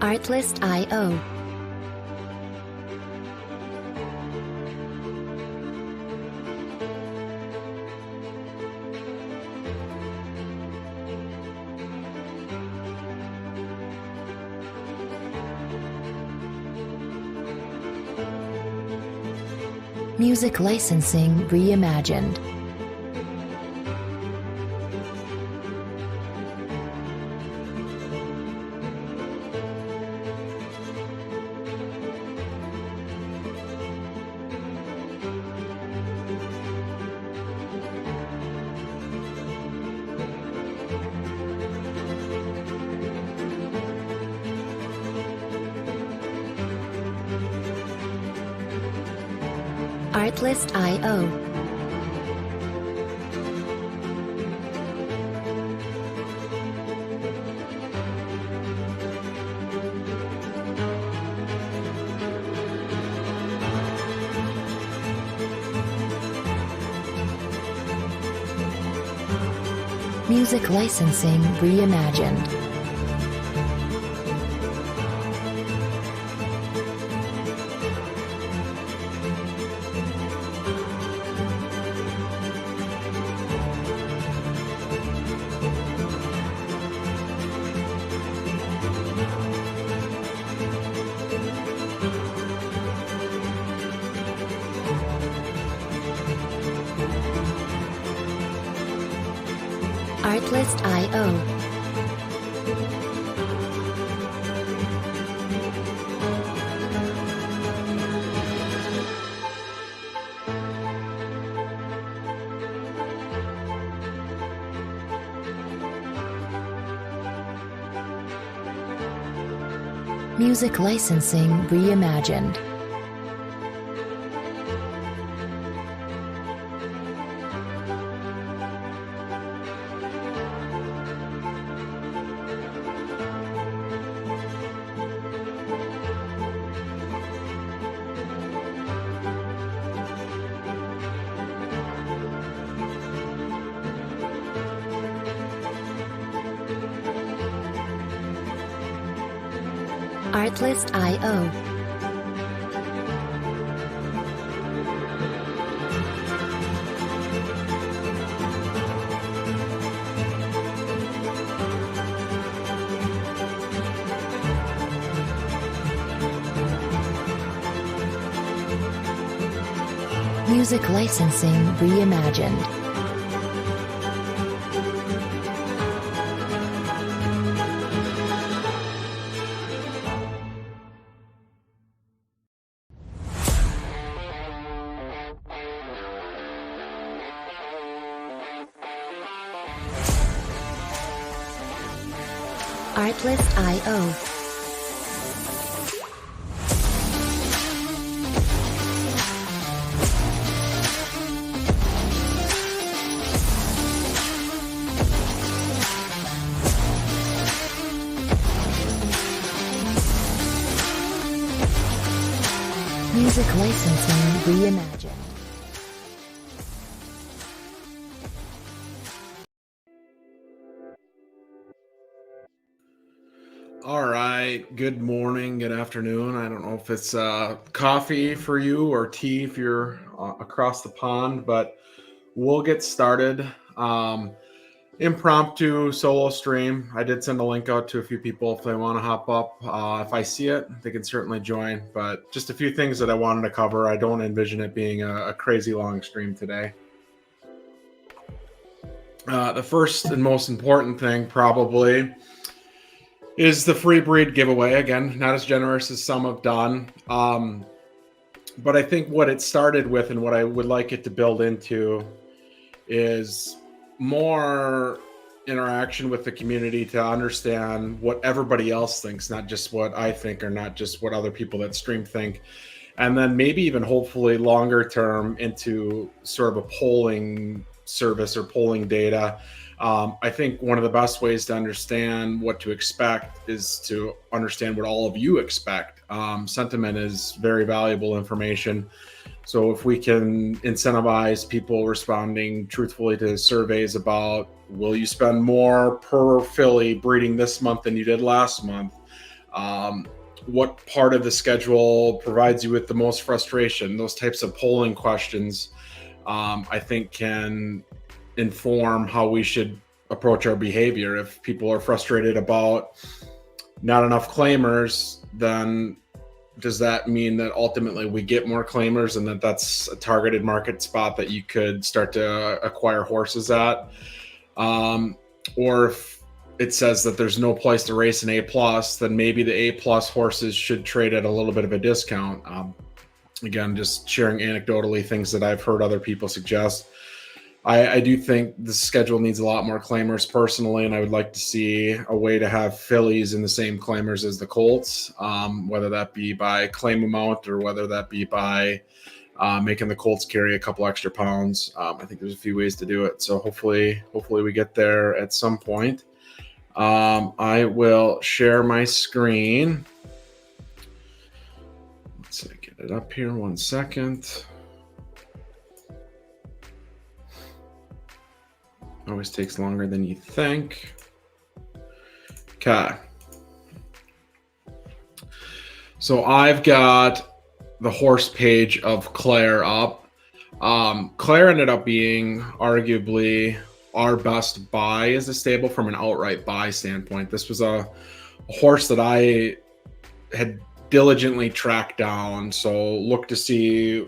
Artlist.io. Music licensing reimagined. Artlist.io. Music licensing reimagined. Artlist.io. Music licensing reimagined. Artlist.io. Music licensing reimagined. Artlist.io. Music licensing reimagined. All right. Good morning, good afternoon. I don't know if it's coffee for you or tea if you're across the pond, but we'll get started. Impromptu solo stream. I did send a link out to a few people if they want to hop up. If I see it, they can certainly join. But just a few things that I wanted to cover. I don't envision it being a crazy long stream today. The first and most important thing probably is the free breed giveaway. Again, not as generous as some have done. But I think what it started with and what I would like it to build into is more interaction with the community to understand what everybody else thinks, not just what I think or not just what other people that stream think. And then maybe even hopefully longer term into sort of a polling service or polling data. I think one of the best ways to understand what to expect is to understand what all of you expect. Sentiment is very valuable information. So if we can incentivize people responding truthfully to surveys about, will you spend more per filly breeding this month than you did last month? What part of the schedule provides you with the most frustration? Those types of polling questions, I think, can inform how we should approach our behavior. If people are frustrated about not enough claimers, then does that mean that ultimately we get more claimers and that's a targeted market spot that you could start to acquire horses at? Or if it says that there's no place to race an A plus, then maybe the A plus horses should trade at a little bit of a discount. Again, just sharing anecdotally things that I've heard other people suggest. I do think the schedule needs a lot more claimers personally, and I would like to see a way to have fillies in the same claimers as the colts, whether that be by claim amount or whether that be by making the colts carry a couple extra pounds. I think there's a few ways to do it. So hopefully we get there at some point. I will share my screen. Let's see, get it up here 1 second. Always takes longer than you think. Okay. So I've got the horse page of Claire up. Claire ended up being arguably our best buy as a stable from an outright buy standpoint. This was a horse that I had diligently tracked down. So look to see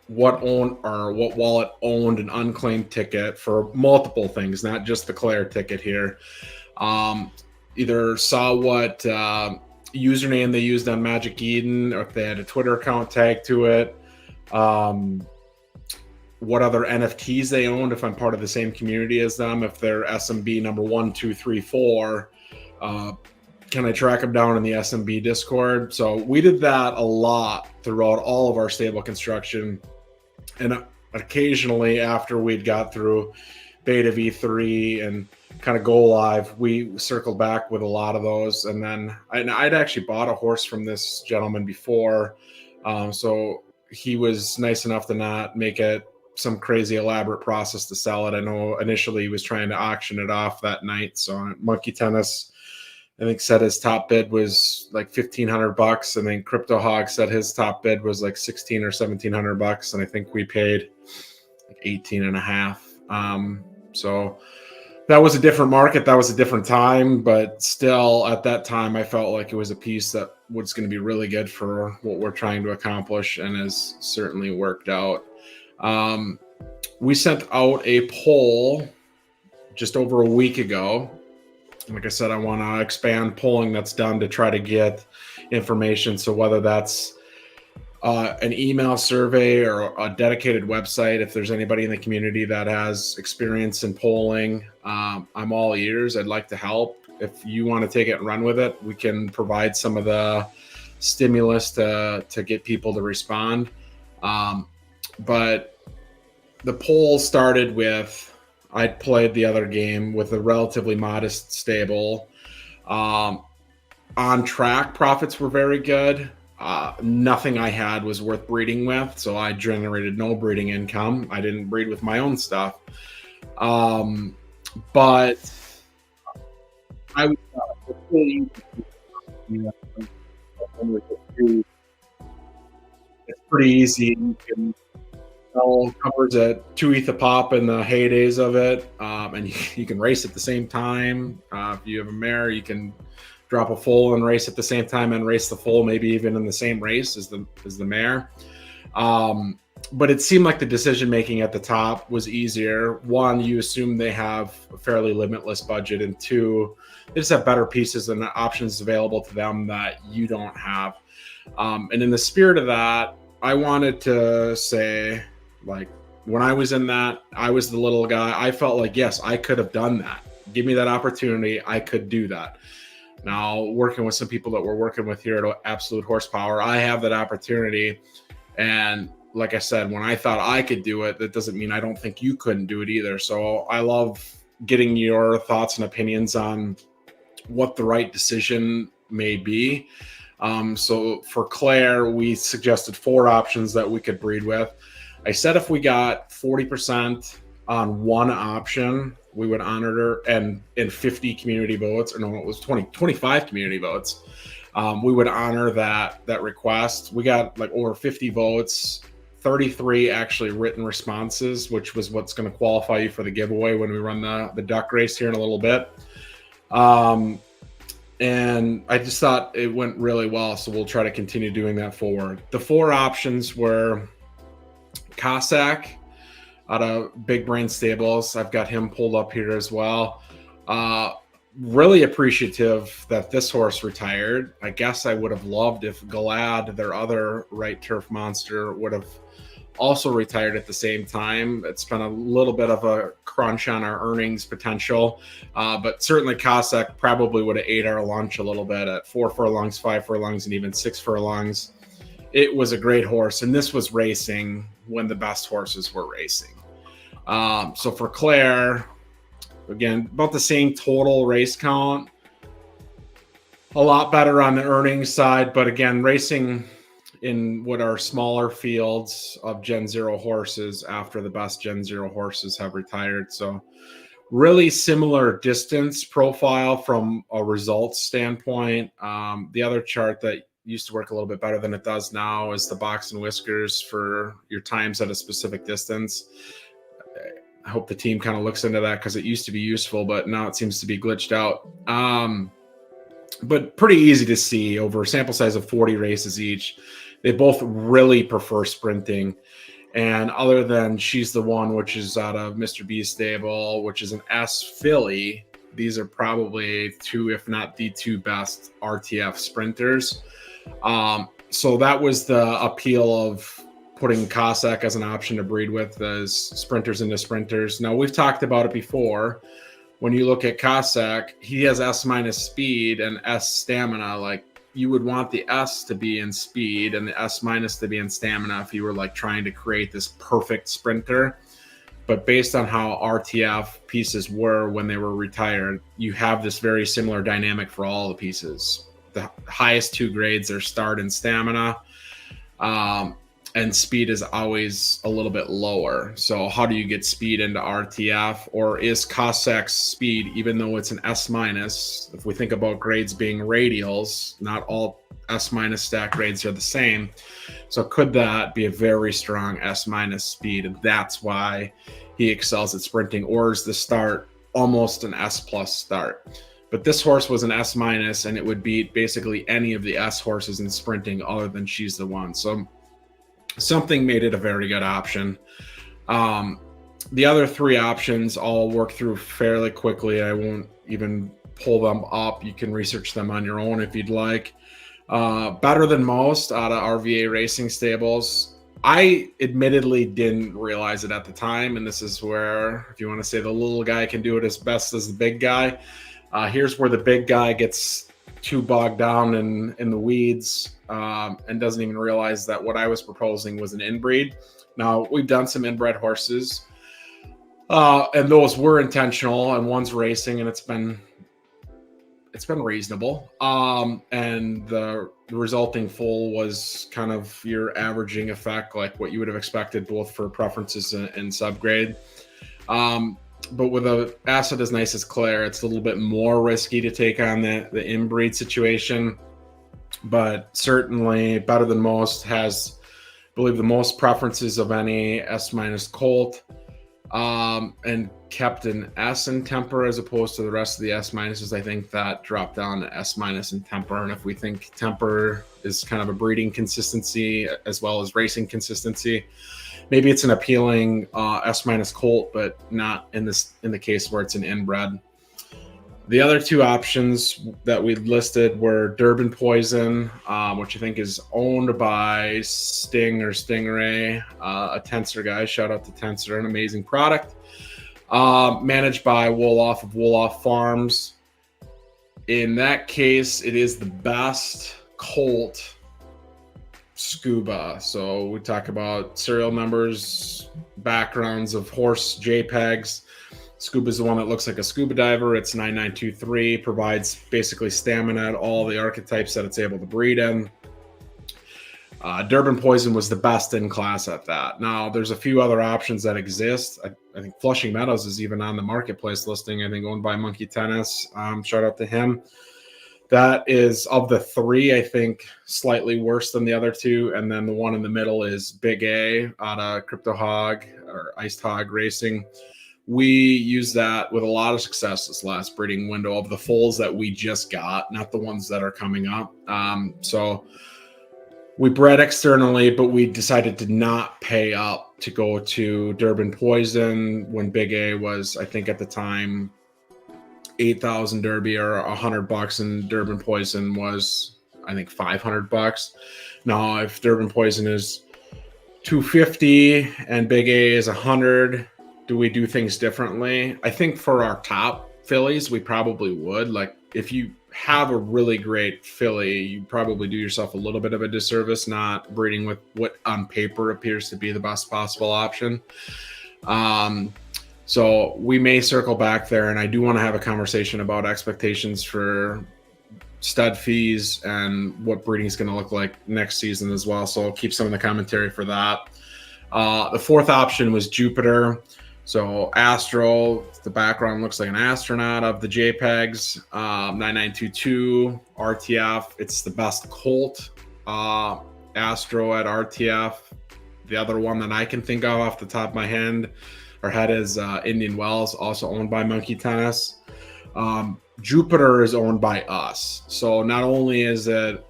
what wallet owned an unclaimed ticket for multiple things, not just the Claire ticket here. Either saw what username they used on Magic Eden, or if they had a Twitter account tagged to it, what other NFTs they owned, if I'm part of the same community as them, if they're SMB number 1, 2, 3, 4, can I track them down in the SMB Discord? So we did that a lot throughout all of our stable construction. And occasionally after we'd got through beta V3 and kind of go live, we circled back with a lot of those. And then I'd actually bought a horse from this gentleman before. So he was nice enough to not make it some crazy elaborate process to sell it. I know initially he was trying to auction it off that night. So Monkey Tennis, I think, said his top bid was like $1,500, and then Crypto Hog said his top bid was like $1,600 or $1,700, and I think we paid like 18 and a half. So that was a different market, that was a different time, but still at that time I felt like it was a piece that was going to be really good for what we're trying to accomplish, and has certainly worked out. We sent out a poll just over a week ago. Like I said, I want to expand polling that's done to try to get information. So whether that's an email survey or a dedicated website, if there's anybody in the community that has experience in polling, I'm all ears. I'd like to help. If you want to take it and run with it, we can provide some of the stimulus to get people to respond. But the poll started with, I played the other game with a relatively modest stable. On track, profits were very good. Nothing I had was worth breeding with, so I generated no breeding income. I didn't breed with my own stuff. But I was it's pretty easy. You can sell covers at 2 ETH a pop in the heydays of it, and you can race at the same time. If you have a mare, you can drop a foal and race at the same time, and race the foal maybe even in the same race as the mare. But it seemed like the decision making at the top was easier. One, you assume they have a fairly limitless budget, and two, they just have better pieces and options available to them that you don't have. And in the spirit of that, I wanted to say, like, when I was in that, I was the little guy. I felt like, yes, I could have done that. Give me that opportunity. I could do that. Now, working with some people that we're working with here at Absolute Horsepower, I have that opportunity. And like I said, when I thought I could do it, that doesn't mean I don't think you couldn't do it either. So I love getting your thoughts and opinions on what the right decision may be. So for Claire, we suggested 4 options that we could breed with. I said if we got 40% on one option, we would honor her, and in 50 community votes, or no, it was 25 community votes. we would honor that request. We got like over 50 votes, 33 actually written responses, which was what's going to qualify you for the giveaway when we run the duck race here in a little bit. And I just thought it went really well, so we'll try to continue doing that forward. The 4 options were Cossack out of Big Brain Stables. I've got him pulled up here as well. Really appreciative that this horse retired. I guess I would have loved if Galad, their other right turf monster, would have also retired at the same time. It's been a little bit of a crunch on our earnings potential, but certainly Cossack probably would have ate our lunch a little bit at 4 furlongs, 5 furlongs, and even 6 furlongs. It was a great horse, and this was racing when the best horses were racing. So for Claire, again, about the same total race count, a lot better on the earnings side, but again, racing in what are smaller fields of Gen 0 horses after the best Gen 0 horses have retired. So really similar distance profile from a results standpoint. The other chart that used to work a little bit better than it does now is the box and whiskers for your times at a specific distance. I hope the team kind of looks into that because it used to be useful, but now it seems to be glitched out. But pretty easy to see over a sample size of 40 races each. They both really prefer sprinting. And other than She's the One, which is out of Mr. B's stable, which is an S filly, these are probably 2, if not the 2 best RTF sprinters. So that was the appeal of putting Cossack as an option to breed with as sprinters into sprinters. Now, we've talked about it before. When you look at Cossack, he has S- speed and S stamina. Like, you would want the S to be in speed and the S- to be in stamina if you were like trying to create this perfect sprinter. But based on how RTF pieces were when they were retired, you have this very similar dynamic for all the pieces. The highest 2 grades are start and stamina. And speed is always a little bit lower. So how do you get speed into RTF? Or is Cossack's speed, even though it's an S-, if we think about grades being radials, not all S- stack grades are the same. So could that be a very strong S- speed? And that's why he excels at sprinting. Or is the start almost an S+ start? But this horse was an S-, and it would beat basically any of the S horses in sprinting other than She's the One. So something made it a very good option. The other 3 options I'll work through fairly quickly. I won't even pull them up. You can research them on your own if you'd like. Better Than Most out of RVA Racing Stables. I admittedly didn't realize it at the time, and this is where, if you want to say the little guy can do it as best as the big guy, here's where the big guy gets too bogged down in the weeds and doesn't even realize that what I was proposing was an inbreed. Now, we've done some inbred horses, and those were intentional, and one's racing, and it's been reasonable. And the resulting foal was kind of your averaging effect, like what you would have expected, both for preferences and subgrade. But with an asset as nice as Claire, it's a little bit more risky to take on the inbreed situation. But certainly Better Than Most has, I believe, the most preferences of any S- colt, and kept an S in temper as opposed to the rest of the S-. I think that dropped down to S- in temper. And if we think temper is kind of a breeding consistency as well as racing consistency, maybe it's an appealing S- colt, but not in the case where it's an inbred. The other 2 options that we listed were Durban Poison, which I think is owned by Sting or Stingray, a Tensor guy. Shout out to Tensor, an amazing product. Managed by Wolof of Wolof Farms. In that case, it is the best colt scuba. So we talk about serial numbers, backgrounds of horse JPEGs. Scuba is the one that looks like a scuba diver. It's 9923, provides basically stamina at all the archetypes that it's able to breed in. Durban Poison was the best in class at that. Now, there's a few other options that exist. I think Flushing Meadows is even on the marketplace listing, I think owned by Monkey Tennis. Shout out to him. That is, of the three, I think slightly worse than the other two. And then the one in the middle is Big A out of Crypto Hog or Iced Hog Racing. We use that with a lot of success this last breeding window of the foals that we just got, not the ones that are coming up. So we bred externally, but we decided to not pay up to go to Durban Poison when Big A was, I think at the time, 8,000 Derby or $100, and Durban Poison was, I think, $500. Now, if Durban Poison is 250 and Big A is 100, do we do things differently? I think for our top fillies, we probably would. Like, if you have a really great filly, you probably do yourself a little bit of a disservice not breeding with what on paper appears to be the best possible option. So we may circle back there, and I do want to have a conversation about expectations for stud fees and what breeding is going to look like next season as well. So I'll keep some of the commentary for that. The fourth option was Jupiter. So Astro, the background looks like an astronaut of the JPEGs. 9922 RTF. It's the best colt Astro at RTF. The other one that I can think of off the top of my head is Indian Wells, also owned by Monkey Tennis. Jupiter is owned by us. So not only is it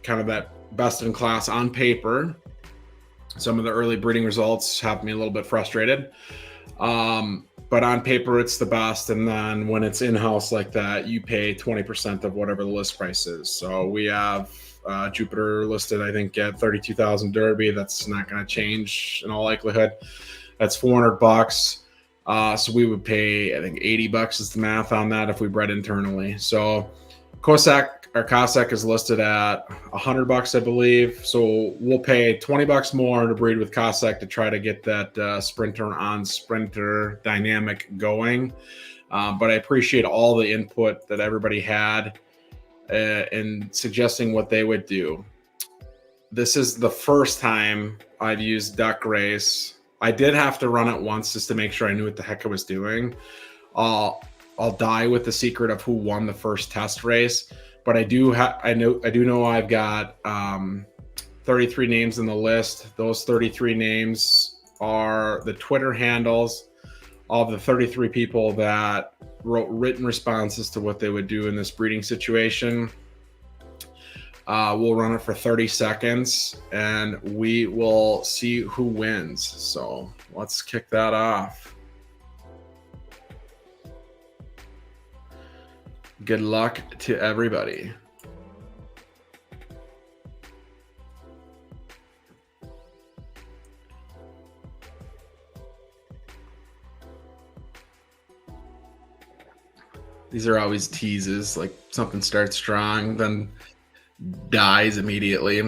kind of that best in class on paper, some of the early breeding results have me a little bit frustrated. But on paper, it's the best. And then when it's in-house like that, you pay 20% of whatever the list price is. So we have Jupiter listed, I think, at 32,000 Derby. That's not going to change in all likelihood. That's $400. So we would pay, I think, $80 is the math on that if we bred internally. So Cossack is listed at $100, I believe. So we'll pay $20 more to breed with Cossack to try to get that sprinter on sprinter dynamic going. But I appreciate all the input that everybody had in suggesting what they would do. This is the first time I've used Duck Race. I did have to run it once just to make sure I knew what the heck I was doing. I'll die with the secret of who won the first test race, but I do know I've got 33 names in the list. Those 33 names are the Twitter handles of the 33 people that wrote written responses to what they would do in this breeding situation. We'll run it for 30 seconds and we will see who wins. So let's kick that off. Good luck to everybody. These are always teases, like something starts strong, then dies immediately.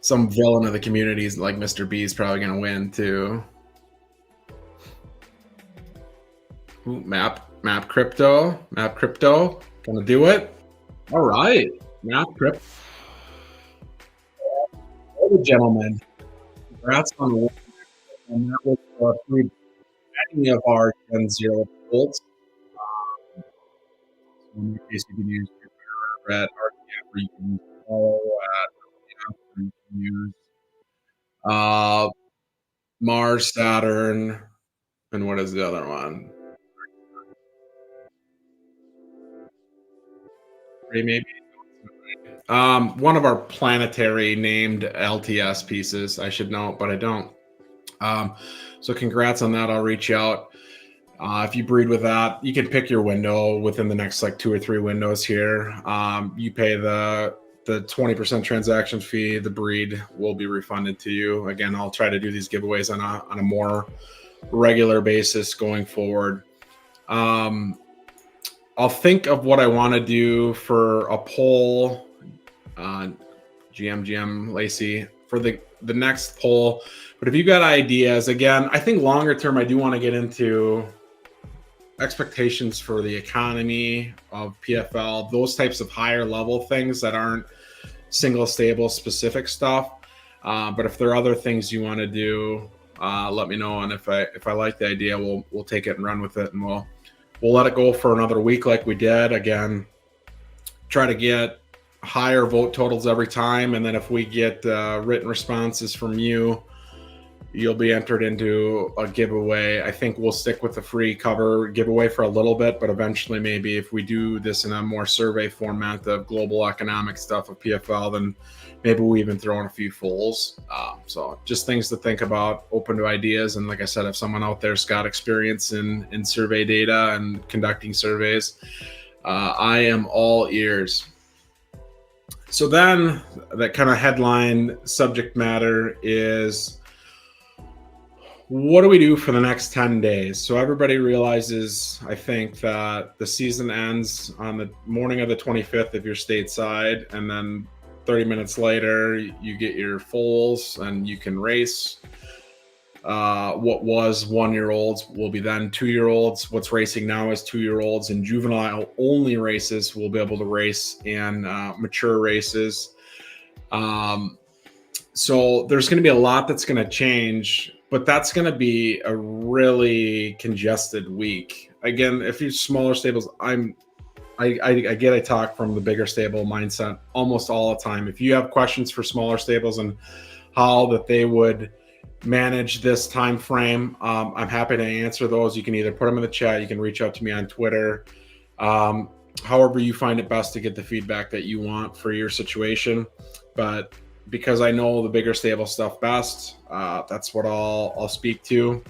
Some villain of the community like Mr. B is probably going to win too. Ooh, map crypto, gonna do it. All right, map crypto. Oh, gentlemen, congrats on the win. And that was for many of our Gen Zero bolts. In case you can use your at RTF, or you can use follow at RTF, or you can use Mars, Saturn, and what is the other one? Maybe. One of our planetary named LTS pieces, I should know, but I don't. So congrats on that. I'll reach out. If you breed with that, you can pick your window within the next like 2 or 3 windows here. You pay the 20% transaction fee. The breed will be refunded to you. Again, I'll try to do these giveaways on a more regular basis going forward. I'll think of what I want to do for a poll. GM Lacey for the next poll. But if you got ideas, again, I think longer term, I do want to get into expectations for the economy of PFL, those types of higher level things that aren't single stable specific stuff. But if there are other things you want to do, let me know. And if I like the idea, we'll take it and run with it, and we'll let it go for another week like we did. Again, try to get higher vote totals every time. And then if we get written responses from you, you'll be entered into a giveaway. I think we'll stick with the free cover giveaway for a little bit, but eventually maybe if we do this in a more survey format of global economic stuff of PFL, then maybe we even throw in a few foals. So just things to think about, open to ideas. And like I said, if someone out there's got experience in survey data and conducting surveys, I am all ears. So then that kind of headline subject matter is, what do we do for the next 10 days? So everybody realizes, I think, that the season ends on the morning of the 25th if you're stateside, and then 30 minutes later you get your foals and you can race. What was 1-year-olds will be then 2-year-olds. What's racing now is 2-year-olds, and juvenile only races will be able to race in mature races. So there's going to be a lot that's going to change, but that's going to be a really congested week. Again, if you're smaller stables, I talk from the bigger stable mindset almost all the time. If you have questions for smaller stables and how that they would manage this time frame, I'm happy to answer those. You can either put them in the chat, you can reach out to me on Twitter, however you find it best to get the feedback that you want for your situation. But because I know the bigger stable stuff best, that's what I'll speak to.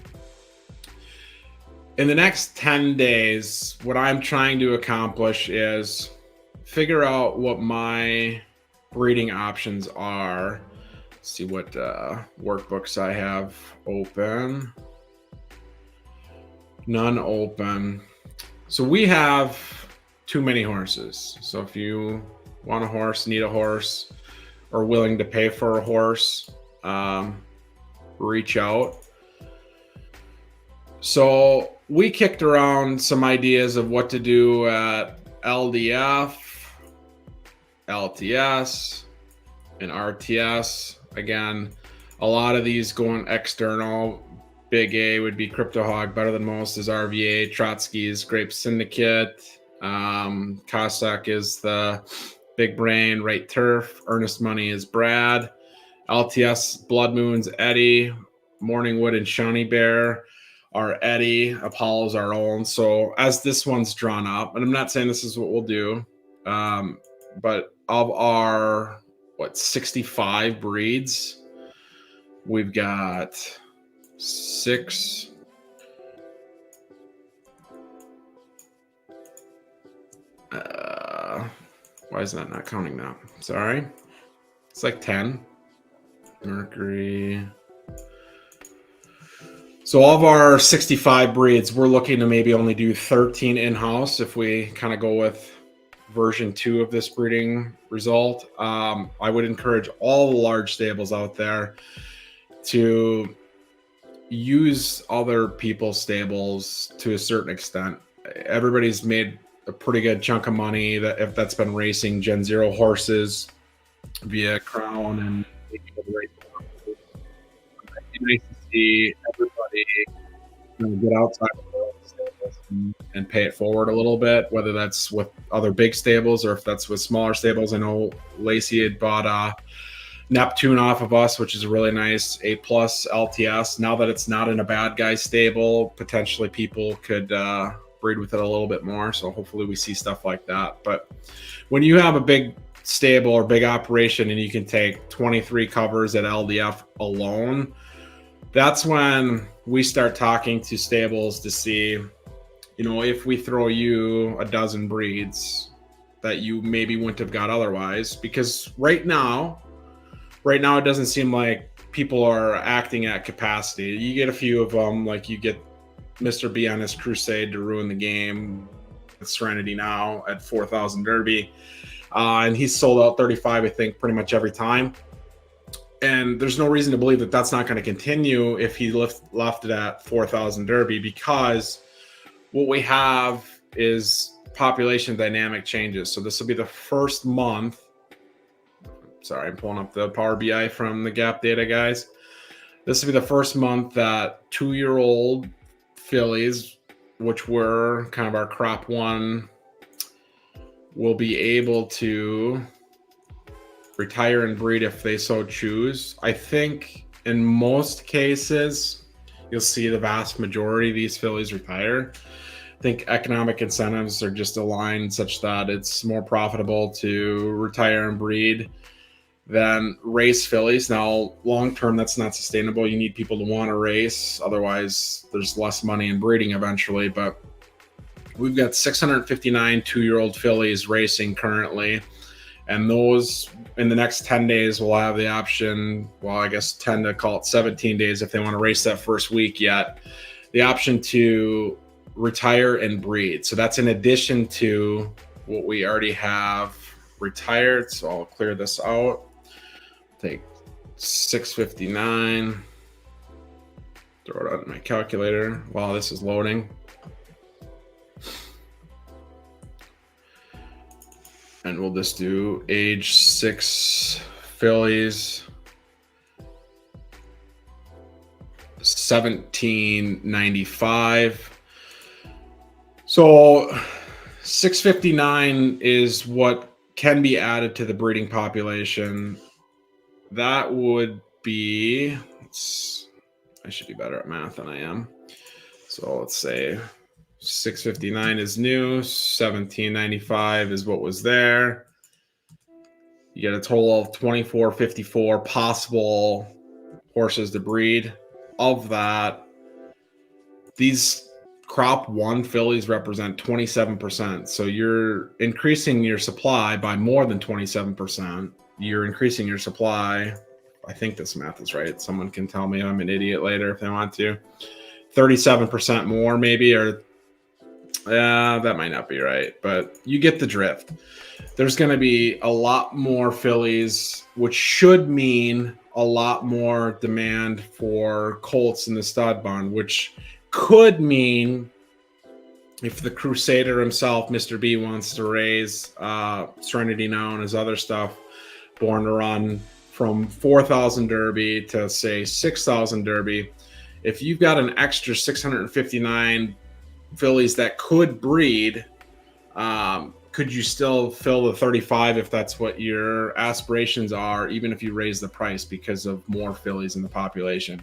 In the next 10 days, what I'm trying to accomplish is figure out what my breeding options are. Let's see what workbooks I have open. None open. So we have too many horses. So if you want a horse, need a horse, or willing to pay for a horse, reach out. So we kicked around some ideas of what to do at LDF, LTS, and RTS. Again, a lot of these going external. Big A would be Crypto Hog, Better Than Most is RVA, Trotsky's Grape Syndicate, Cossack is the Big Brain, Right Turf, Earnest Money is Brad, LTS, Blood Moon's Eddie, Morningwood and Shawnee Bear are Eddie, Apollo's our own. So as this one's drawn up, and I'm not saying this is what we'll do, but of our, 65 breeds, we've got 6. Why is that not counting that? Sorry. It's like 10. Mercury. So of our 65 breeds, we're looking to maybe only do 13 in-house if we kind of go with version 2 of this breeding result. I would encourage all the large stables out there to use other people's stables to a certain extent. Everybody's made a pretty good chunk of money that if that's been racing Gen Zero horses via Crown and it's nice to see everybody get outside of the stables and pay it forward a little bit, whether that's with other big stables or if that's with smaller stables. I know Lacey had bought a Neptune off of us, which is a really nice A+ LTS. Now that it's not in a bad guy stable, potentially people could breed with it a little bit more. So hopefully we see stuff like that. But when you have a big stable or big operation and you can take 23 covers at LDF alone, that's when we start talking to stables to see, if we throw you a dozen breeds that you maybe wouldn't have got otherwise. Because right now it doesn't seem like people are acting at capacity. You get a few of them, like you get Mr. B on his crusade to ruin the game with Serenity now at 4,000 Derby. And he's sold out 35, I think, pretty much every time. And there's no reason to believe that that's not going to continue if he left it at 4,000 Derby, because what we have is population dynamic changes. So this will be the first month. Sorry, I'm pulling up the Power BI from the Gap data, guys. This will be the first month that 2-year-old fillies, which were kind of our crop one will be able to retire and breed if they so choose. I think in most cases, you'll see the vast majority of these fillies retire. I think economic incentives are just aligned such that it's more profitable to retire and breed than race fillies. Now, long term, that's not sustainable. You need people to want to race. Otherwise, there's less money in breeding eventually. But we've got 659 2-year-old fillies racing currently. And those in the next 10 days will have the option, well, I guess 10 to call it 17 days if they want to race that first week yet, the option to retire and breed. So that's in addition to what we already have retired. So I'll clear this out. Take 659, throw it out in my calculator while this is loading. And we'll just do age 6 fillies, 1795. So 659 is what can be added to the breeding population. That would be, I should be better at math than I am. So let's say 659 is new, 1795 is what was there. You get a total of 2454 possible horses to breed. Of that, these crop 1 fillies represent 27%. So you're increasing your supply by more than 27%. You're increasing your supply. I think this math is right. Someone can tell me I'm an idiot later if they want to. 37% more maybe, or that might not be right, but you get the drift. There's going to be a lot more fillies, which should mean a lot more demand for colts in the stud barn, which could mean if the Crusader himself, Mr. B, wants to raise Serenity Now and his other stuff, Born to Run, from 4,000 Derby to say 6,000 Derby, if you've got an extra 659 fillies that could breed, could you still fill the 35 if that's what your aspirations are, even if you raise the price because of more fillies in the population?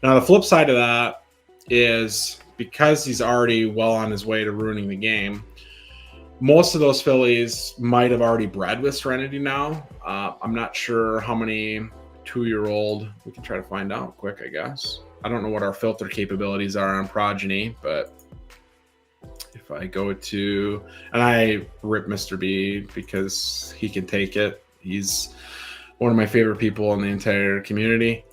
Now, the flip side of that is because he's already well on his way to ruining the game, most of those fillies might have already bred with Serenity Now. I'm not sure how many 2-year-old, we can try to find out quick, I guess. I don't know what our filter capabilities are on progeny, but if I go to, and I rip Mr. B because he can take it. He's one of my favorite people in the entire community.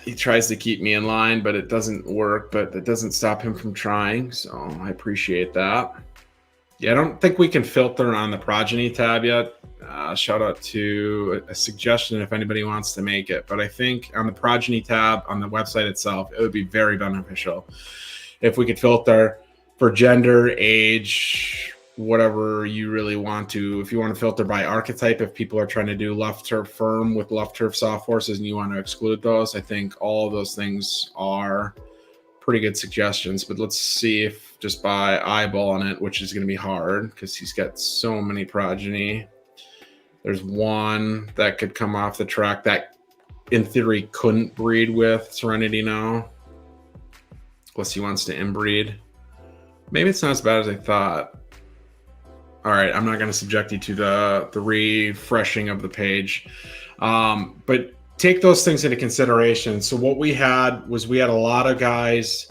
He tries to keep me in line, but it doesn't work, but it doesn't stop him from trying. So I appreciate that. Yeah, I don't think we can filter on the progeny tab yet. Shout out to a suggestion if anybody wants to make it. But I think on the progeny tab on the website itself, it would be very beneficial if we could filter for gender, age, whatever you really want to. If you want to filter by archetype, if people are trying to do left turf firm with left turf soft horses and you want to exclude those, I think all of those things are pretty good suggestions. But let's see if just by eyeballing it, which is going to be hard because he's got so many progeny. There's one that could come off the track that in theory couldn't breed with Serenity Now, unless he wants to inbreed. Maybe it's not as bad as I thought. All right, I'm not going to subject you to the refreshing of the page. But take those things into consideration. So what we had was we had a lot of guys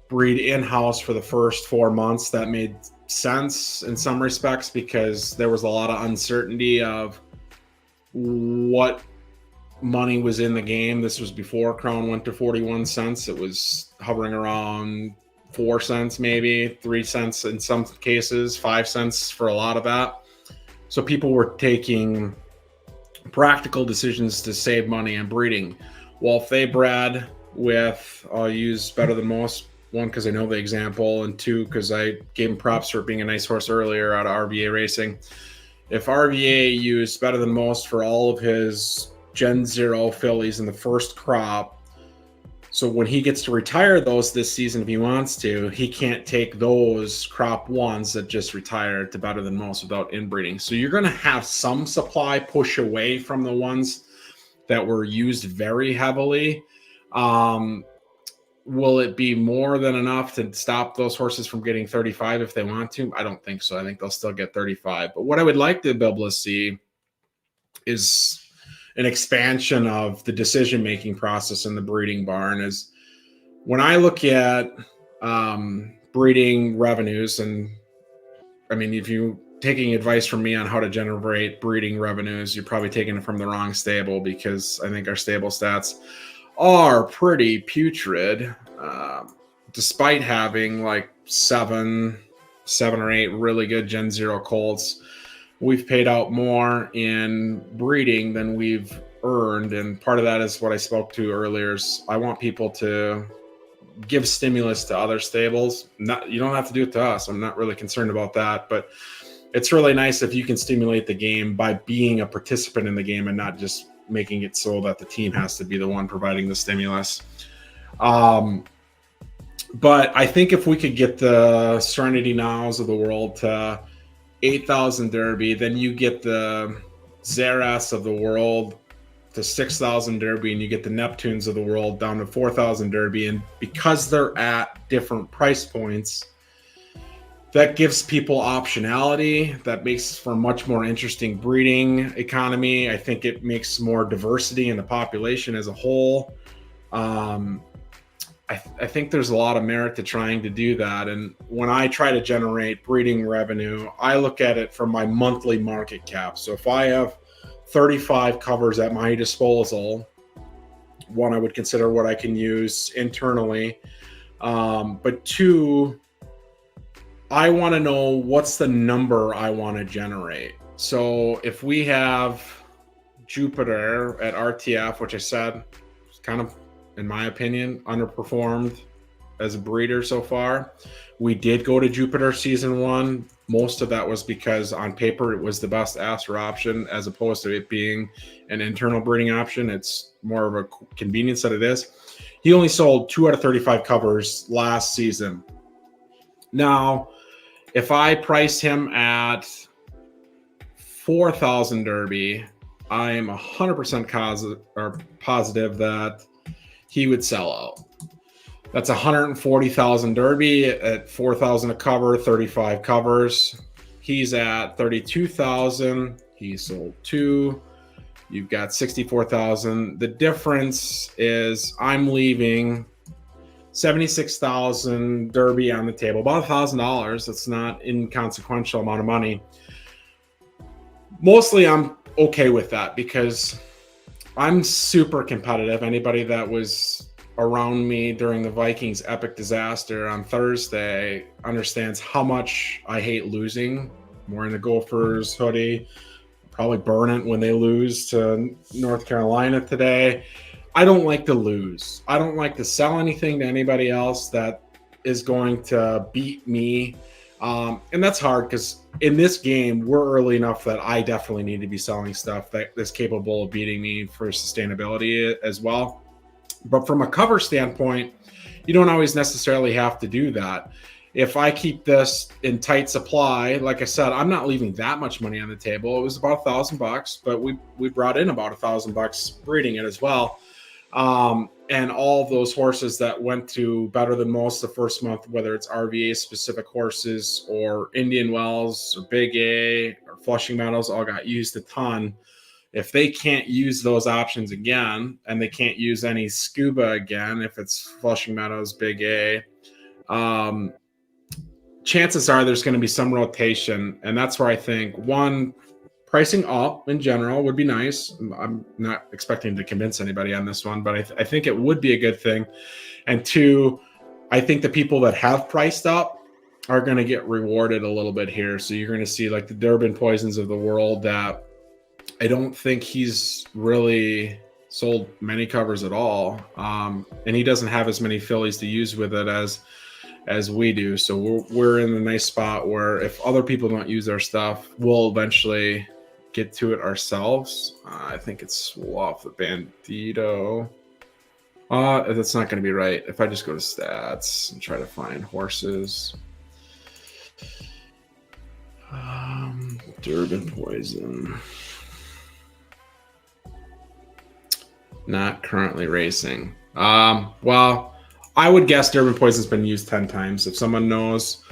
breed in-house for the first 4 months. That made sense in some respects because there was a lot of uncertainty of what money was in the game. This was before Crown went to 41 cents. It was hovering around 4 cents, maybe 3 cents in some cases, 5 cents for a lot of that. So people were taking practical decisions to save money on breeding. Well, if they bred with, I'll use Better Than Most, one, because I know the example, and two, because I gave him props for being a nice horse earlier out of RVA Racing. If RVA used Better Than Most for all of his Gen 0 fillies in the first crop, So when he gets to retire those this season, if he wants to, he can't take those crop ones that just retired to better than most without inbreeding. So you're going to have some supply push away from the ones that were used very heavily. Will it be more than enough to stop those horses from getting 35 if they want to? I don't think so. I think they'll still get 35. But what I would like to be able to see is an expansion of the decision-making process in the breeding barn. Is when I look at breeding revenues, and I mean, if you taking advice from me on how to generate breeding revenues, you're probably taking it from the wrong stable, because I think our stable stats are pretty putrid, despite having like seven or eight really good Gen Zero colts. We've paid out more in breeding than we've earned, and part of that is what I spoke to earlier. Is I want people to give stimulus to other stables. You don't have to do it to us. I'm not really concerned about that, but it's really nice if you can stimulate the game by being a participant in the game and not just making it so that the team has to be the one providing the stimulus. But I think if we could get the Serenity Nows of the world to 8,000 Derby, then you get the Zaras of the world to 6,000 Derby, and you get the Neptunes of the world down to 4,000 Derby. And because they're at different price points, that gives people optionality. That makes for a much more interesting breeding economy. I think it makes more diversity in the population as a whole. I think there's a lot of merit to trying to do that. And when I try to generate breeding revenue, I look at it from my monthly market cap. So if I have 35 covers at my disposal, one, I would consider what I can use internally. But two, I want to know what's the number I want to generate. So if we have Jupiter at RTF, which I said is kind of, in my opinion, underperformed as a breeder so far. We did go to Jupiter season one. Most of that was because on paper it was the best Aster option, as opposed to it being an internal breeding option. It's more of a convenience that it is. He only sold 2 out of 35 covers last season. Now, if I price him at 4,000 Derby, I am 100% positive that he would sell out. That's 140,000 Derby at 4,000 a cover, 35 covers. He's at 32,000. He sold 2. You've got 64,000. The difference is I'm leaving 76,000 Derby on the table, about $1,000. That's not an inconsequential amount of money. Mostly I'm okay with that because I'm super competitive. Anybody that was around me during the Vikings epic disaster on Thursday understands how much I hate losing. I'm wearing the Gophers hoodie. Probably burn it when they lose to North Carolina today. I don't like to lose. I don't like to sell anything to anybody else that is going to beat me. And that's hard because in this game, we're early enough that I definitely need to be selling stuff that is capable of beating me for sustainability as well. But from a cover standpoint, you don't always necessarily have to do that. If I keep this in tight supply, like I said, I'm not leaving that much money on the table. It was about $1,000, but we brought in about $1,000 breeding it as well. And all of those horses that went to better than most the first month, whether it's RVA specific horses or Indian Wells or Big A or Flushing Meadows, all got used a ton. If they can't use those options again, and they can't use any scuba again, if it's Flushing Meadows, Big A, chances are there's going to be some rotation. And that's where I think, one, pricing up in general would be nice. I'm not expecting to convince anybody on this one, but I think it would be a good thing. And two, I think the people that have priced up are going to get rewarded a little bit here. So you're going to see like the Durban Poisons of the world that I don't think he's really sold many covers at all. And he doesn't have as many fillies to use with it as we do. So we're in a nice spot where if other people don't use our stuff, we'll eventually get to it ourselves. I think it's off the Bandito. That's not going to be right. If I just go to stats and try to find horses. Durban Poison. Not currently racing. Well, I would guess Durban Poison's been used 10 times. If someone knows,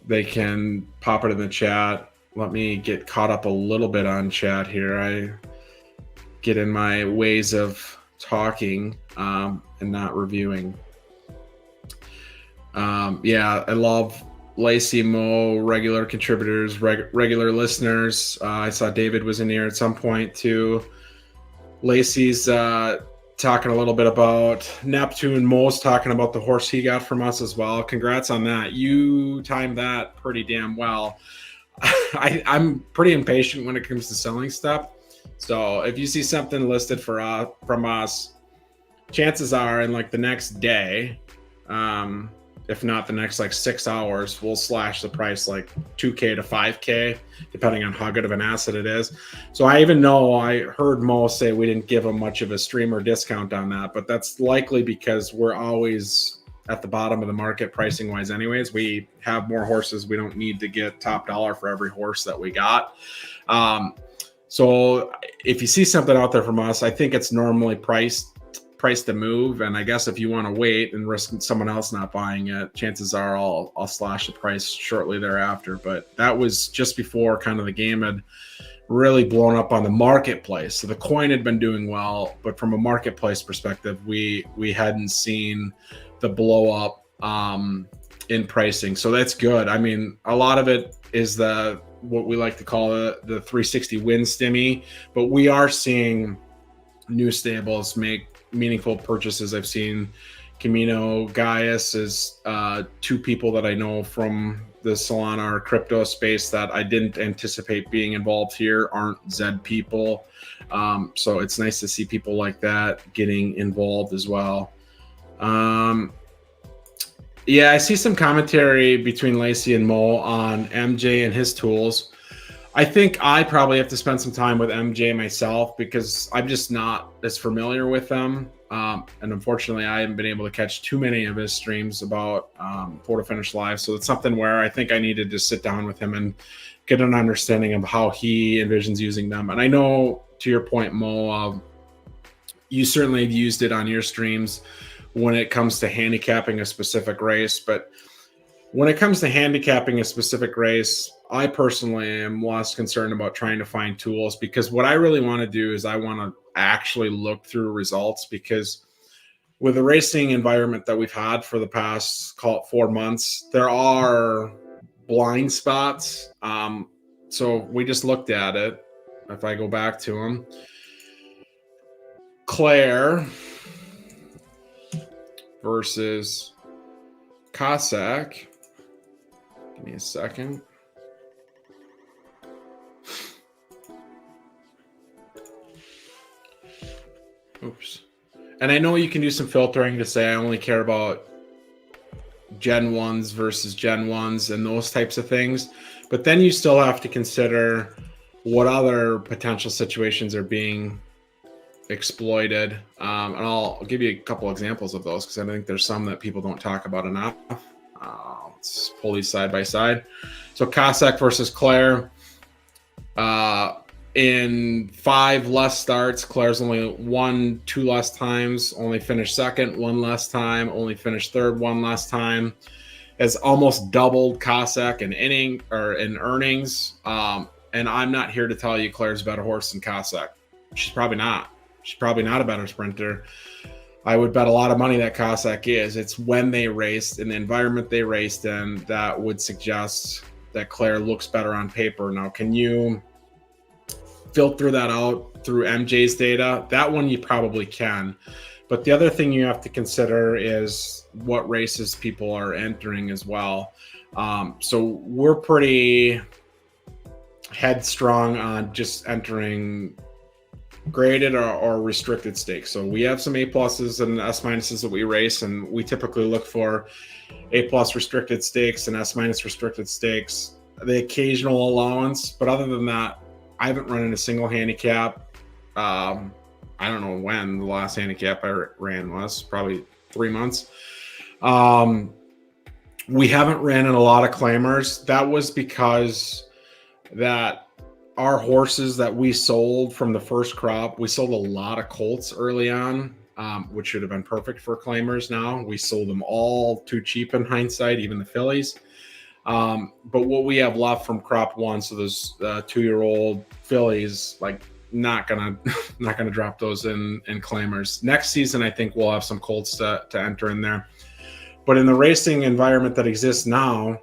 they can pop it in the chat. Let me get caught up a little bit on chat here. I get in my ways of talking and not reviewing. Yeah, I love Lacey, Mo, regular contributors, regular listeners. I saw David was in here at some point too. Lacey's talking a little bit about Neptune. Mo's talking about the horse he got from us as well. Congrats on that. You timed that pretty damn well. I'm pretty impatient when it comes to selling stuff. So if you see something listed from us, chances are in like the next day, if not the next like 6 hours, we'll slash the price like 2K to 5K, depending on how good of an asset it is. So I even know I heard Mo say we didn't give him much of a streamer discount on that, but that's likely because we're always at the bottom of the market pricing wise anyways. We have more horses. We don't need to get top dollar for every horse that we got. So if you see something out there from us, I think it's normally priced to move. And I guess if you want to wait and risk someone else not buying it, chances are I'll slash the price shortly thereafter. But that was just before kind of the game had really blown up on the marketplace. So the coin had been doing well, but from a marketplace perspective, we hadn't seen the blow up in pricing. So that's good. I mean, a lot of it is what we like to call the 360 win stimmy, but we are seeing new stables make meaningful purchases. I've seen Camino Gaius is two people that I know from the Solana or crypto space that I didn't anticipate being involved here aren't Zed people. So it's nice to see people like that getting involved as well. Yeah, I see some commentary between Lacey and Mo on MJ and his tools. I think I probably have to spend some time with MJ myself because I'm just not as familiar with them. And unfortunately, I haven't been able to catch too many of his streams about Photo Finish Live. So it's something where I think I need to just sit down with him and get an understanding of how he envisions using them. And I know, to your point, Mo, you certainly have used it on your streams when it comes to handicapping a specific race. But when it comes to handicapping a specific race, I personally am less concerned about trying to find tools, because what I really want to do is I want to actually look through results, because with the racing environment that we've had for the past, call it 4 months, there are blind spots. So we just looked at it. If I go back to them, Claire versus Cossack. Give me a second. Oops. And I know you can do some filtering to say I only care about Gen 1s versus Gen 1s and those types of things. But then you still have to consider what other potential situations are being exploited. And I'll give you a couple examples of those because I think there's some that people don't talk about enough. Let's pull these side by side. So Cossack versus Claire. In 5 less starts, Claire's only won 2 less times, only finished second 1 less time, only finished third 1 less time. Has almost doubled Cossack in earnings. And I'm not here to tell you Claire's a better horse than Cossack. She's probably not. She's probably not a better sprinter. I would bet a lot of money that Cossack is. It's when they raced, in the environment they raced in, that would suggest that Claire looks better on paper. Now, can you filter that out through MJ's data? That one you probably can. But the other thing you have to consider is what races people are entering as well. So we're pretty headstrong on just entering graded or restricted stakes. So we have some A pluses and S minuses that we race, and we typically look for A plus restricted stakes and S minus restricted stakes, the occasional allowance. But other than that, I haven't run in a single handicap I don't know when the last handicap I ran was, probably 3 months. We haven't ran in a lot of claimers. That was because that our horses that we sold from the first crop, we sold a lot of colts early on, which should have been perfect for claimers. Now we sold them all too cheap in hindsight, even the fillies. But what we have left from crop one, so those 2-year-old fillies, like not gonna drop those in claimers. Next season, I think we'll have some colts to enter in there. But in the racing environment that exists now,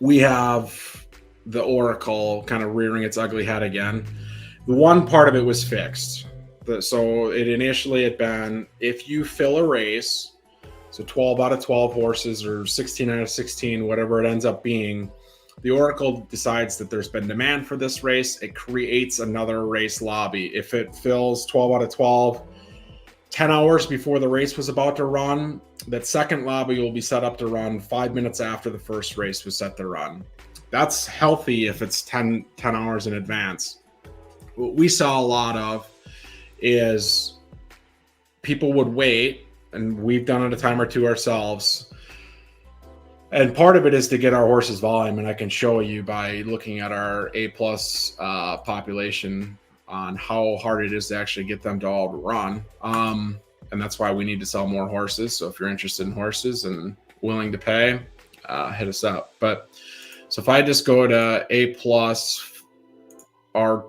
we have the Oracle kind of rearing its ugly head again. The one part of it was fixed. So it initially had been, if you fill a race, so 12 out of 12 horses or 16 out of 16, whatever it ends up being, the Oracle decides that there's been demand for this race. It creates another race lobby. If it fills 12 out of 12, 10 hours before the race was about to run, that second lobby will be set up to run 5 minutes after the first race was set to run. That's healthy if it's 10 hours in advance. What we saw a lot of is people would wait, and we've done it a time or two ourselves. And part of it is to get our horses volume, and I can show you by looking at our A+ population on how hard it is to actually get them to all run. And that's why we need to sell more horses. So if you're interested in horses and willing to pay, hit us up. But so if I just go to A+, our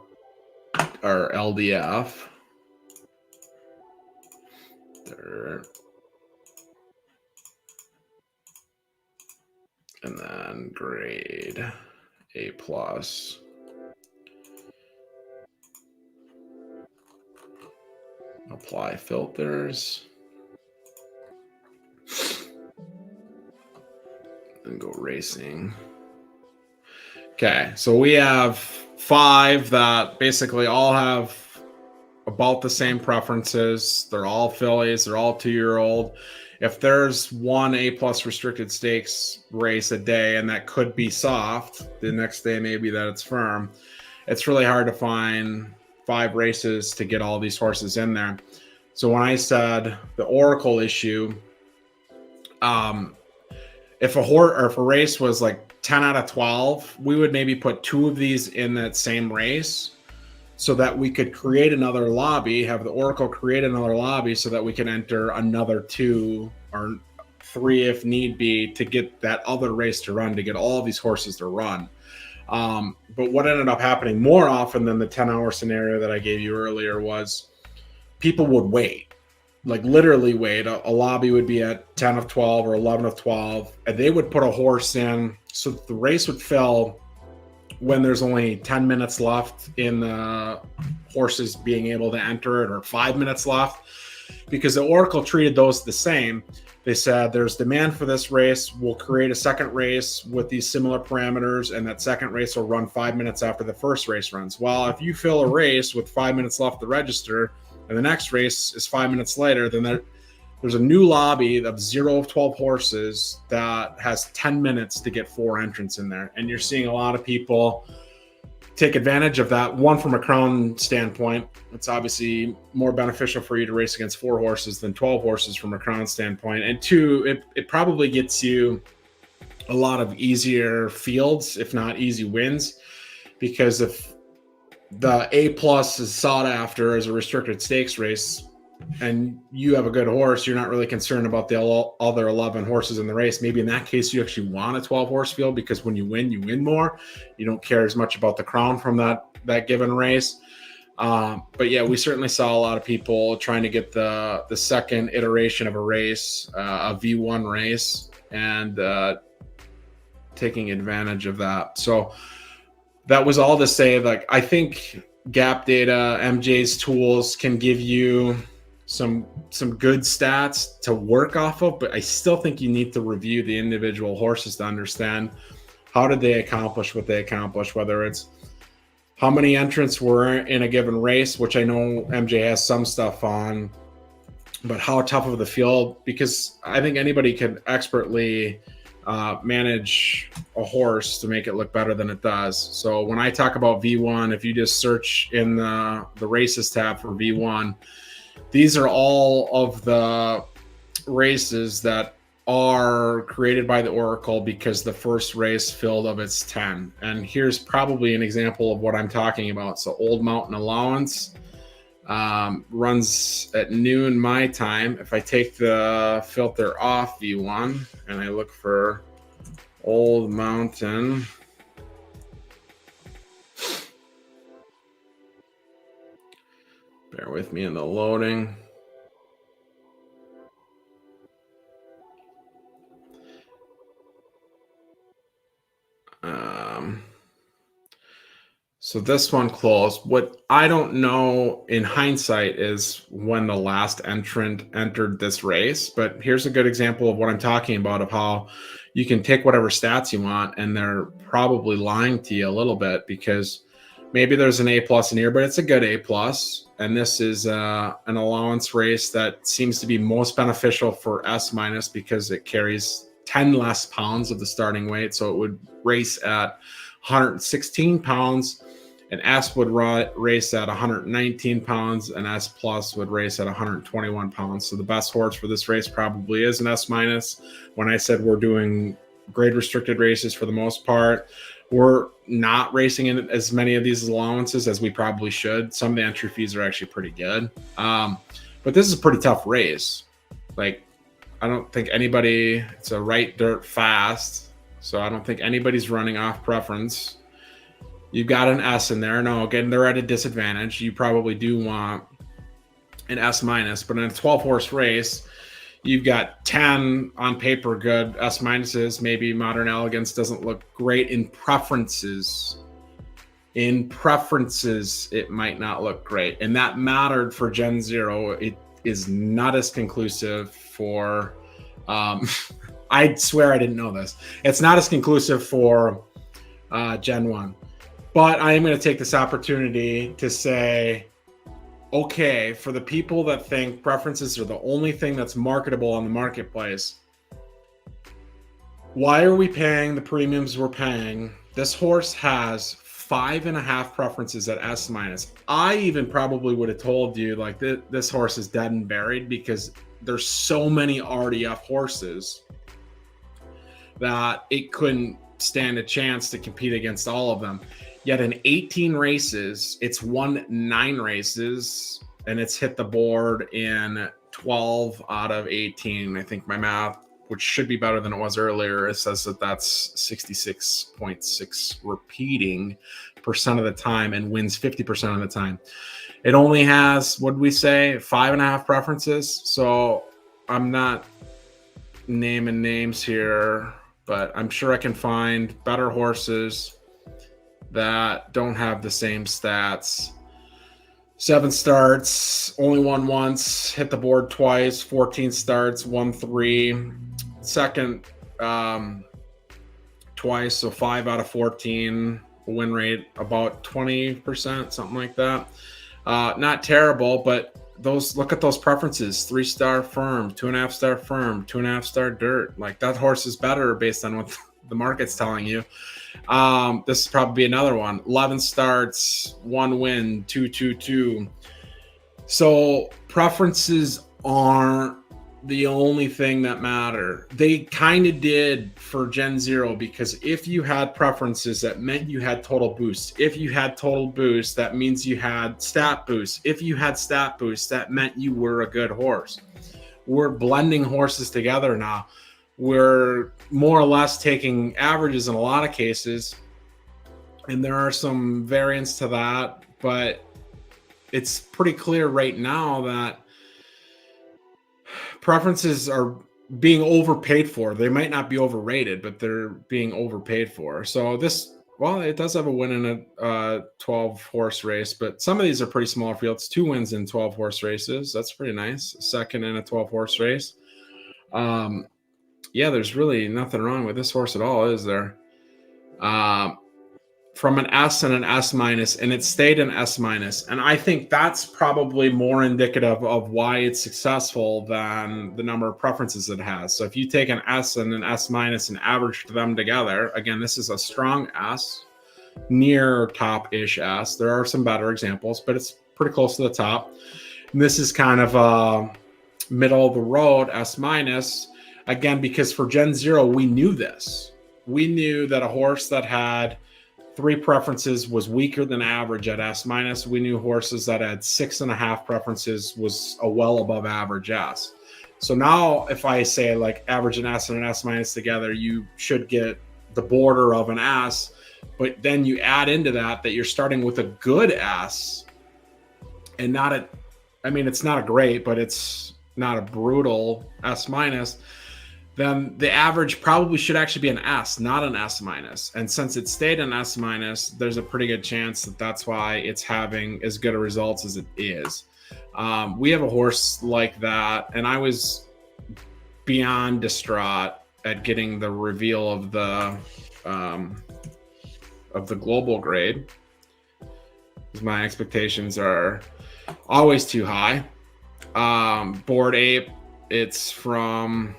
LDF, there, and then grade A+. Apply filters. And go racing. Okay, so we have 5 that basically all have about the same preferences. They're all fillies. They're all 2-year-old. If there's one A+ restricted stakes race a day, and that could be soft, the next day maybe that it's firm, it's really hard to find 5 races to get all these horses in there. So when I said the Oracle issue, if a race was like 10 out of 12, we would maybe put 2 of these in that same race so that we could create another lobby, have the Oracle create another lobby so that we can enter another 2 or 3 if need be to get that other race to run, to get all of these horses to run. But what ended up happening more often than the 10-hour scenario that I gave you earlier was people would wait, like literally wait. A lobby would be at 10 of 12 or 11 of 12, and they would put a horse in so the race would fill when there's only 10 minutes left in the horses being able to enter it, or 5 minutes left, because the Oracle treated those the same. They said there's demand for this race. We'll create a second race with these similar parameters, and that second race will run 5 minutes after the first race runs. Well, if you fill a race with 5 minutes left to register, and the next race is 5 minutes later, then there's a new lobby of 0 of 12 horses that has 10 minutes to get 4 entrants in there. And you're seeing a lot of people take advantage of that. One, from a crown standpoint, it's obviously more beneficial for you to race against 4 horses than 12 horses from a crown standpoint. And 2, it probably gets you a lot of easier fields, if not easy wins, because if the A+ is sought after as a restricted stakes race and you have a good horse, you're not really concerned about the other 11 horses in the race. Maybe in that case, you actually want a 12 horse field, because when you win more. You don't care as much about the crown from that given race. But yeah, we certainly saw a lot of people trying to get the second iteration of a race, a V1 race, and taking advantage of that. So that was all to say, like, I think gap data, MJ's tools can give you some good stats to work off of, but I still think you need to review the individual horses to understand how did they accomplish what they accomplished, whether it's how many entrants were in a given race, which I know MJ has some stuff on, but how tough of the field, because I think anybody could expertly manage a horse to make it look better than it does. So when I talk about V1, if you just search in the races tab for V1, these are all of the races that are created by the Oracle because the first race filled of its 10. And here's probably an example of what I'm talking about. So Old Mountain Allowance runs at noon my time. If I take the filter off V1 and I look for Old Mountain, bear with me in the loading. So this one closed. What I don't know in hindsight is when the last entrant entered this race, but here's a good example of what I'm talking about, of how you can take whatever stats you want and they're probably lying to you a little bit, because maybe there's an A+ in here, but it's a good A+. And this is an allowance race that seems to be most beneficial for S- because it carries 10 less pounds of the starting weight. So it would race at 116 pounds, and S would race at 119 pounds, and S+ would race at 121 pounds. So the best horse for this race probably is an S-. When I said we're doing grade restricted races for the most part, we're not racing in as many of these allowances as we probably should. Some of the entry fees are actually pretty good. But this is a pretty tough race. Like, I don't think anybody, it's a right dirt fast, so I don't think anybody's running off preference. You've got an S in there. No, again, they're at a disadvantage. You probably do want an S-, but in a 12 horse race, you've got 10 on paper good S-. Maybe Modern Elegance doesn't look great in preferences. In preferences, it might not look great. And that mattered for Gen 0. It is not as conclusive for, I swear I didn't know this. It's not as conclusive for Gen 1. But I am going to take this opportunity to say, okay, for the people that think preferences are the only thing that's marketable on the marketplace, why are we paying the premiums we're paying? This horse has 5.5 preferences at S-. I even probably would have told you, like, this horse is dead and buried, because there's so many RDF horses that it couldn't stand a chance to compete against all of them. Yet in 18 races, it's won 9 races, and it's hit the board in 12 out of 18. I think my math, which should be better than it was earlier, it says that that's 66.6 repeating % of the time, and wins 50% of the time. It only has, what did we say, 5.5 preferences. So I'm not naming names here, but I'm sure I can find better horses that don't have the same stats. 7 starts, only won once, hit the board twice. 14 starts, won 3. Second twice, so 5 out of 14. Win rate about 20%, something like that. Not terrible, but look at those preferences: 3-star firm, 2.5-star firm, 2.5-star dirt. Like, that horse is better based on what the market's telling you. This is probably another one. 11 starts, 1 win, 2-2-2. So preferences aren't the only thing that matter. They kind of did for Gen 0, because if you had preferences, that meant you had total boost. If you had total boost, that means you had stat boost. If you had stat boost, that meant you were a good horse. We're blending horses together now. We're more or less taking averages in a lot of cases, and there are some variants to that, but it's pretty clear right now that preferences are being overpaid for. They might not be overrated, but they're being overpaid for. So this, well, it does have a win in a 12 horse race, but some of these are pretty small fields. 2 wins in 12 horse races. That's pretty nice. Second in a 12 horse race. Yeah, there's really nothing wrong with this horse at all, is there? from an S and an S minus, and it stayed an S minus. And I think that's probably more indicative of why it's successful than the number of preferences it has. So if you take an S and an S minus and average them together, again, this is a strong S, near top-ish S. There are some better examples, but it's pretty close to the top. And this is kind of a middle of the road S minus, again, because for Gen Zero, we knew this. We knew that a horse that had 3 preferences was weaker than average at S minus. We knew horses that had 6.5 preferences was a well above average S. So now if I say like average an S and an S minus together, you should get the border of an S, but then you add into that you're starting with a good S and not a, I mean, it's not a great, but it's not a brutal S minus. Then the average probably should actually be an S, not an S minus. And since it stayed an S minus, there's a pretty good chance that that's why it's having as good a results as it is. We have a horse like that, and I was beyond distraught at getting the reveal of the global grade, because my expectations are always too high. Board Ape, it's from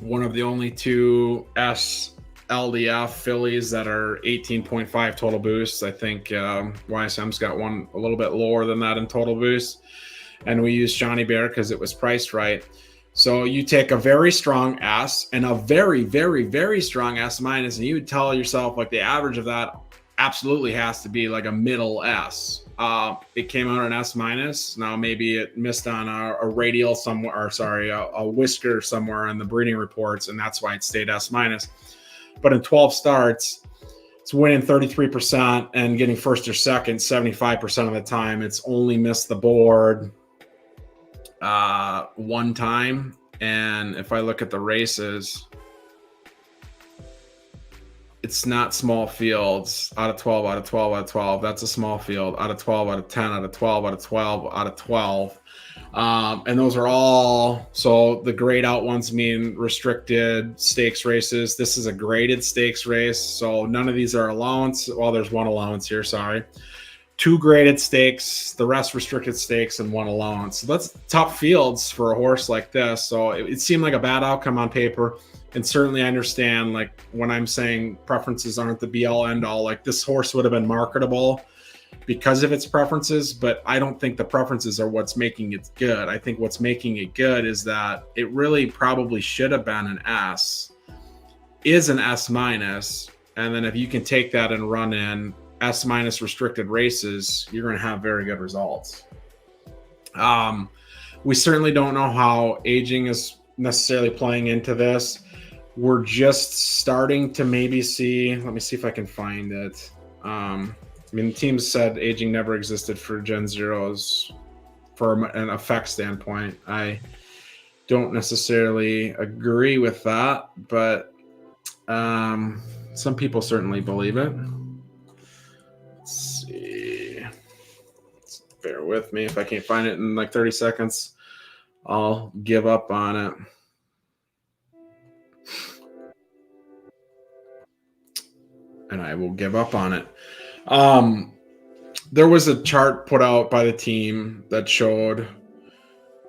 one of the only 2 SLDF fillies that are 18.5 total boosts. I think YSM's got one a little bit lower than that in total boost. And we used Johnny Bear because it was priced right. So you take a very strong S and a very, very, very strong S minus, and you would tell yourself like the average of that absolutely has to be like a middle S. It came out an S minus. Now maybe it missed on a radial somewhere, or sorry, a whisker somewhere in the breeding reports, and that's why it stayed S minus. But in 12 starts, it's winning 33% and getting first or second 75% of the time. It's only missed the board one time. And if I look at the races, it's not small fields out of 12, out of 12, out of 12. That's a small field out of 12, out of 10, out of 12, out of 12, out of 12. And those are all, so the grayed out ones mean restricted stakes races. This is a graded stakes race. So none of these are allowance. Well, there's one allowance here, sorry. 2 graded stakes, the rest restricted stakes, and 1 allowance. So that's tough fields for a horse like this. So it seemed like a bad outcome on paper. And certainly I understand, like, when I'm saying preferences aren't the be-all, end-all, like this horse would have been marketable because of its preferences, but I don't think the preferences are what's making it good. I think what's making it good is that it really probably should have been an S, is an S minus, and then if you can take that and run in S minus restricted races, you're going to have very good results. We certainly don't know how aging is necessarily playing into this. We're just starting to maybe see, let me see if I can find it. I mean, the team said aging never existed for Gen Zeros from an effect standpoint. I don't necessarily agree with that, but some people certainly believe it. Let's see. Bear with me. If I can't find it in like 30 seconds, I'll give up on it. And I will give up on it. There was a chart put out by the team that showed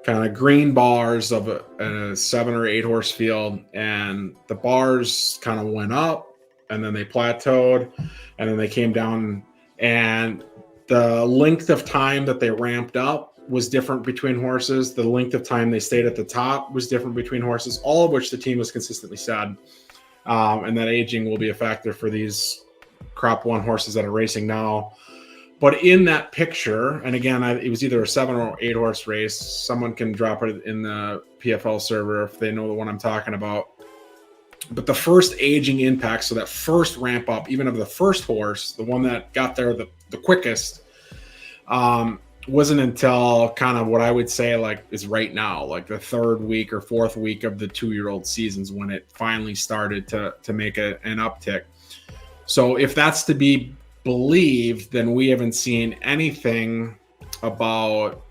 kind of green bars of a 7 or 8 horse field, and the bars kind of went up and then they plateaued and then they came down, and the length of time that they ramped up was different between horses. The length of time they stayed at the top was different between horses, all of which the team has consistently said. And that aging will be a factor for these crop 1 horses that are racing now. But in that picture, and again, it was either a 7 or 8 horse race. Someone can drop it in the PFL server if they know the one I'm talking about. But the first aging impact, so that first ramp up, even of the first horse, the one that got there the quickest, wasn't until kind of what I would say like is right now, like the 3rd week or 4th week of the 2-year-old seasons, when it finally started to make an uptick. So if that's to be believed, then we haven't seen anything about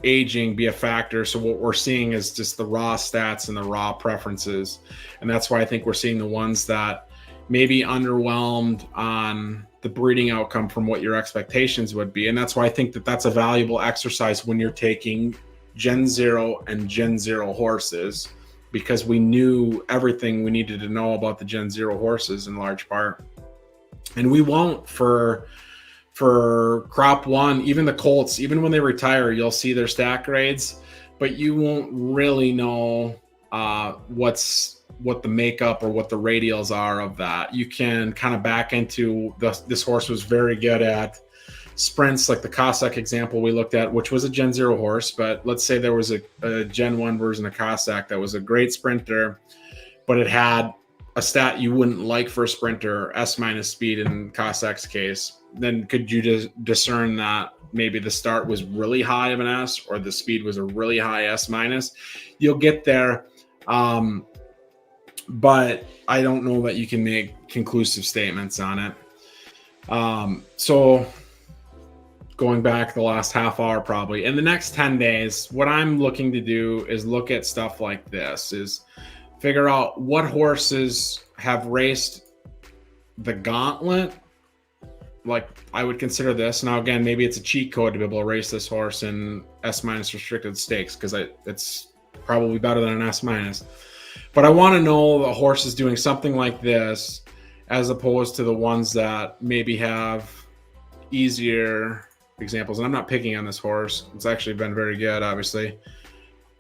aging be a factor. So what we're seeing is just the raw stats and the raw preferences. And that's why I think we're seeing the ones that maybe underwhelmed on the breeding outcome from what your expectations would be. And that's why I think that that's a valuable exercise when you're taking Gen 0 and Gen 0 horses, because we knew everything we needed to know about the Gen 0 horses in large part. And we won't for crop one. Even the colts, even when they retire, you'll see their stack grades, but you won't really know what the makeup or what the radials are of that. You can kind of back into this horse was very good at sprints, like the Cossack example we looked at, which was a Gen 0 horse. But let's say there was a Gen 1 version of Cossack that was a great sprinter, but it had a stat you wouldn't like for a sprinter, S- speed in Cossack's case. Then could you just discern that maybe the start was really high of an S or the speed was a really high S-? You'll get there. But I don't know that you can make conclusive statements on it. So going back the last half hour, probably in the next 10 days, what I'm looking to do is look at stuff like this, is figure out what horses have raced the gauntlet. Like I would consider this. Now, again, maybe it's a cheat code to be able to race this horse in S- restricted stakes, because it's probably better than an S-. But I want to know the horse is doing something like this as opposed to the ones that maybe have easier examples. And I'm not picking on this horse. It's actually been very good, obviously.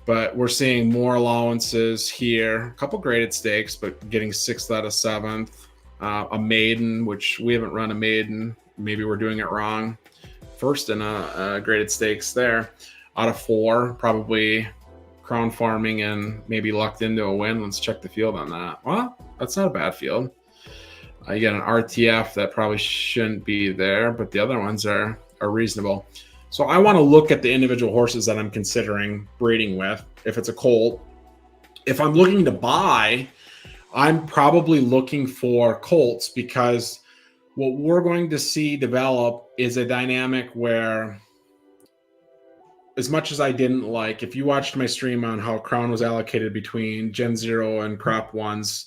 But we're seeing more allowances here. A couple graded stakes, but getting 6th out of 7th. A maiden, which we haven't run a maiden. Maybe we're doing it wrong. First in a graded stakes there. Out of 4, probably crown farming and maybe lucked into a win. Let's check the field on that. Well, that's not a bad field. You got an RTF that probably shouldn't be there, but the other ones are reasonable. So I want to look at the individual horses that I'm considering breeding with. If it's a colt, if I'm looking to buy, I'm probably looking for colts, because what we're going to see develop is a dynamic where, as much as I didn't like, if you watched my stream on how crown was allocated between Gen 0 and crop 1s,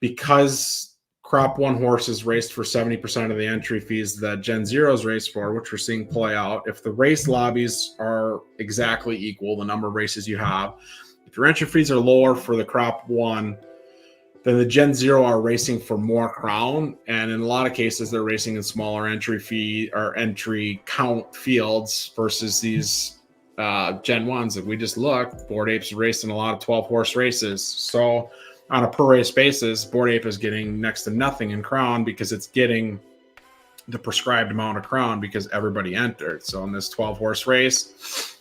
because crop 1 horses raced for 70% of the entry fees that Gen 0s raced for, which we're seeing play out. If the race lobbies are exactly equal, the number of races you have, if your entry fees are lower for the crop 1, then the Gen 0 are racing for more crown. And in a lot of cases, they're racing in smaller entry fee or entry count fields versus these Gen 1s. If we just look, Bored Ape's racing a lot of 12-horse races. So on a per race basis, Bored Ape is getting next to nothing in crown because it's getting the prescribed amount of crown because everybody entered. So in this 12-horse race,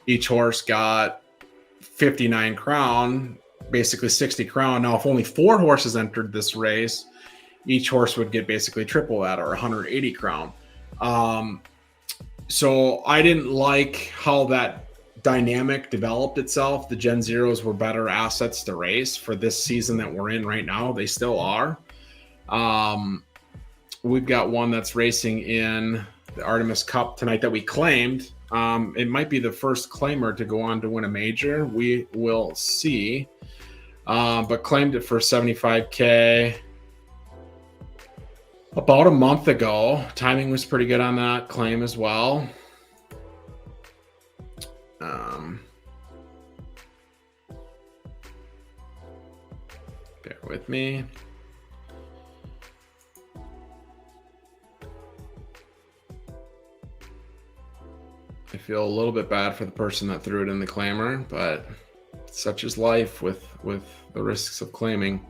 each horse got 59 crown, basically 60 crown. Now, if only 4 horses entered this race, each horse would get basically triple that, or 180 crown. So I didn't like how that dynamic developed itself. The Gen 0s were better assets to race for this season that we're in right now. They still are. We've got one that's racing in the Artemis Cup tonight that we claimed. It might be the first claimer to go on to win a major. We will see. But claimed it for $75K about a month ago. Timing was pretty good on that claim as well. Bear with me. I feel a little bit bad for the person that threw it in the claimer, but such is life with the risks of claiming.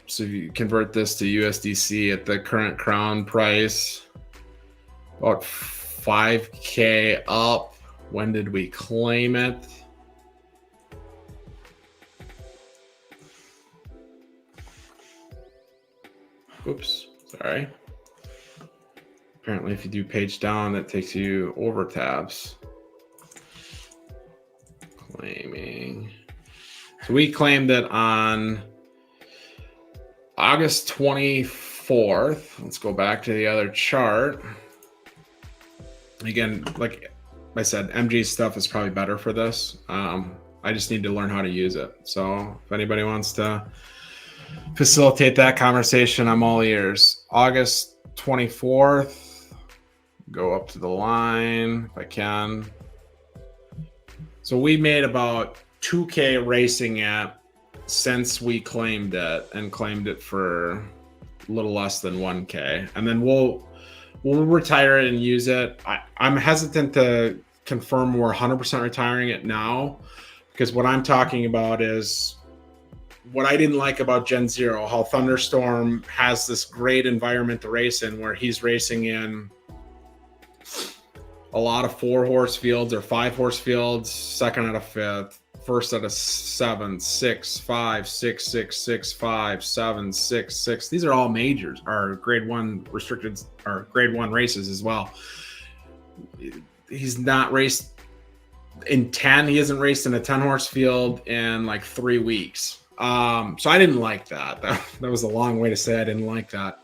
So if you convert this to USDC at the current crown price, about 5K up. When did we claim it? Oops, sorry. Apparently if you do page down, that takes you over tabs. Claiming. So we claimed it on August 24th. Let's go back to the other chart. Again, like I said, MG stuff is probably better for this. I just need to learn how to use it. So if anybody wants to facilitate that conversation, I'm all ears. August 24th, go up to the line if I can. So we made about 2K racing it since we claimed it, and claimed it for a little less than 1K. And then we'll retire it and use it. I'm hesitant to confirm we're 100% retiring it now, because what I'm talking about is what I didn't like about Gen Zero, how Thunderstorm has this great environment to race in, where he's racing in a lot of 4-horse fields or 5-horse fields, second out of 5th, first out of 7, 6, 5, 6, 6, 6, 5, 7, 6, 6. These are all majors, or grade 1 restricted, or grade 1 races as well. He's not raced in 10. He hasn't raced in a 10-horse field in like 3 weeks. So I didn't like that. That was a long way to say I didn't like that.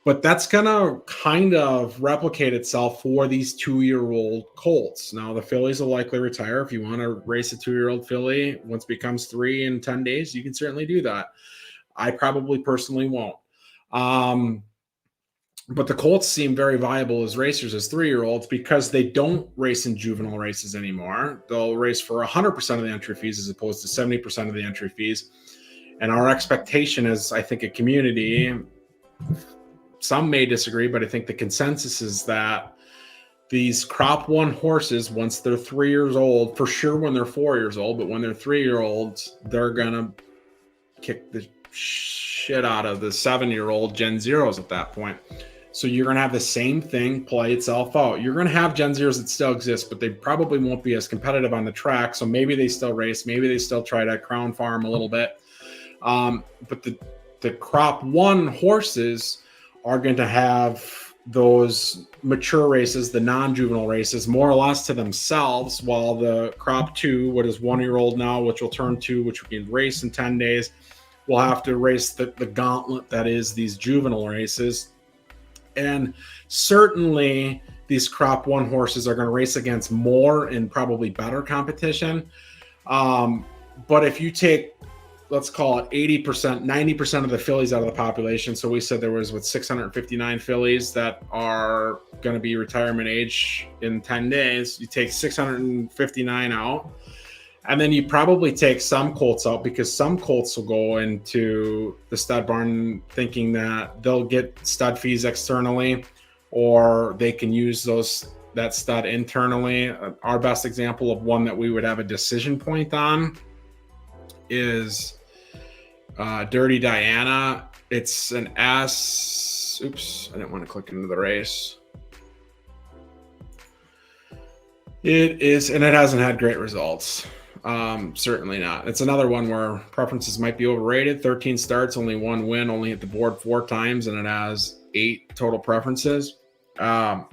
But that's going to kind of replicate itself for these 2-year-old colts. Now, the fillies will likely retire. If you want to race a 2-year-old filly, once it becomes 3 in 10 days, you can certainly do that. I probably personally won't. But the colts seem very viable as racers as 3-year-olds, because they don't race in juvenile races anymore. They'll race for 100% of the entry fees as opposed to 70% of the entry fees. And our expectation is, I think, a community, some may disagree, but I think the consensus is that these crop 1 horses, once they're 3 years old, for sure when they're 4 years old, but when they're 3-year-olds, they're going to kick the shit out of the 7-year-old Gen Zeros at that point. So you're going to have the same thing play itself out. You're going to have Gen Zeros that still exist, but they probably won't be as competitive on the track. So maybe they still race. Maybe they still try to crown farm a little bit. But the crop 1 horses are going to have those mature races, the non-juvenile races, more or less to themselves, while the crop 2, what is 1-year-old now, which will turn 2, which we can race in 10 days, will have to race the gauntlet that is these juvenile races. And certainly these crop 1 horses are going to race against more and probably better competition. But if you take, let's call it 80%, 90% of the fillies out of the population. So we said there was 659 fillies that are going to be retirement age in 10 days. You take 659 out, and then you probably take some colts out, because some colts will go into the stud barn thinking that they'll get stud fees externally, or they can use that stud internally. Our best example of one that we would have a decision point on is Dirty Diana. It's an S. Oops, I didn't want to click into the race. It is, and it hasn't had great results. Certainly not. It's another one where preferences might be overrated. 13 starts, only 1 win, only hit the board 4 times, and it has 8 total preferences. But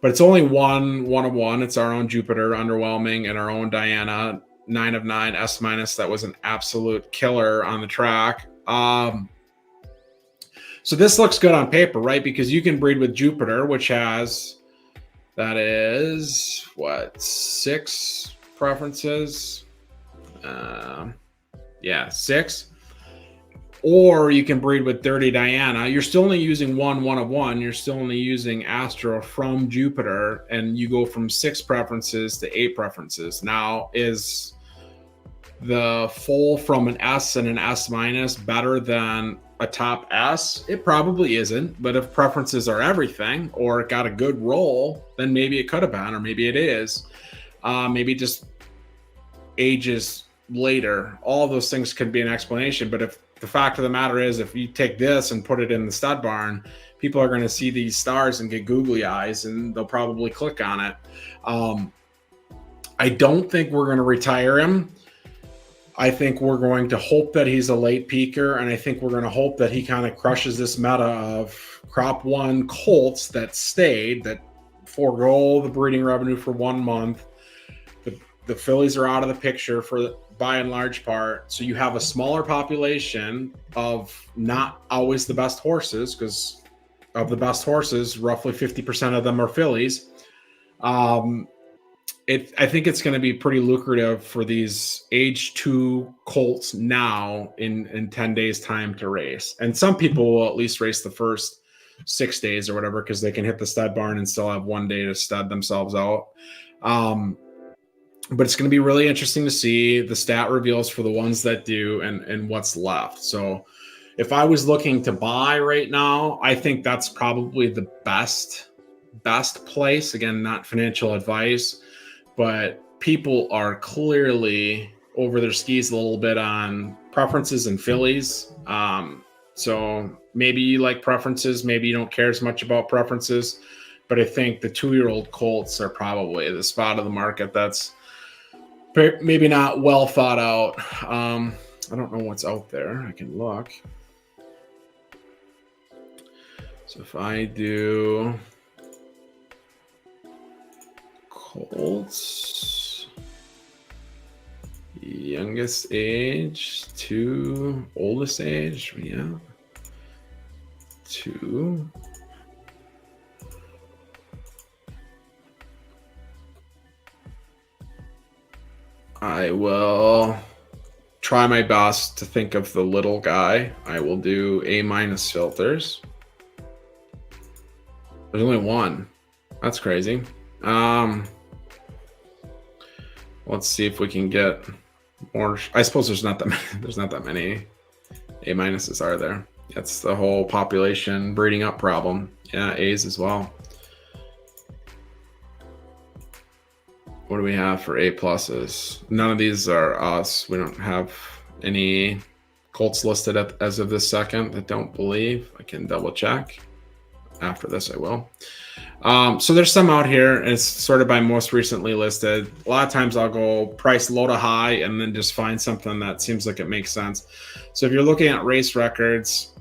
it's only one of one. It's our own Jupiter, underwhelming, and our own Diana, 9 of 9, S-. That was an absolute killer on the track. So this looks good on paper, right? Because you can breed with Jupiter, which has, that is, 6 preferences? 6. Or you can breed with Dirty Diana. You're still only using one of one. You're still only using Astro from Jupiter, and you go from 6 preferences to 8 preferences. Now, is the foal from an S and an S- better than a top S? It probably isn't, but if preferences are everything, or it got a good roll, then maybe it could have been, or maybe it is. Maybe just ages later. All those things could be an explanation, but if the fact of the matter is, if you take this and put it in the stud barn, people are going to see these stars and get googly eyes, and they'll probably click on it. I don't think we're going to retire him. I think we're going to hope that he's a late peaker, and I think we're going to hope that he kind of crushes this meta of crop 1 colts that stayed, that forego the breeding revenue for 1 month. The fillies are out of the picture for by and large part. So you have a smaller population of not always the best horses, because of the best horses, roughly 50% of them are fillies. I think it's going to be pretty lucrative for these age 2 colts now in 10 days time to race. And some people will at least race the first 6 days or whatever, because they can hit the stud barn and still have 1 day to stud themselves out. But it's going to be really interesting to see the stat reveals for the ones that do and what's left. So if I was looking to buy right now, I think that's probably the best place. Again, not financial advice, but people are clearly over their skis a little bit on preferences and fillies. So maybe you like preferences, maybe you don't care as much about preferences, but I think the 2-year-old colts are probably the spot of the market that's maybe not well thought out. I don't know what's out there. I can look. So if I do colts, youngest age to oldest age, yeah, 2. I will try my best to think of the little guy. I will do A- filters. There's only one. That's crazy. Let's see if we can get more. I suppose there's not that many, there's not that many A-, are there? That's the whole population breeding up problem. Yeah, A's as well. What do we have for A+? None of these are us. We don't have any colts listed as of this second. I don't believe. I can double check. After this, I will. So there's some out here, and it's sorted by most recently listed. A lot of times I'll go price low to high and then just find something that seems like it makes sense. So if you're looking at race records,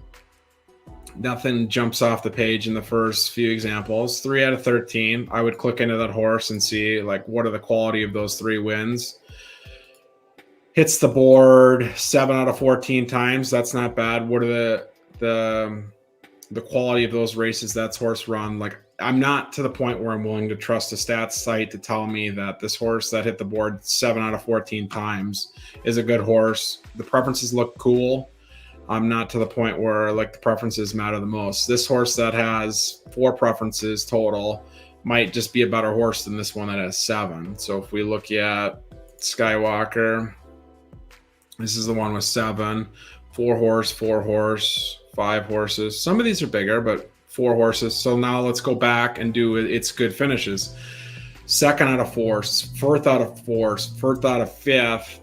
nothing jumps off the page in the first few examples. 3 out of 13. I would click into that horse and see like what are the quality of those 3 wins. Hits the board 7 out of 14 times. That's not bad. What are the quality of those races that's horse run? Like, I'm not to the point where I'm willing to trust a stats site to tell me that this horse that hit the board 7 out of 14 times is a good horse. The preferences look cool. I'm not to the point where like the preferences matter the most. This horse that has 4 preferences total might just be a better horse than this one that has 7. So if we look at Skywalker, this is the one with 7, 4 horse, 4 horse, 5 horses. Some of these are bigger, but 4 horses. So now let's go back and do its good finishes. 2nd out of 4, 4th out of 4, 1st out of 5th.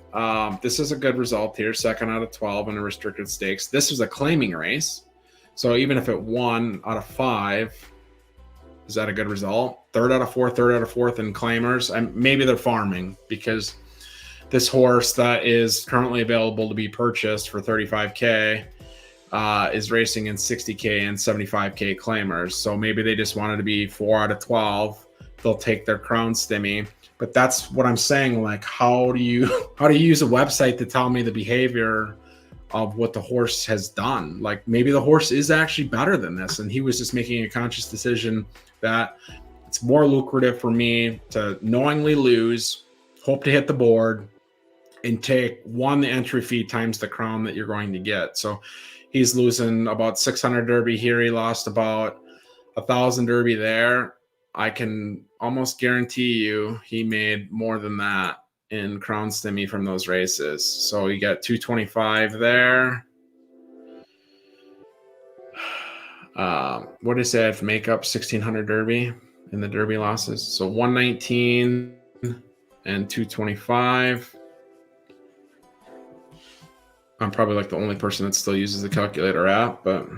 This is a good result here. 2nd out of 12 in a restricted stakes. This was a claiming race. So even if it won out of 5, is that a good result? 3rd out of 4, 3rd out of 4th in claimers. And maybe they're farming, because this horse that is currently available to be purchased for $35K is racing in $60K and $75K claimers. So maybe they just wanted to be 4 out of 12. They'll take their crown stimmy. But that's what I'm saying. Like, how do you use a website to tell me the behavior of what the horse has done? Like, maybe the horse is actually better than this, and he was just making a conscious decision that it's more lucrative for me to knowingly lose, hope to hit the board, and take the entry fee times the crown that you're going to get. So he's losing about 600 Derby here. He lost about 1,000 Derby there. I can almost guarantee you he made more than that in crown stimmy from those races. So you got 225 there. What did I say? I have to make up 1,600 Derby in the Derby losses. So 119 and 225. I'm probably like the only person that still uses the calculator app, but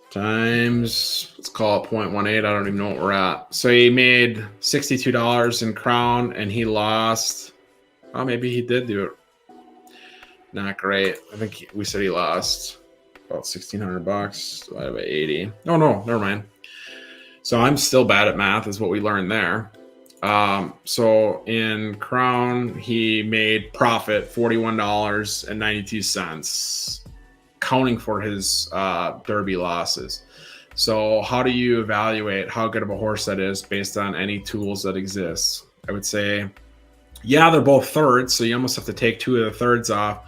times, let's call it 0.18. I don't even know what we're at. So he made $62 in crown, and he lost. Oh, maybe he did do it. Not great. I think we said he lost about $1,600 divided by 80. Oh no, never mind. So I'm still bad at math, is what we learned there. So in crown, he made profit $41.92, counting for his Derby losses. So how do you evaluate how good of a horse that is based on any tools that exist? I would say, yeah, they're both thirds, so you almost have to take two of the thirds off.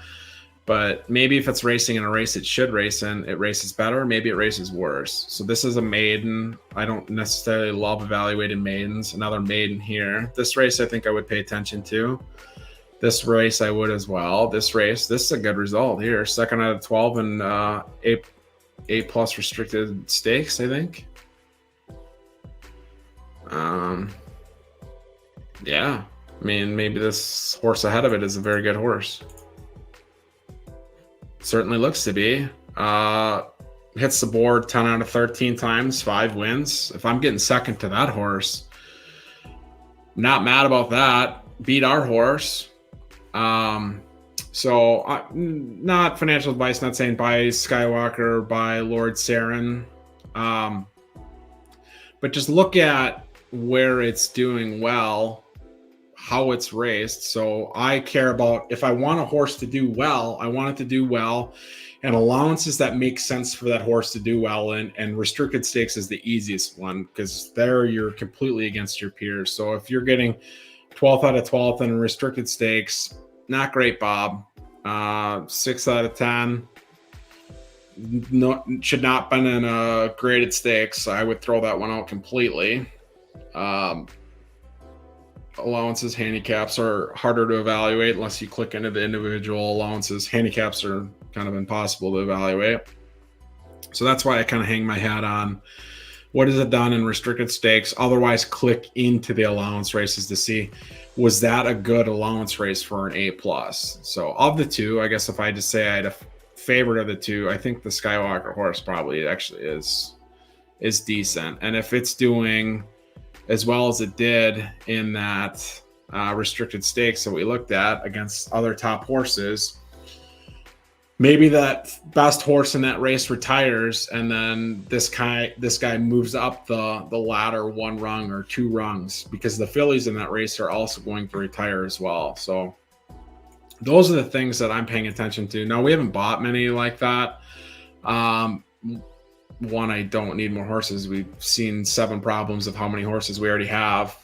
But maybe if it's racing in a race it should race in, it races better. Maybe it races worse. So this is a maiden. I don't necessarily love evaluating maidens. Another maiden here. This race I think I would pay attention to. This race I would as well. This race, this is a good result here. Second out of 12 and A plus restricted stakes, I think. Yeah. I mean, maybe this horse ahead of it is a very good horse. Certainly looks to be. Hits the board 10 out of 13 times, 5 wins. If I'm getting second to that horse, not mad about that. Beat our horse. So not financial advice, not saying buy Skywalker, buy Lord Saren. But just look at where it's doing well, how it's raced. So I care about, if I want a horse to do well, I want it to do well, and allowances that make sense for that horse to do well in, and restricted stakes is the easiest one because there you're completely against your peers. So if you're getting 12th out of 12th in restricted stakes, not great, Bob. 6 out of 10. No, should not been in a graded stakes. I would throw that one out completely. Allowances, handicaps are harder to evaluate unless you click into the individual allowances. Handicaps are kind of impossible to evaluate. So that's why I kind of hang my hat on what is it done in restricted stakes. Otherwise, click into the allowance races to see, was that a good allowance race for an A plus? So of the two, I guess if I just say I had a favorite of the two, I think the Skywalker horse probably actually is decent. And if it's doing as well as it did in that restricted stakes that we looked at against other top horses, maybe that best horse in that race retires, and then this guy moves up the ladder 1 rung or 2 rungs, because the fillies in that race are also going to retire as well. So those are the things that I'm paying attention to. Now, we haven't bought many like that. One, I don't need more horses. We've seen 7 problems of how many horses we already have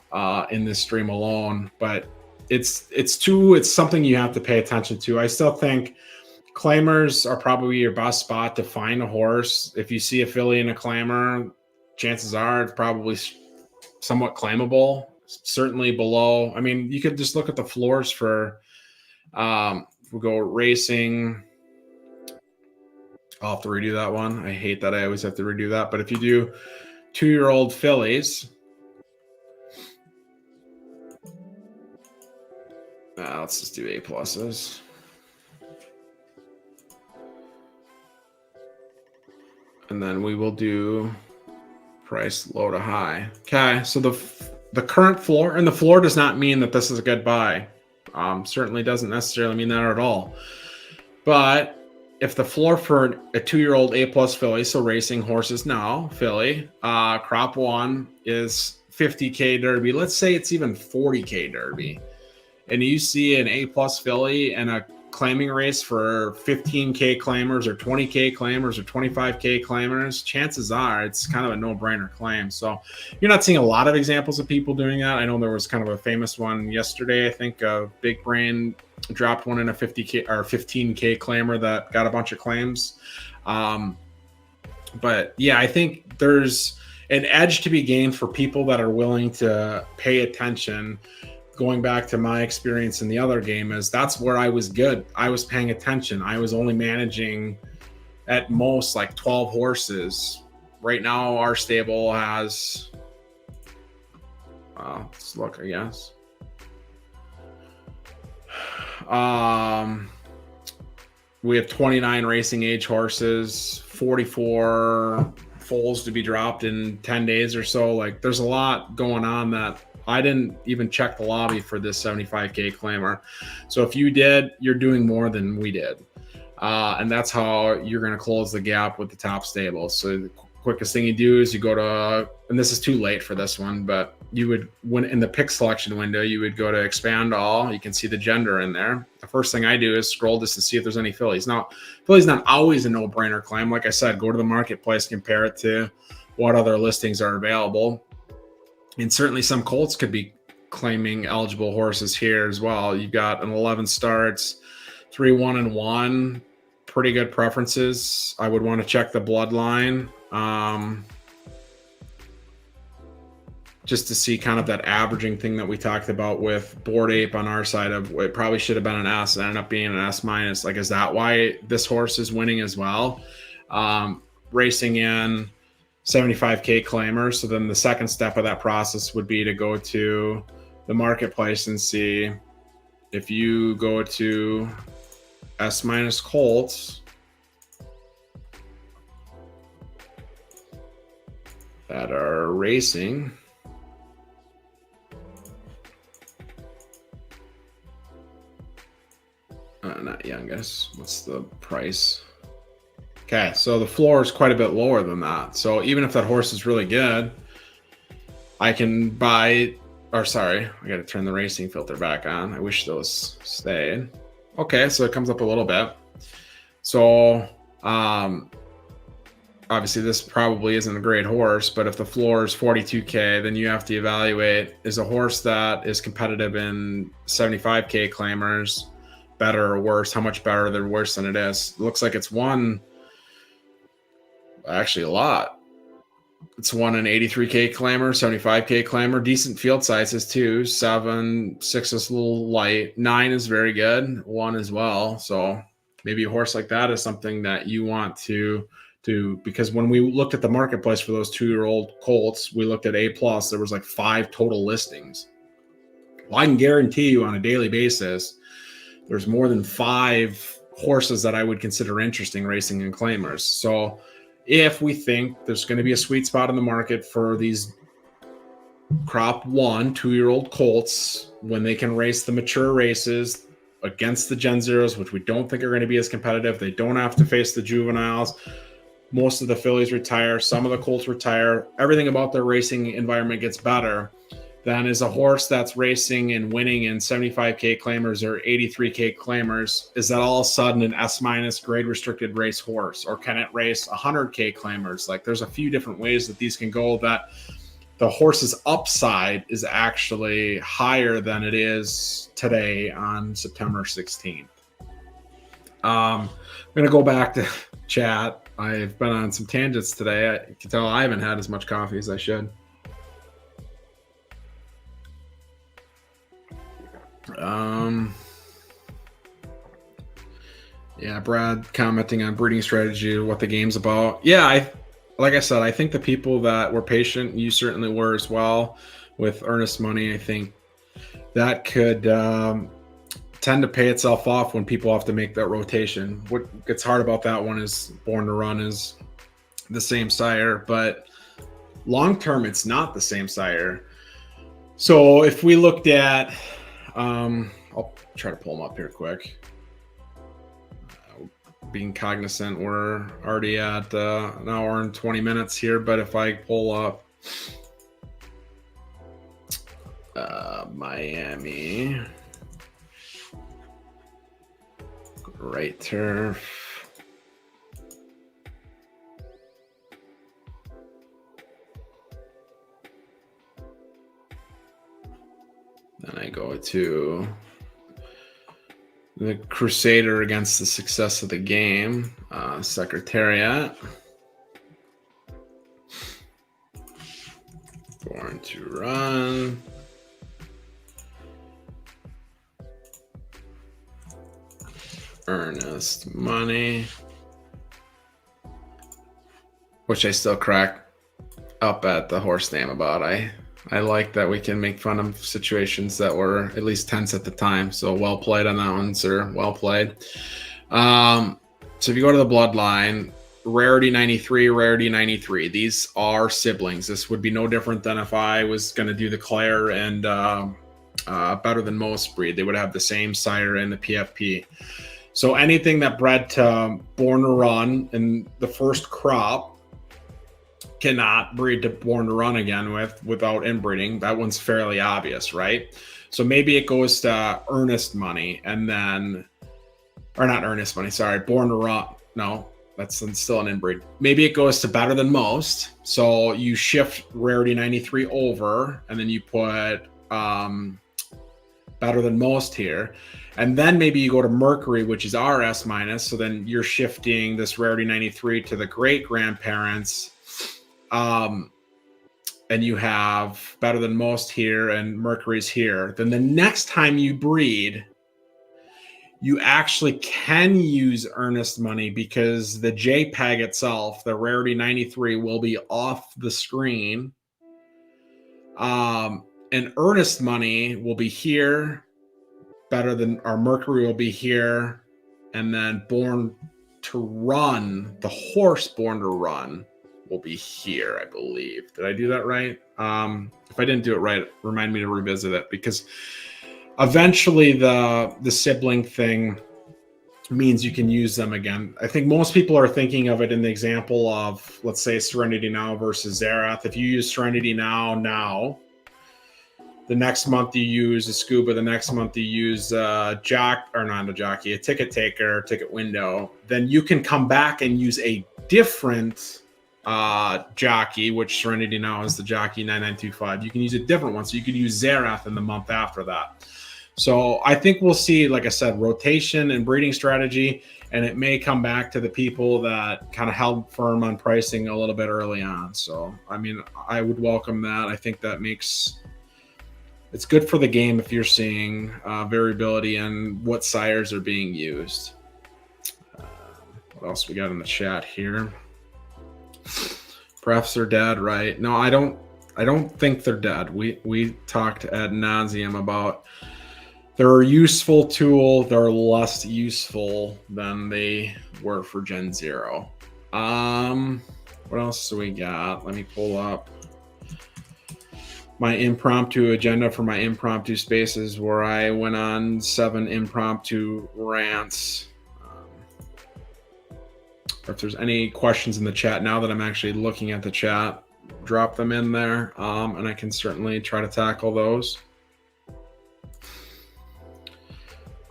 in this stream alone, but it's something you have to pay attention to. I still think claimers are probably your best spot to find a horse. If you see a filly in a claimer, chances are it's probably somewhat claimable, certainly below. I mean, you could just look at the floors for, we'll go racing. I'll have to redo that one. I hate that I always have to redo that. But if you do 2-year-old fillies, let's just do A pluses. And then we will do price low to high. Okay, so the current floor, and the floor does not mean that this is a good buy. Certainly doesn't necessarily mean that at all. But if the floor for a 2-year-old A plus filly, so racing horses now, filly, crop 1 is 50K Derby. Let's say it's even 40K Derby. And you see an A plus filly and a claiming race for 15K claimers or 20K claimers or 25K claimers, chances are it's kind of a no-brainer claim. So you're not seeing a lot of examples of people doing that. I know there was kind of a famous one yesterday. I think Big Brain dropped one in a 50K or 15K claimer that got a bunch of claims. But yeah, I think there's an edge to be gained for people that are willing to pay attention. Going back to my experience in the other game, is that's where I was good. I was paying attention. I was only managing at most like 12 horses. Right now, our stable has, let's look, I guess. We have 29 racing age horses, 44 foals to be dropped in 10 days or so. Like, there's a lot going on that I didn't even check the lobby for this 75K claimer. So if you did, you're doing more than we did. And that's how you're going to close the gap with the top stable. So the quickest thing you do is you go to, and this is too late for this one, but you would, when in the pick selection window, you would go to expand all. You can see the gender in there. The first thing I do is scroll just to see if there's any fillies. Now, fillies not always a no-brainer claim. Like I said, go to the marketplace, compare it to what other listings are available. And certainly some colts could be claiming eligible horses here as well. You've got an 11 starts, 3-1-1, pretty good preferences. I would want to check the bloodline. Just to see kind of that averaging thing that we talked about with Bored Ape on our side of it probably should have been an S and ended up being an S minus. Like, is that why this horse is winning as well? Racing in 75K claimers. So then the second step of that process would be to go to the marketplace and see if you go to S minus colts that are racing. Not youngest. What's the price? Okay, so the floor is quite a bit lower than that. So even if that horse is really good, I can buy, or sorry, I got to turn the racing filter back on. I wish those stayed. Okay, so it comes up a little bit. So obviously this probably isn't a great horse, but if the floor is 42K, then you have to evaluate, is a horse that is competitive in 75K claimers better or worse? How much better than worse than it is? It looks like it's won actually a lot. It's won an 83K claimer, 75K claimer, decent field sizes too. 7, 6 is a little light, 9 is very good, 1 as well. So maybe a horse like that is something that you want to do, because when we looked at the marketplace for those 2-year-old colts, we looked at A+, there was like 5 total listings. Well, I can guarantee you on a daily basis there's more than 5 horses that I would consider interesting racing in claimers. So if we think there's going to be a sweet spot in the market for these crop 1, 2-year-old colts, when they can race the mature races against the Gen Zeros, which we don't think are going to be as competitive, they don't have to face the juveniles. Most of the fillies retire. Some of the colts retire. Everything about their racing environment gets better. Then is a horse that's racing and winning in 75K claimers or 83K claimers, is that all of a sudden an S minus grade restricted race horse? Or can it race 100K claimers? Like, there's a few different ways that these can go, that the horse's upside is actually higher than it is today on September 16th. I'm going to go back to chat. I've been on some tangents today. I can tell I haven't had as much coffee as I should. Yeah, Brad commenting on breeding strategy, what the game's about. Yeah, like I said, I think the people that were patient, you certainly were as well, with earnest money, I think that could tend to pay itself off when people have to make that rotation. What gets hard about that one is Born to Run is the same sire, but long term, it's not the same sire. So if we looked at, I'll try to pull them up here quick. Being cognizant, we're already at an hour and 20 minutes here, but if I pull up Miami right turf, then I go to the Crusader against the success of the game, Secretariat, Born to Run, Earnest Money, which I still crack up at the horse name about. I like that we can make fun of situations that were at least tense at the time. So well played on that one, sir. Well played. So if you go to the bloodline, Rarity 93, Rarity 93. These are siblings. This would be no different than if I was going to do the Claire and Better Than Most breed. They would have the same sire in the PFP. So anything that bred to Born to Run in the first crop cannot breed to Born to Run again without inbreeding. That one's fairly obvious, right? So maybe it goes to Earnest Money and then, or not Earnest Money, sorry, Born to Run. No, that's still an inbreed. Maybe it goes to Better Than Most. So you shift Rarity 93 over and then you put Better Than Most here. And then maybe you go to Mercury, which is RS minus. So then you're shifting this Rarity 93 to the great grandparents. And you have Better Than Most here and Mercury's here. Then the next time you breed, you actually can use Earnest Money because the JPEG itself, the Rarity 93, will be off the screen. And Earnest Money will be here. Mercury will be here. And then Born to Run, the horse Born to Run, will be here, I believe. Did I do that right? If I didn't do it right, remind me to revisit it, because eventually the sibling thing means you can use them again. I think most people are thinking of it in the example of, let's say, Serenity Now versus Zerath. If you use Serenity Now, the next month you use a Scuba, the next month you use a ticket taker, ticket window, then you can come back and use a different jockey, which Serenity Now is the jockey 9925. You can use a different one. So you could use Zerath in the month after that. So I think we'll see, like I said, rotation and breeding strategy, and it may come back to the people that kind of held firm on pricing a little bit early on. So, I mean, I would welcome that. I think that it's good for the game if you're seeing variability in what sires are being used. What else we got in the chat here? Prefs are dead, right? No, I don't think they're dead. We talked ad nauseum about they're a useful tool. They're less useful than they were for Gen 0. What else do we got? Let me pull up my impromptu agenda for my impromptu spaces, where I went on 7 impromptu rants. If there's any questions in the chat now that I'm actually looking at the chat, drop them in there, and I can certainly try to tackle those.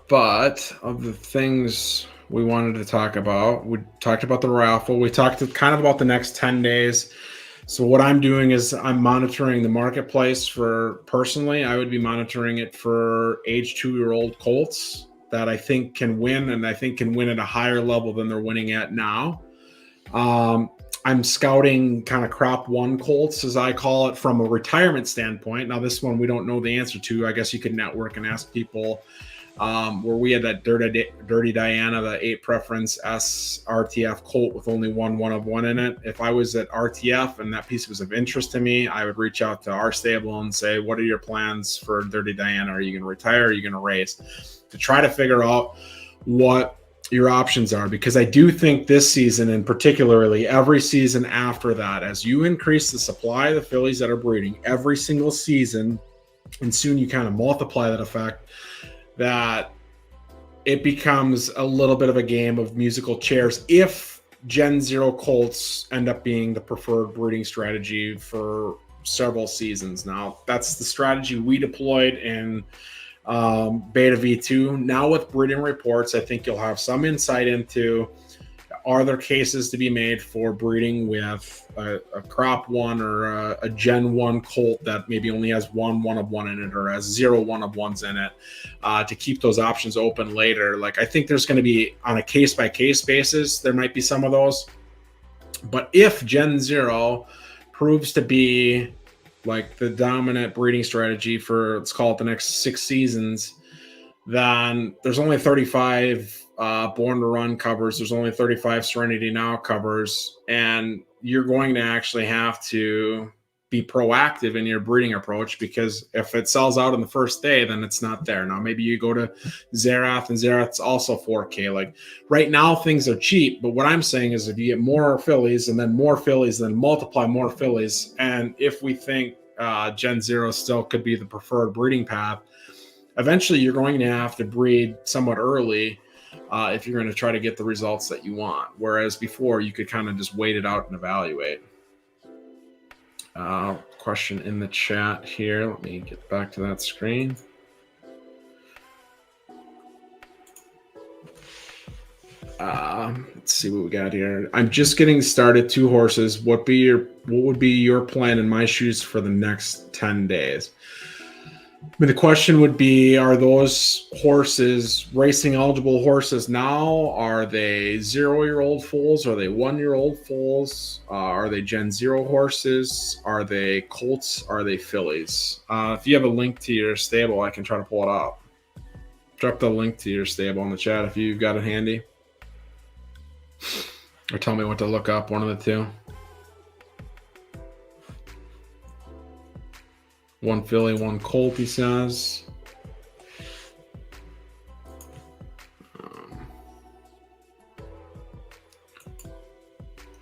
But of the things we wanted to talk about, we talked about the raffle. We talked kind of about the next 10 days. So what I'm doing is I'm monitoring the marketplace for, personally, I would be monitoring it for age 2-year-old colts that I think can win, and I think can win at a higher level than they're winning at now. I'm scouting kind of crop 1 colts, as I call it, from a retirement standpoint. Now, this one we don't know the answer to. I guess you could network and ask people. Where we had that Dirty Diana, the 8 preference S RTF colt with only one of one in it. If I was at RTF and that piece was of interest to me, I would reach out to our stable and say, what are your plans for Dirty Diana? Are you going to retire? Are you going to race? To try to figure out what your options are, because I do think this season, and particularly every season after that, as you increase the supply of the fillies that are breeding every single season, and soon you kind of multiply that effect, that it becomes a little bit of a game of musical chairs if Gen 0 colts end up being the preferred breeding strategy for several seasons. Now, that's the strategy we deployed in Beta V2. Now with breeding reports, I think you'll have some insight into, are there cases to be made for breeding with a crop 1 or a Gen 1 colt that maybe only has one of one in it, or has 0 one of ones in it, to keep those options open later. Like, I think there's going to be, on a case-by-case basis, there might be some of those. But if Gen 0 proves to be like the dominant breeding strategy for, let's call it, the next 6 seasons, then there's only 35 Born to Run covers. There's only 35 Serenity Now covers, and you're going to actually have to be proactive in your breeding approach, because if it sells out on the first day, then it's not there. Now, maybe you go to Zerath, and Zerath's also 4K. Like, right now, things are cheap, but what I'm saying is, if you get more fillies and then more fillies, then multiply more fillies, and if we think Gen 0 still could be the preferred breeding path, eventually you're going to have to breed somewhat early if you're going to try to get the results that you want. Whereas before, you could kind of just wait it out and evaluate. question in the chat here. Let me get back to that screen. Let's see what we got here. I'm just getting started. 2 horses. What would be your plan in my shoes for the next 10 days? I mean, the question would be, are those horses racing eligible horses now? Are they 0-year-old foals? Are they 1-year-old foals? Are they Gen 0 horses? Are they colts? Are they fillies? If you have a link to your stable, I can try to pull it up. Drop the link to your stable in the chat if you've got it handy. Or tell me what to look up, one of the two. 1 filly, 1 colt, he says.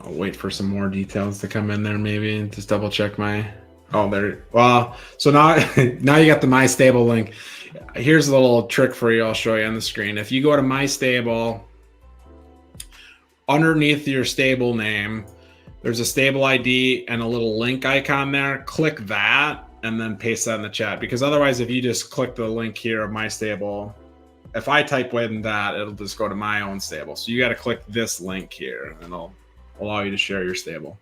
I'll wait for some more details to come in there, maybe, and just double check my... Oh, there. Well, so now, now you got the My Stable link. Here's a little trick for you I'll show you on the screen. If you go to My Stable, underneath your stable name, there's a stable ID and a little link icon there. Click that and then paste that in the chat, because otherwise, if you just click the link here of My Stable, if I type in that, it'll just go to my own stable. So you got to click this link here and it'll allow you to share your stable.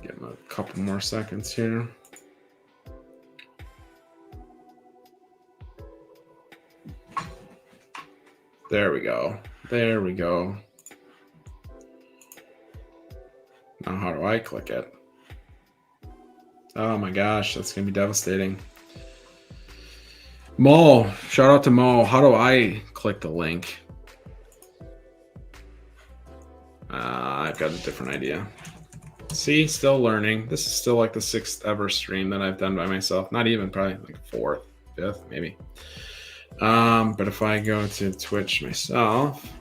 Give them a couple more seconds here. There we go. There we go. Now, how do I click it? Oh my gosh, that's going to be devastating. Mo, shout out to Mo. How do I click the link? I've got a different idea. See, still learning. This is still like the 6th ever stream that I've done by myself. Not even, probably like 4th, 5th, maybe. But if I go to Twitch myself,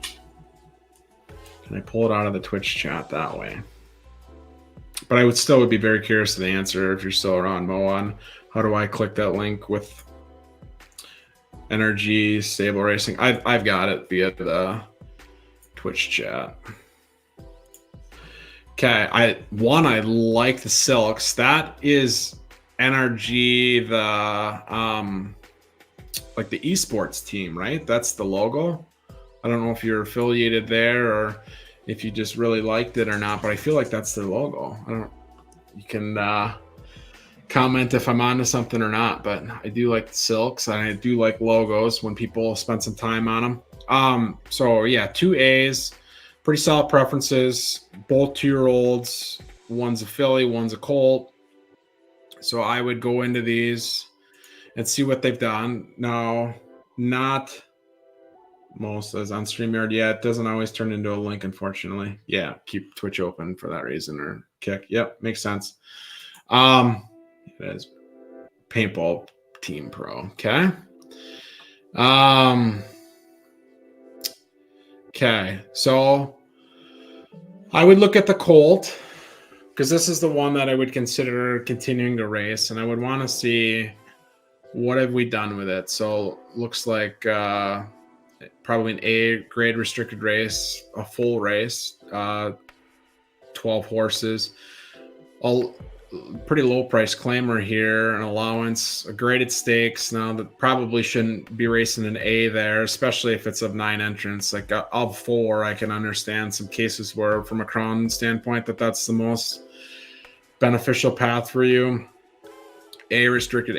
can I pull it out of the Twitch chat that way? But I would be very curious to the answer if you're still around, Mo, on how do I click that link with Energy Stable Racing? I've got it via the Twitch chat. Okay, I like the silks. That is NRG, the like the esports team, right? That's the logo. I don't know if you're affiliated there or if you just really liked it or not, but I feel like that's their logo. You can comment if I'm onto something or not, but I do like the silks and I do like logos when people spend some time on them. So yeah, 2 A's, pretty solid preferences, both 2-year-olds. One's a filly, one's a colt. So I would go into these and see what they've done. Now, not most as on StreamYard. Yeah, it doesn't always turn into a link, unfortunately. Yeah, keep Twitch open for that reason, or kick. Yep, makes sense. It is Paintball Team Pro. Okay. Okay, so I would look at the Colt because this is the one that I would consider continuing to race, and I would want to see what have we done with it. So looks like probably an A grade restricted race, a full race, 12 horses, all pretty low price claimer here, an allowance, a graded stakes. Now that probably shouldn't be racing an A there, especially if it's of 9 entrants. Like of 4, I can understand some cases where from a crown standpoint that's the most beneficial path for you. A restricted,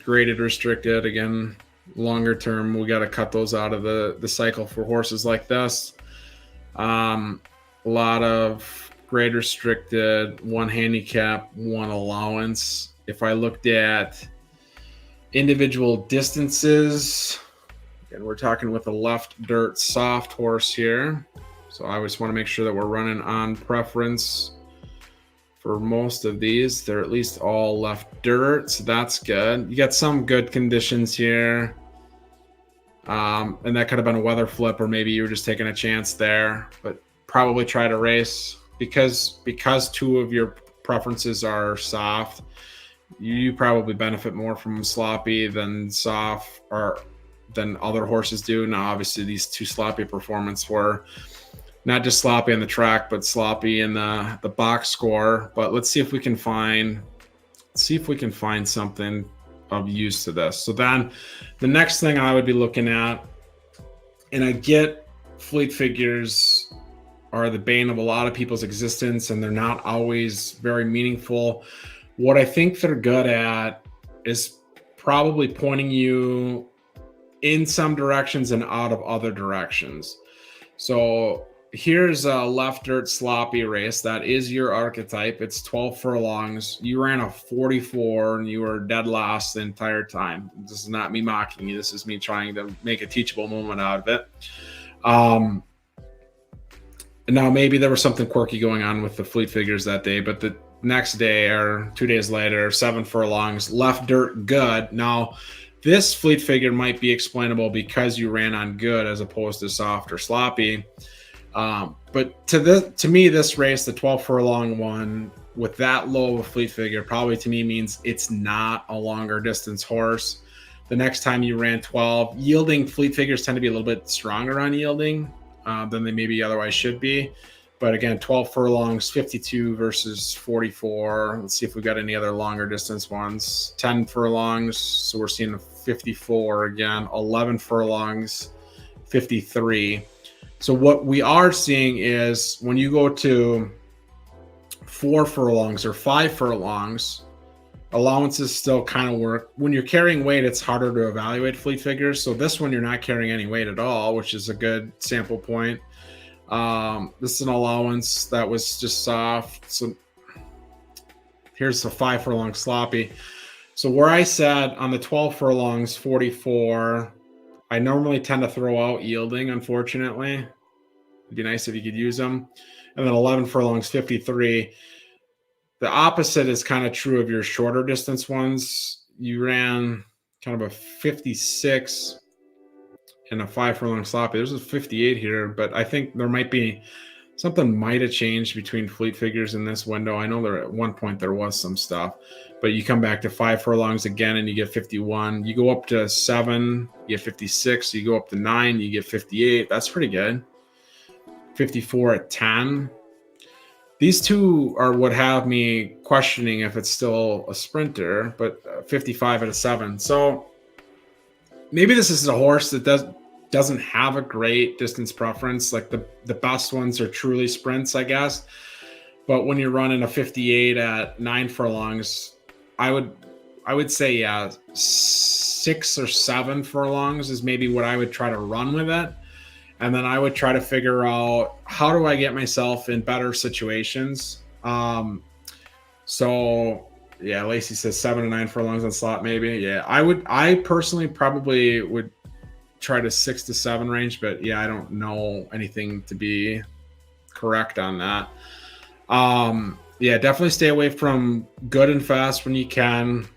graded restricted. Again, longer term, we got to cut those out of the cycle for horses like this. A lot of grade restricted, 1 handicap, 1 allowance. If I looked at individual distances, and we're talking with a left dirt soft horse here. So I just want to make sure that we're running on preference. For most of these, they're at least all left dirt, so that's good. You got some good conditions here. And that could have been a weather flip, or maybe you were just taking a chance there, but probably try to race because 2 of your preferences are soft. You probably benefit more from sloppy than soft, or than other horses do. Now, obviously, these two sloppy performance were not just sloppy on the track, but sloppy in the box score. But let's see if we can find something of use to this. So then the next thing I would be looking at, and I get fleet figures are the bane of a lot of people's existence, and they're not always very meaningful. What I think they're good at is probably pointing you in some directions and out of other directions. So here's a left dirt sloppy race. That is your archetype. It's 12 furlongs. You ran a 44 and you were dead last the entire time. This is not me mocking you. This is me trying to make a teachable moment out of it. Now, maybe there was something quirky going on with the fleet figures that day, but the next day or 2 days later, 7 furlongs, left dirt good. Now, this fleet figure might be explainable because you ran on good as opposed to soft or sloppy. But to me, this race, the 12 furlong one, with that low of a fleet figure, probably to me means it's not a longer distance horse. The next time you ran 12, yielding fleet figures tend to be a little bit stronger on yielding than they maybe otherwise should be. But again, 12 furlongs, 52 versus 44. Let's see if we've got any other longer distance ones. 10 furlongs, so we're seeing a 54 again. 11 furlongs, 53. So what we are seeing is when you go to 4 furlongs or 5 furlongs, allowances still kind of work. When you're carrying weight, it's harder to evaluate fleet figures. So this one, you're not carrying any weight at all, which is a good sample point. This is an allowance that was just soft. So here's the 5 furlong sloppy. So where I said on the 12 furlongs, 44, I normally tend to throw out yielding, unfortunately. It'd be nice if you could use them. And then 11 furlongs, 53. The opposite is kind of true of your shorter distance ones. You ran kind of a 56 and a 5 furlong sloppy. There's a 58 here, but I think there might be something might have changed between fleet figures in this window. I know there at one point there was some stuff, but you come back to 5 furlongs again and you get 51. You go up to 7, you get 56. You go up to 9, you get 58. That's pretty good. 54 at 10. These two are what have me questioning if it's still a sprinter, but 55 at a 7. So maybe this is a horse that doesn't have a great distance preference. Like the best ones are truly sprints, I guess. But when you're running a 58 at 9 furlongs, I would say, yeah, 6 or 7 furlongs is maybe what I would try to run with it. And then I would try to figure out how do I get myself in better situations. So yeah, Lacey says 7 to 9 furlongs on slot, maybe. Yeah, I personally probably would try to 6 to 7 range, but yeah, I don't know anything to be correct on that. Yeah, definitely stay away from good and fast when you can.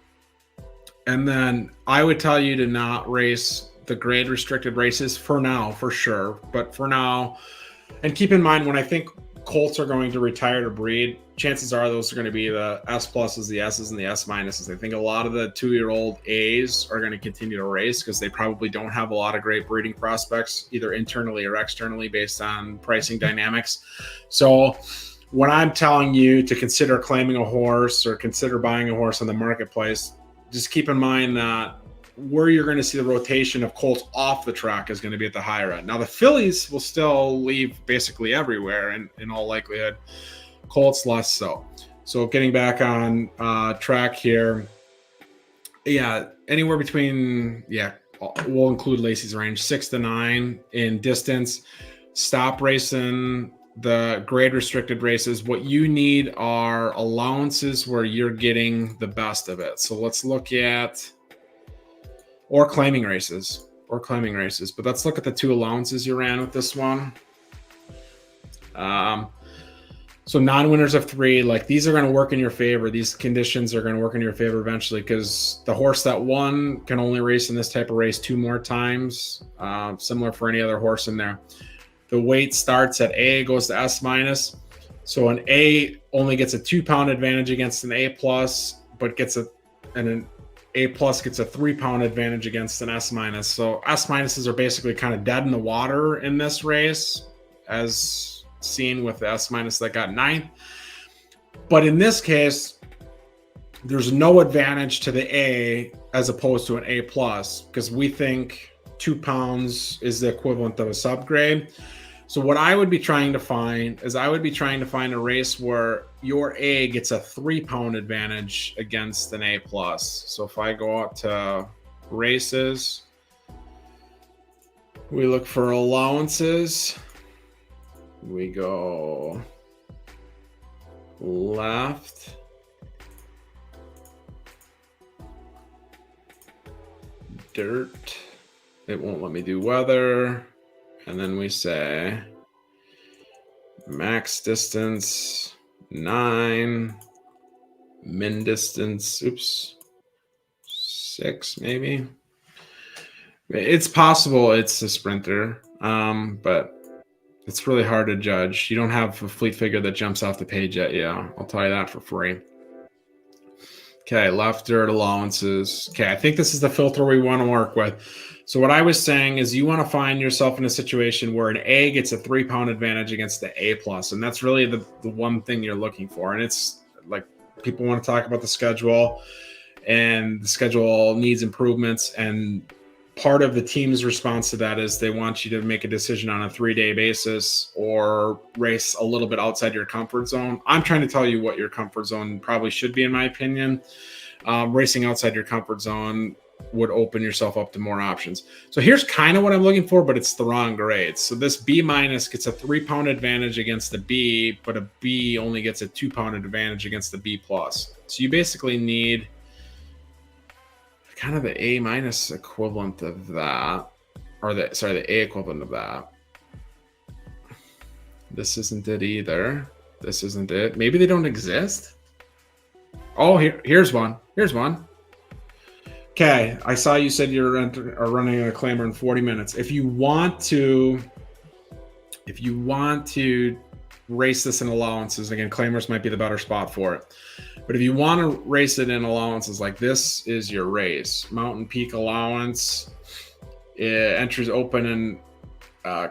And then I would tell you to not race the grade restricted races for now, for sure. But for now, and keep in mind, when I think colts are going to retire to breed, chances are those are going to be the S pluses, the S's, and the S minuses. I think a lot of the 2-year-old A's are going to continue to race because they probably don't have a lot of great breeding prospects, either internally or externally, based on pricing dynamics. So when I'm telling you to consider claiming a horse or consider buying a horse on the marketplace, just keep in mind that where you're going to see the rotation of colts off the track is going to be at the higher end. Now, the fillies will still leave basically everywhere, and in all likelihood, colts less so. So getting back on track here, yeah, anywhere between, yeah, we'll include Lacey's range, 6 to 9 in distance. Stop racing the grade restricted races. What you need are allowances where you're getting the best of it. So let's look at, or claiming races, but let's look at the 2 allowances you ran with this one. So non-winners of 3, like these are going to work in your favor. These conditions are going to work in your favor eventually, because the horse that won can only race in this type of race 2 more times, similar for any other horse in there. The weight starts at A, goes to S minus. So an A only gets a 2-pound advantage against an A plus, but gets an A plus gets a 3-pound advantage against an S minus. So S minuses are basically kind of dead in the water in this race, as seen with the S minus that got 9th. But in this case, there's no advantage to the A as opposed to an A plus, because we think 2 pounds is the equivalent of a subgrade. So what I would be trying to find is a race where your A gets a 3-pound advantage against an A plus. So if I go out to races, we look for allowances. We go left. Dirt. It won't let me do weather. And then we say max distance 9, min distance, 6 maybe. It's possible it's a sprinter, but it's really hard to judge. You don't have a fleet figure that jumps off the page yet. Yeah, I'll tell you that for free. Okay, left dirt allowances. Okay, I think this is the filter we want to work with. So what I was saying is you want to find yourself in a situation where an A gets a 3-pound advantage against the A plus, and that's really the one thing you're looking for. And it's like people want to talk about the schedule, and the schedule needs improvements. And part of the team's response to that is they want you to make a decision on a 3-day basis or race a little bit outside your comfort zone. I'm trying to tell you what your comfort zone probably should be, in my opinion. Racing outside your comfort zone would open yourself up to more options. So here's kind of what I'm looking for, but it's the wrong grade. So this B minus gets a 3-pound advantage against the B, but a B only gets a 2-pound advantage against the B plus. So you basically need kind of the A minus equivalent of that, or the A equivalent of that. This isn't it either. This isn't it. Maybe they don't exist. Oh, here's one. Here's one. Okay, I saw you said you're running a claimer in 40 minutes. If you want to race this in allowances, again, claimers might be the better spot for it. But if you want to race it in allowances, like this is your race. Mountain Peak allowance. Entries open in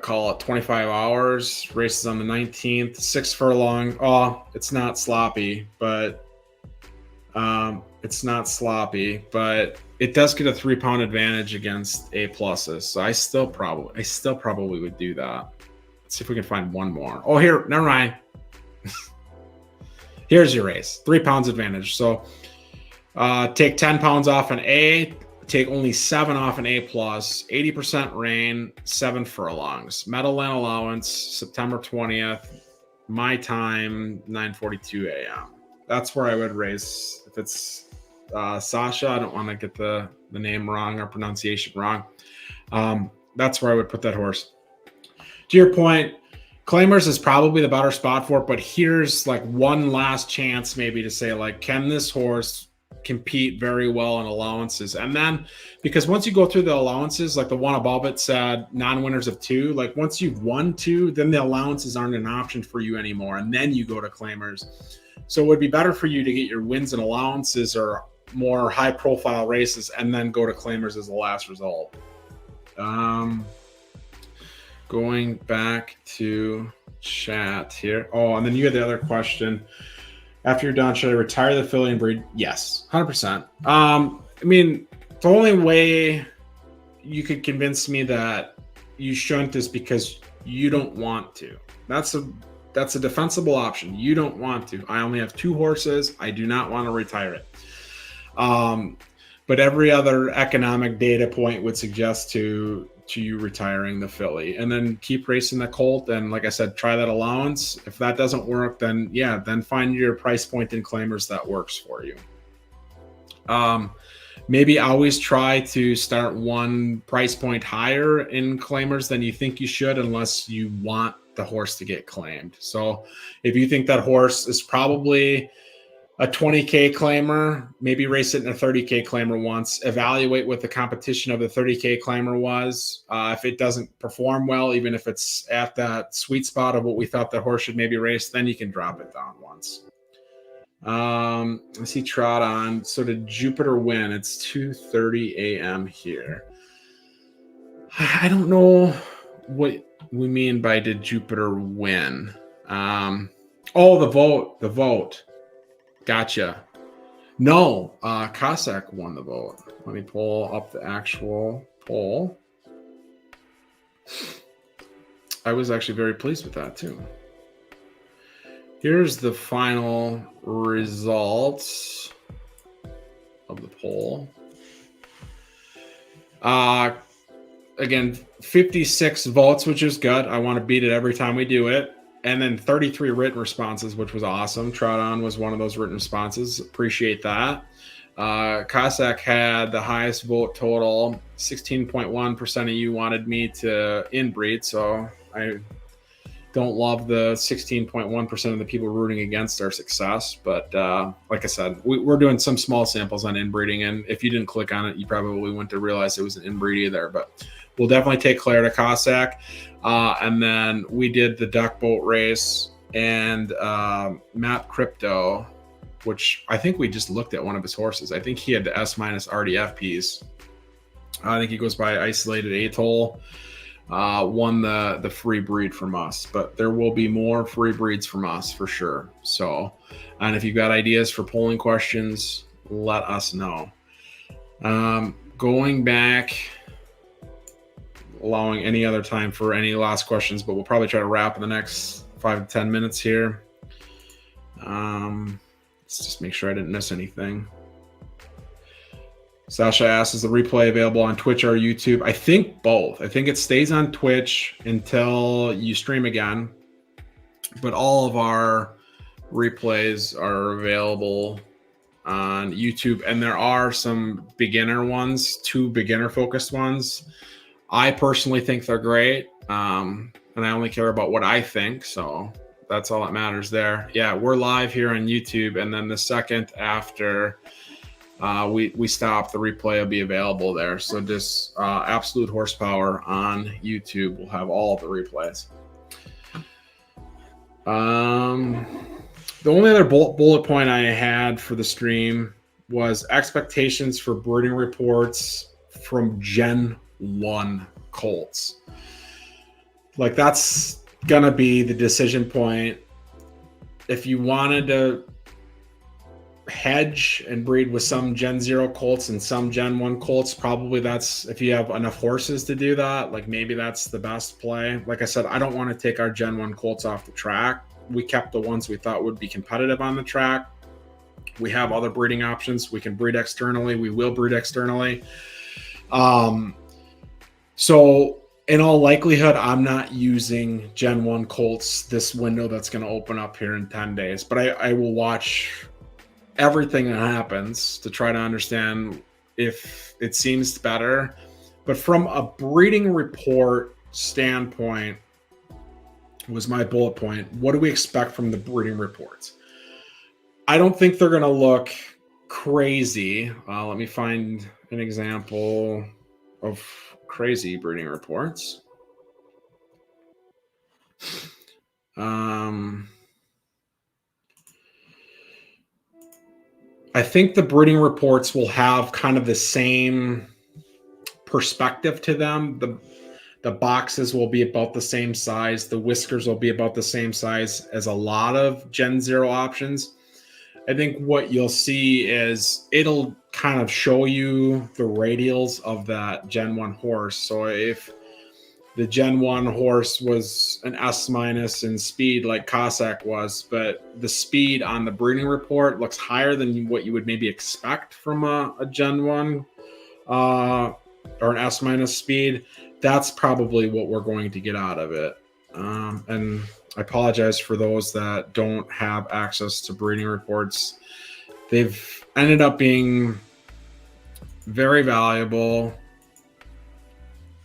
call it 25 hours. Races on the 19th. 6 furlong. Oh, it's not sloppy, but it does get a 3-pound advantage against A pluses. So I still probably would do that. Let's see if we can find one more. Oh, here, never mind. Here's your race, 3 pounds advantage. So take 10 pounds off an A, take only 7 off an A plus, 80% rain, 7 furlongs. Meadowland allowance, September 20th, my time, 9:42 a.m. That's where I would race. If it's Sasha, I don't want to get the name wrong or pronunciation wrong. That's where I would put that horse. To your point, claimers is probably the better spot for it, but here's like one last chance maybe to say, like, can this horse compete very well in allowances? And then, because once you go through the allowances, like the one above it said non-winners of 2, like once you've won 2, then the allowances aren't an option for you anymore, and then you go to claimers. So it would be better for you to get your wins and allowances or more high profile races and then go to claimers as the last result. Going back to chat here. Oh, and then you had the other question. After you're done, should I retire the filly and breed? Yes, 100%. I mean, the only way you could convince me that you shouldn't is because you don't want to. That's a defensible option. You don't want to. I only have 2 horses. I do not want to retire it. But every other economic data point would suggest to you retiring the filly, and then keep racing the colt. And like I said, try that allowance. If that doesn't work, then then find your price point in claimers that works for you. Maybe always try to start one price point higher in claimers than you think you should, unless you want the horse to get claimed. So if you think that horse is probably a 20K claimer, maybe race it in a 30K claimer once, evaluate what the competition of the 30K claimer was. If it doesn't perform well, even if it's at that sweet spot of what we thought the horse should maybe race, then you can drop it down once. I see Trot on. So did Jupiter win? It's 2:30 a.m. here. I don't know what we mean by did Jupiter win. Oh, the vote. Gotcha. No, Cossack won the vote. Let me pull up the actual poll. I was actually very pleased with that too. Here's the final results of the poll. Again, 56 votes, which is good. I want to beat it every time we do it. And then 33 written responses, which was awesome. Trout was one of those written responses. Appreciate that. Cossack had the highest vote total. 16.1% of you wanted me to inbreed, so I don't love the 16.1% of the people rooting against our success. But like I said, we're doing some small samples on inbreeding, and if you didn't click on it, you probably wouldn't have realized it was an inbreed either. But we'll definitely take Claire to Cossack. And then we did the duck boat race and Map Crypto, which I think we just looked at one of his horses. I think he had the S- RDF piece. I think he goes by Isolated Atoll. Won the free breed from us, but there will be more free breeds from us for sure. So, and if you've got ideas for polling questions, let us know. Going back, allowing any other time for any last questions, but we'll probably try to wrap in the next 5 to 10 minutes here. Let's just make sure I didn't miss anything. Sasha asks, is the replay available on Twitch or YouTube? I think both. I think it stays on Twitch until you stream again, but all of our replays are available on YouTube, and there are some beginner ones, 2 beginner-focused ones. I personally think they're great, and I only care about what I think, so that's all that matters there. Yeah, we're live here on YouTube, and then the second after we stop, the replay will be available there. So just Absolute Horsepower on YouTube will have all of the replays. The only other bullet point I had for the stream was expectations for breeding reports from Gen 1 colts. Like, that's gonna be the decision point. If you wanted to hedge and breed with some Gen 0 colts and some Gen 1 colts, probably that's, if you have enough horses to do that, like maybe that's the best play. Like I said, I don't want to take our Gen 1 colts off the track. We kept the ones we thought would be competitive on the track. We have other breeding options. We can breed externally. We will breed externally. So in all likelihood, I'm not using Gen 1 colts this window that's going to open up here in 10 days. But I will watch everything that happens to try to understand if it seems better. But from a breeding report standpoint, was my bullet point, what do we expect from the breeding reports? I don't think they're going to look crazy. Let me find an example of crazy breeding reports. I think the breeding reports will have kind of the same perspective to them. The boxes will be about the same size. The whiskers will be about the same size as a lot of Gen 0 options. I think what you'll see is it'll kind of show you the radials of that Gen 1 horse. So if the Gen 1 horse was an S- in speed like Cossack was, but the speed on the breeding report looks higher than what you would maybe expect from a Gen 1 or an S- speed, that's probably what we're going to get out of it. And I apologize for those that don't have access to breeding reports. They've ended up being very valuable,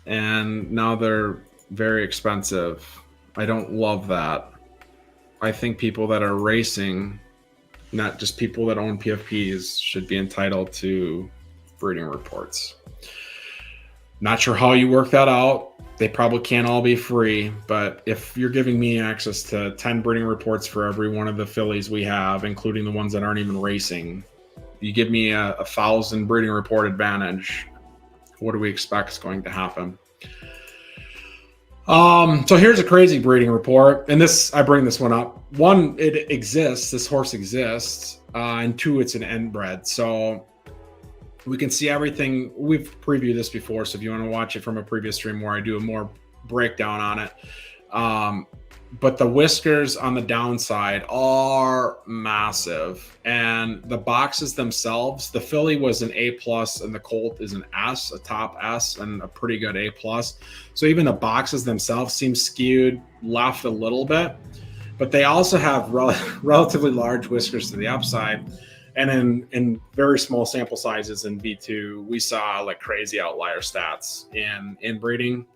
and now they're very expensive. I don't love that. I think people that are racing, not just people that own PFPs, should be entitled to breeding reports. Not sure how you work that out. They probably can't all be free, but if you're giving me access to 10 breeding reports for every one of the fillies we have, including the ones that aren't even racing, you give me a 1,000 breeding report advantage. What do we expect is going to happen? So here's a crazy breeding report, and I bring this one up. One, it exists. This horse exists, and two, it's an inbred. So we can see everything. We've previewed this before, so if you want to watch it from a previous stream where I do a more breakdown on it, but the whiskers on the downside are massive, and the boxes themselves, the filly was an A plus and the colt is an S, a top S, and a pretty good A plus. So even the boxes themselves seem skewed left a little bit, but they also have relatively large whiskers to the upside. And in very small sample sizes in V2, we saw like crazy outlier stats in inbreeding.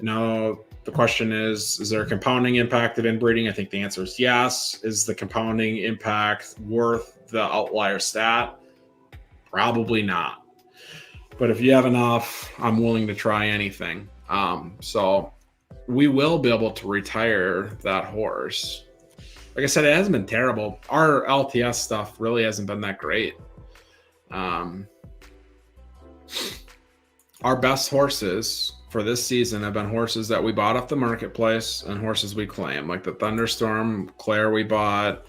Now, the question is there a compounding impact of inbreeding? I think the answer is yes. Is the compounding impact worth the outlier stat? Probably not. But if you have enough, I'm willing to try anything. So we will be able to retire that horse. Like I said, it hasn't been terrible. Our LTS stuff really hasn't been that great. Our best horses for this season have been horses that we bought off the marketplace and horses we claim, like the Thunderstorm Claire we bought,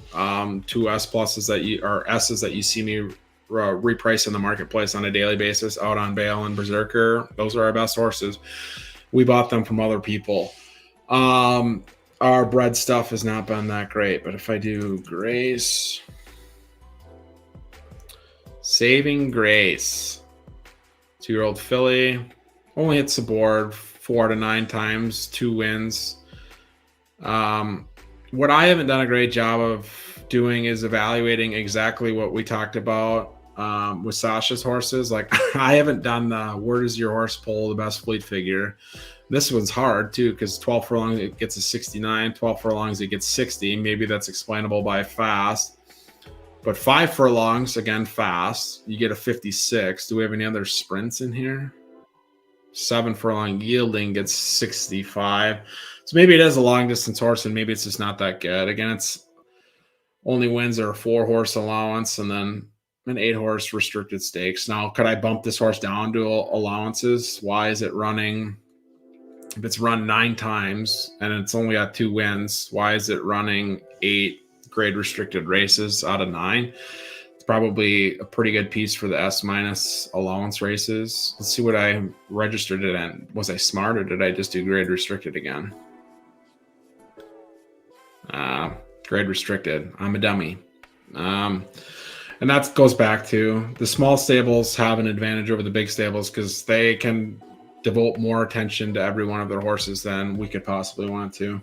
two S pluses or S's that you see me reprice in the marketplace on a daily basis, Out on Bail and Berserker. Those are our best horses. We bought them from other people. Our bred stuff has not been that great, but if I do Grace, Saving Grace, 2-year-old filly, only hits the board 4 to 9 times, 2 wins. What I haven't done a great job of doing is evaluating exactly what we talked about with Sasha's horses. Like I haven't done the where does your horse pull the best fleet figure. This one's hard too because 12 furlongs it gets a 69, 12 furlongs it gets 60. Maybe that's explainable by fast. But 5 furlongs, again, fast, you get a 56. Do we have any other sprints in here? 7 furlong yielding gets 65. So maybe it is a long distance horse and maybe it's just not that good. Again, it's only wins are a 4-horse allowance and then an 8-horse restricted stakes. Now, could I bump this horse down to allowances? Why is it running? If it's run 9 times and it's only got 2 wins, why is it running 8 grade restricted races out of 9? It's probably a pretty good piece for the S- allowance races. Let's see what I registered it in. Was I smart or did I just do grade restricted again? Grade restricted. I'm a dummy. And that goes back to the small stables have an advantage over the big stables because they can devote more attention to every one of their horses than we could possibly want to.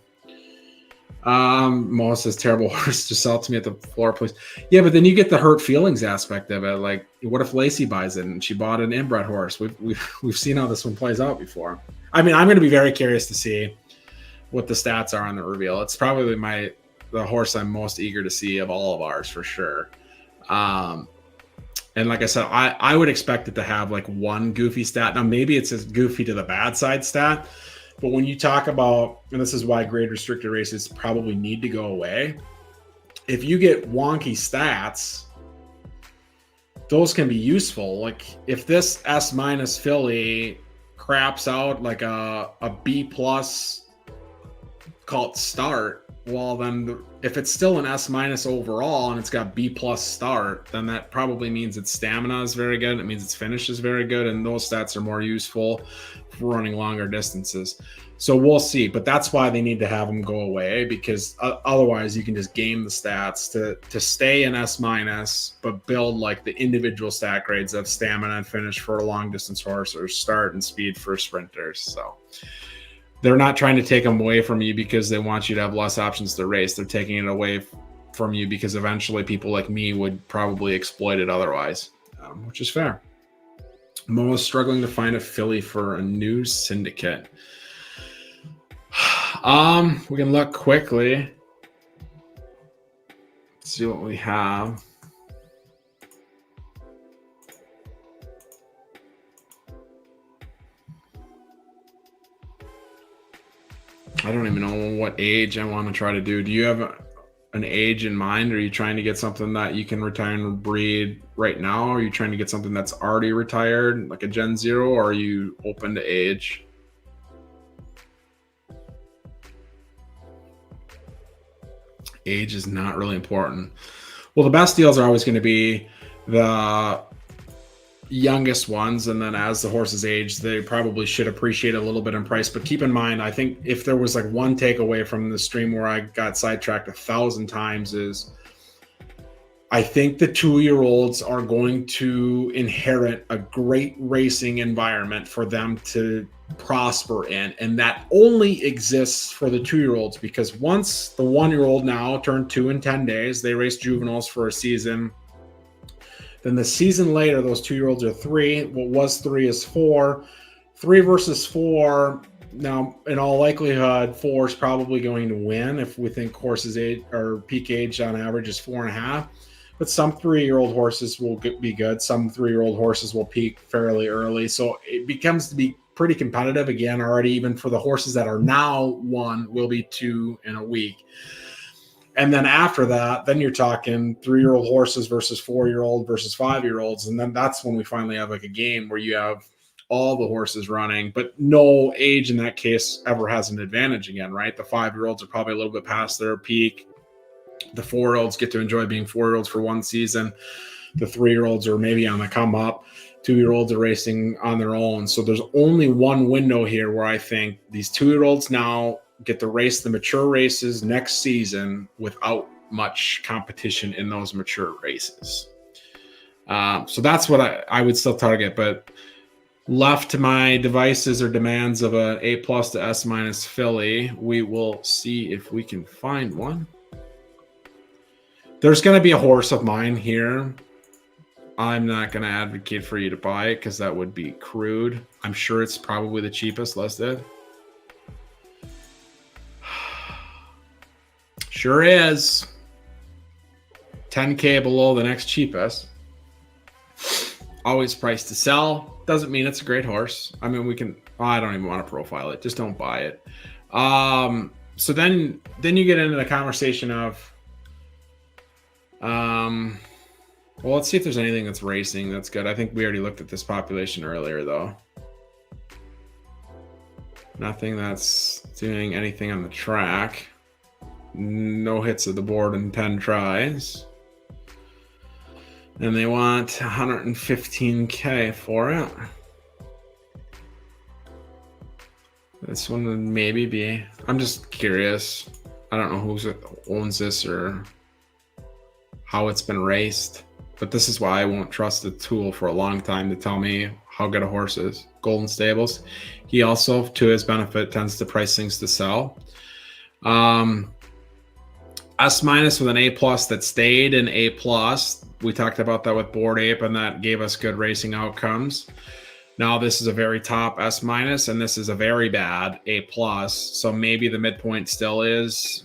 Melissa's terrible horse to sell to me at the floor, please. Yeah, but then you get the hurt feelings aspect of it. Like, what if Lacey buys it and she bought an inbred horse? We've seen how this one plays out before. I mean, I'm going to be very curious to see what the stats are on the reveal. It's probably the horse I'm most eager to see of all of ours for sure. And like I said, I would expect it to have like one goofy stat. Now, maybe it's a goofy to the bad side stat, but when you talk about, and this is why grade restricted races probably need to go away, if you get wonky stats, those can be useful. Like if this S- filly craps out like a B plus called start, well then if it's still an S- overall and it's got B plus start, then that probably means its stamina is very good. It means its finish is very good, and those stats are more useful for running longer distances. So we'll see, but that's why they need to have them go away, because otherwise you can just game the stats to stay in S-, but build like the individual stat grades of stamina and finish for a long distance horse or start and speed for sprinters. So they're not trying to take them away from you because they want you to have less options to race. They're taking it away from you because eventually people like me would probably exploit it otherwise, which is fair. Mo is struggling to find a filly for a new syndicate. We can look quickly. Let's see what we have. I don't even know what age I want to try to do. Do you have an age in mind? Are you trying to get something that you can retire and breed right now? Are you trying to get something that's already retired, like a Gen Zero, or are you open to age? Age is not really important. Well, the best deals are always going to be the youngest ones, and then as the horses age, they probably should appreciate a little bit in price. But keep in mind, I think if there was like one takeaway from the stream where I got sidetracked 1,000 times, is I think the 2-year-olds are going to inherit a great racing environment for them to prosper in, and that only exists for the 2-year-olds, because once the 1-year-old now turned 2 in 10 days, they race juveniles for a season. Then the season later, those 2-year-olds are 3. What was 3 is 4. 3 versus 4. Now, in all likelihood, 4 is probably going to win if we think horses age or peak age on average is 4.5. But some 3-year-old horses will be good. Some 3-year-old horses will peak fairly early. So it becomes to be pretty competitive again already, even for the horses that are now 1 will be 2 in a week. And then after that, then you're talking 3-year-old horses versus 4-year-old versus 5-year-olds. And then that's when we finally have like a game where you have all the horses running, but no age in that case ever has an advantage again, right? The 5-year-olds are probably a little bit past their peak. The 4-year-olds get to enjoy being 4-year-olds for one season. The 3-year-olds are maybe on the come up. 2-year-olds are racing on their own. So there's only one window here where I think these 2-year-olds now get to race the mature races next season without much competition in those mature races. So that's what I would still target, but left to my devices or demands of an A+ to S- filly, we will see if we can find one. There's going to be a horse of mine here. I'm not going to advocate for you to buy it because that would be crude. I'm sure it's probably the cheapest listed. Sure is. 10K below the next cheapest. Always priced to sell. Doesn't mean it's a great horse. I mean, we can. I don't even want to profile it. Just don't buy it. So then you get into the conversation of, well, let's see if there's anything that's racing that's good. I think we already looked at this population earlier, though. Nothing that's doing anything on the track. No hits at the board in 10 tries. And they want 115K for it. This one would maybe be. I'm just curious. I don't know who owns this or how it's been raced. But this is why I won't trust a tool for a long time to tell me how good a horse is. Golden Stables. He also, to his benefit, tends to price things to sell. S- with an A+ that stayed in A+. We talked about that with Bored Ape, and that gave us good racing outcomes. Now this is a very top S-, and this is a very bad A+. So maybe the midpoint still is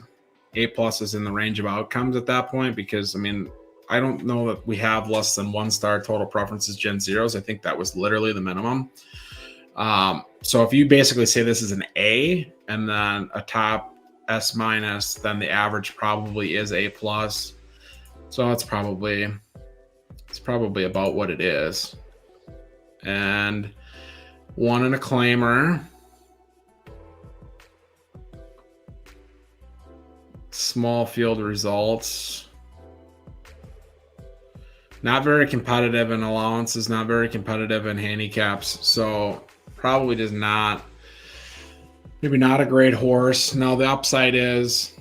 A+ is in the range of outcomes at that point, because, I mean, I don't know that we have less than 1-star total preferences Gen Zeros. I think that was literally the minimum. So if you basically say this is an A and then a top S-, then the average probably is A+. So it's probably about what it is. And 1 in a claimer. Small field results. Not very competitive in allowances, not very competitive in handicaps. So probably does not, maybe not a great horse. Now the upside is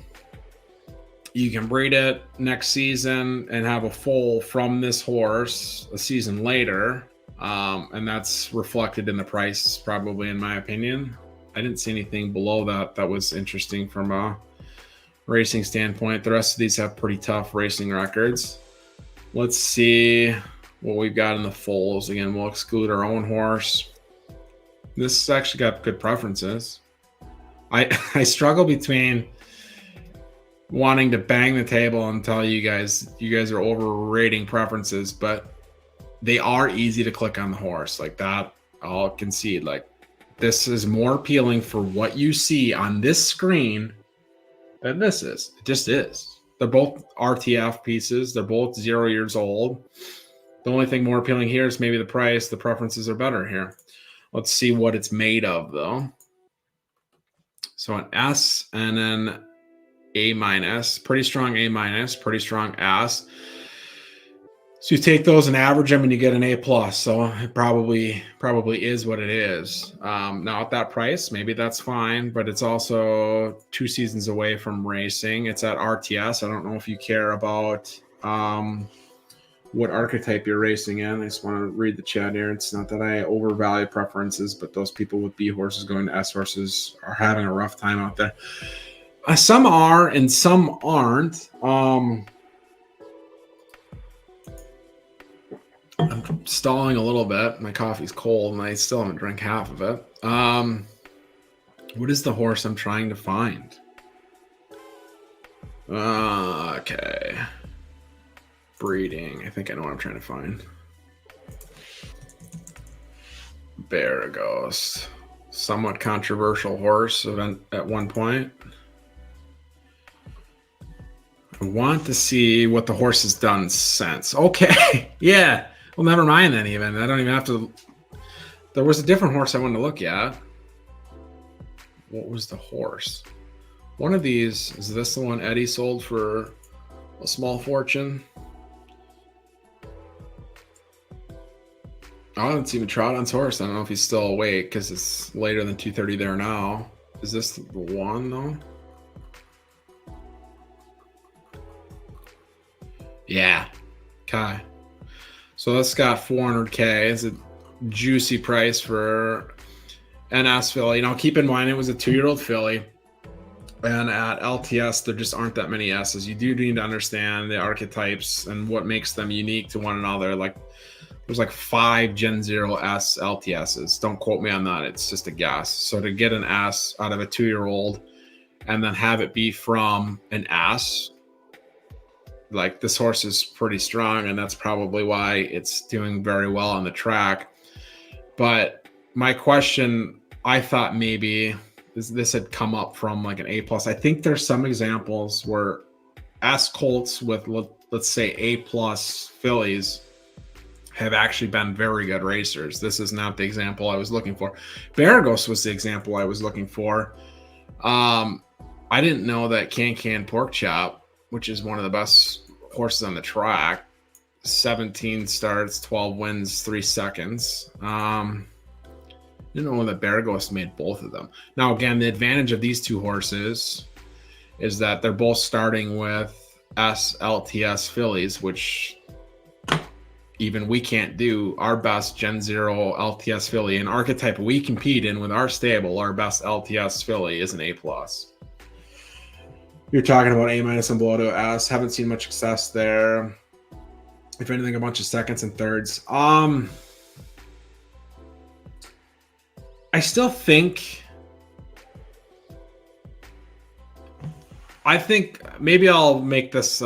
you can breed it next season and have a foal from this horse a season later. And that's reflected in the price, probably, in my opinion. I didn't see anything below that was interesting from a racing standpoint. The rest of these have pretty tough racing records. Let's see what we've got in the foals. Again, we'll exclude our own horse. This has actually got good preferences. I struggle between wanting to bang the table and tell you guys are overrating preferences, but they are easy to click on the horse like that. I'll concede. Like, This is more appealing for what you see on this screen than this is. It just is. They're both RTF pieces. They're both 0 years old. The only thing more appealing here is maybe the price. The preferences are better here. Let's see what it's made of, though. So an S and then A minus. Pretty strong A minus. Pretty strong S. So you take those and average them, and you get an A plus. So it probably is what it is. Now at that price, maybe that's fine, but it's also 2 seasons away from racing. It's at RTS. I don't know if you care about what archetype you're racing in. I just want to read the chat here. It's not that I overvalue preferences, but those people with B horses going to S horses are having a rough time out there. Some are and some aren't. I'm stalling a little bit. My coffee's cold and I still haven't drank half of it. What is the horse I'm trying to find? Okay. Breeding. I think I know what I'm trying to find. Baragos. Somewhat controversial horse event at one point. I want to see what the horse has done since. Okay. Yeah. Well, never mind then even. I don't even have to. There was a different horse I wanted to look at. What was the horse? One of these, is this the one Eddie sold for a small fortune? Oh, it's even Trouton's horse. I don't know if he's still awake because it's later than 2:30 there now. Is this the one though? Yeah. Okay. So this got 400K. It's a juicy price for an S filly. Now keep in mind it was a 2-year-old filly. And at LTS, there just aren't that many S's. You do need to understand the archetypes and what makes them unique to one another. Like there's like 5 Gen 0 S LTSs. Don't quote me on that. It's just a guess. So to get an S out of a 2-year-old and then have it be from an S, like this horse is pretty strong, and that's probably why it's doing very well on the track. But my question, I thought maybe this had come up from like an A plus. I think there's some examples where S colts with let's say A plus fillies have actually been very good racers. This is not the example I was looking for. Baragos was the example I was looking for. I didn't know that Can Pork Chop, which is one of the best horses on the track, 17 starts, 12 wins, 3 seconds. Didn't know that Baragos made both of them. Now, again, the advantage of these two horses is that they're both starting with SLTS fillies, which even we can't do. Our best Gen 0 LTS filly, an archetype we compete in with our stable, our best LTS filly is an A+. You're talking about A- and below to S. Haven't seen much success there. If anything, a bunch of seconds and thirds. I still think... I think maybe I'll make this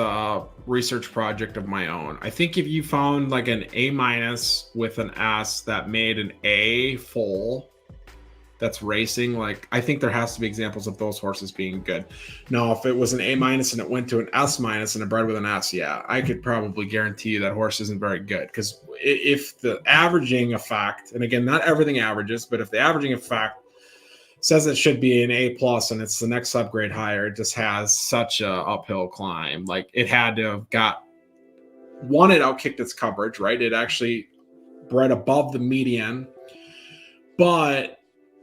research project of my own. I think if you found like an A- with an S that made an A foal that's racing, like I think there has to be examples of those horses being good. Now, if it was an A- and it went to an S- and it bred with an S, yeah, I could probably guarantee you that horse isn't very good. Because if the averaging effect, and again, not everything averages, but if the averaging effect says it should be an A+ and it's the next subgrade higher, it just has such a uphill climb. Like it had to have got one, it outkicked its coverage, right? It actually bred above the median, but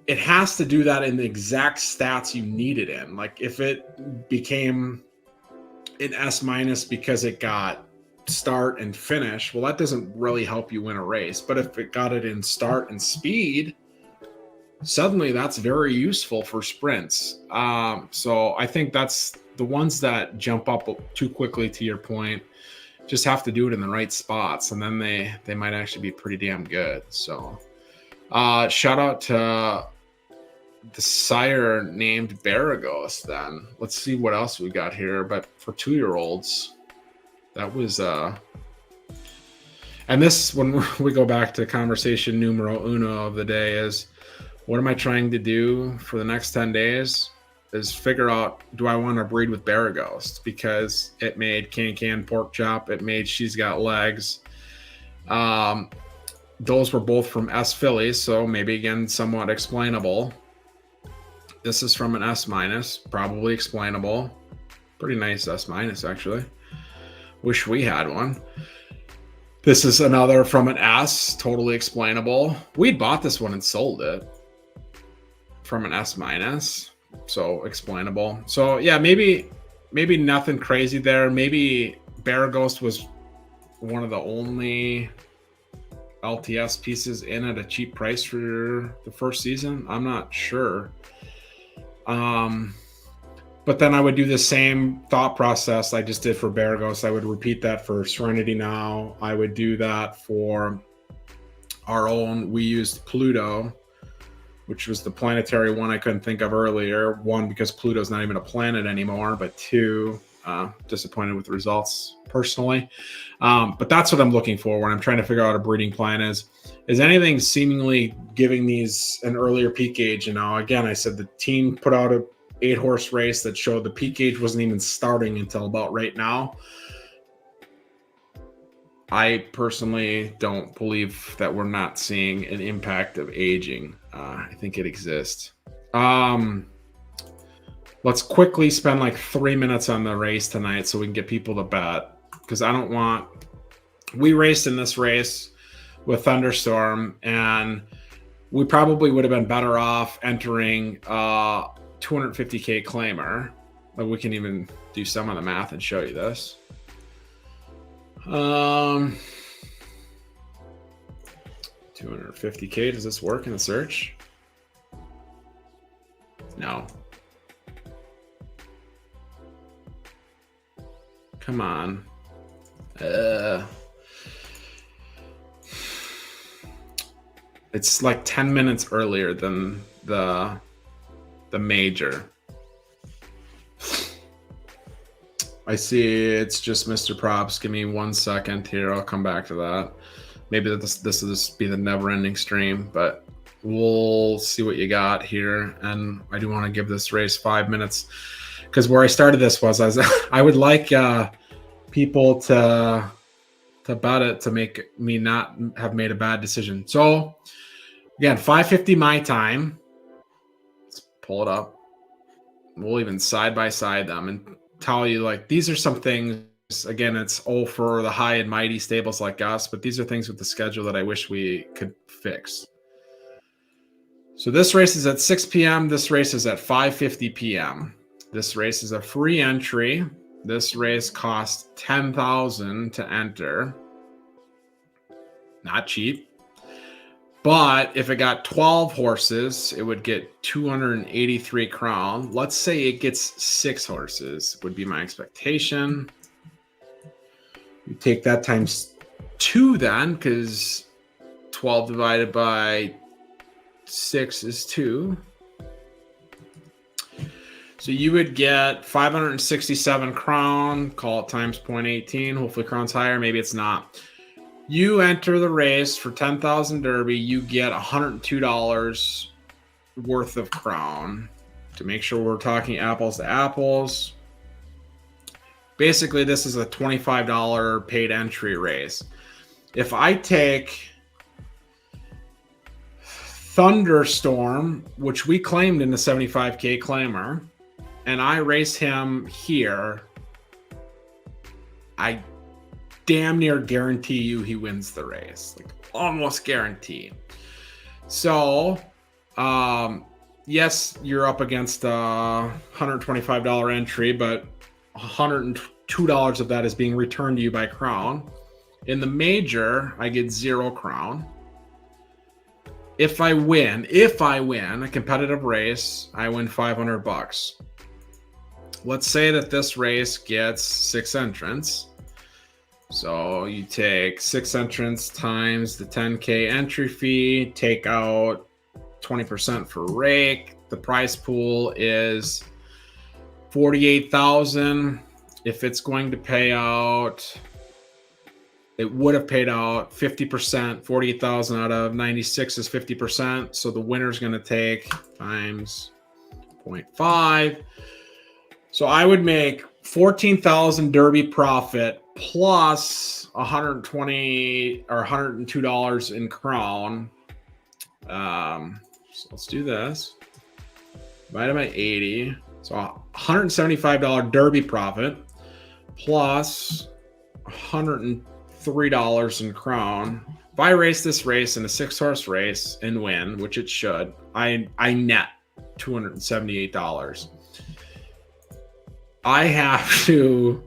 it has to do that in the exact stats you need it in. Like if it became an S- because it got start and finish, well, that doesn't really help you win a race. But if it got it in start and speed, suddenly that's very useful for sprints. So I think that's the ones that jump up too quickly, to your point, just have to do it in the right spots, and then they might actually be pretty damn good. So shout out to the sire named Baragos. Then let's see what else we got here. But for 2-year-olds, that was and this, when we go back to conversation numero uno of the day, is What am I trying to do for the next 10 days? Is figure out, do I want to breed with Baraghost? Because it made Can Pork Chop. It made She's Got Legs. Those were both from S fillies, so maybe again somewhat explainable. This is from an S minus, probably explainable. Pretty nice S minus actually. Wish we had one. This is another from an S, totally explainable. We'd bought this one and sold it from an S minus, so explainable. So yeah, maybe nothing crazy there. Maybe Baraghost was one of the only LTS pieces in at a cheap price for the first season. I'm not sure. But then I would do the same thought process I just did for Baraghost. I would repeat that for Serenity now. I would do that for our own. We used Pluto, which was the planetary one I couldn't think of earlier. One, because Pluto's not even a planet anymore, but two, disappointed with the results personally. But that's what I'm looking for when I'm trying to figure out a breeding plan is anything seemingly giving these an earlier peak age. Again, I said the team put out a 8-horse race that showed the peak age wasn't even starting until about right now. I personally don't believe that we're not seeing an impact of aging. I think it exists. Let's quickly spend like 3 minutes on the race tonight so we can get people to bet, because I don't want... We raced in this race with Thunderstorm, and we probably would have been better off entering 250K claimer. But we can even do some of the math and show you this. 250K, does this work in the search? No. Come on. It's like 10 minutes earlier than the major. I see it's just Mr. Props. Give me 1 second here. I'll come back to that. Maybe this will just be the never-ending stream, but we'll see what you got here. And I do want to give this race 5 minutes, because where I started this was I would like people to bet it to make me not have made a bad decision. So again, 5:50 my time. Let's pull it up. We'll even side by side them and tell you, like, these are some things. Again, it's all for the high and mighty stables like us, but these are things with the schedule that I wish we could fix. So this race is at 6 p.m. This race is at 5:50 p.m. This race is a free entry. This race costs $10,000 to enter. Not cheap. But if it got 12 horses, it would get 283 crown. Let's say it gets 6 horses, would be my expectation. You take that times 2 then, because 12 divided by 6 is 2. So you would get 567 crown, call it times 0.18. Hopefully crown's higher, maybe it's not. You enter the race for 10,000 Derby, you get $102 worth of crown. To make sure we're talking apples to apples. Basically, this is a $25 paid entry race. If I take Thunderstorm, which we claimed in the 75K claimer, and I race him here, I damn near guarantee you he wins the race. Like, almost guarantee. So, yes, you're up against a $125 entry, but $102 of that is being returned to you by crown. In the major, I get 0 crown. If I win a competitive race, I win $500. Let's say that this race gets 6 entrants. So you take 6 entrants times the 10K entry fee, take out 20% for rake. The prize pool is 48,000. If it's going to pay out it would have paid out 50%, 48,000 out of 96 is 50%. So the winner's going to take times 0.5. So I would make 14,000 Derby profit plus 120 or $102 in Crown. So let's do this. Divided by 80. So $175 Derby profit plus $103 in Crown. If I race this race in a 6-horse race and win, which it should, I net $278. I have to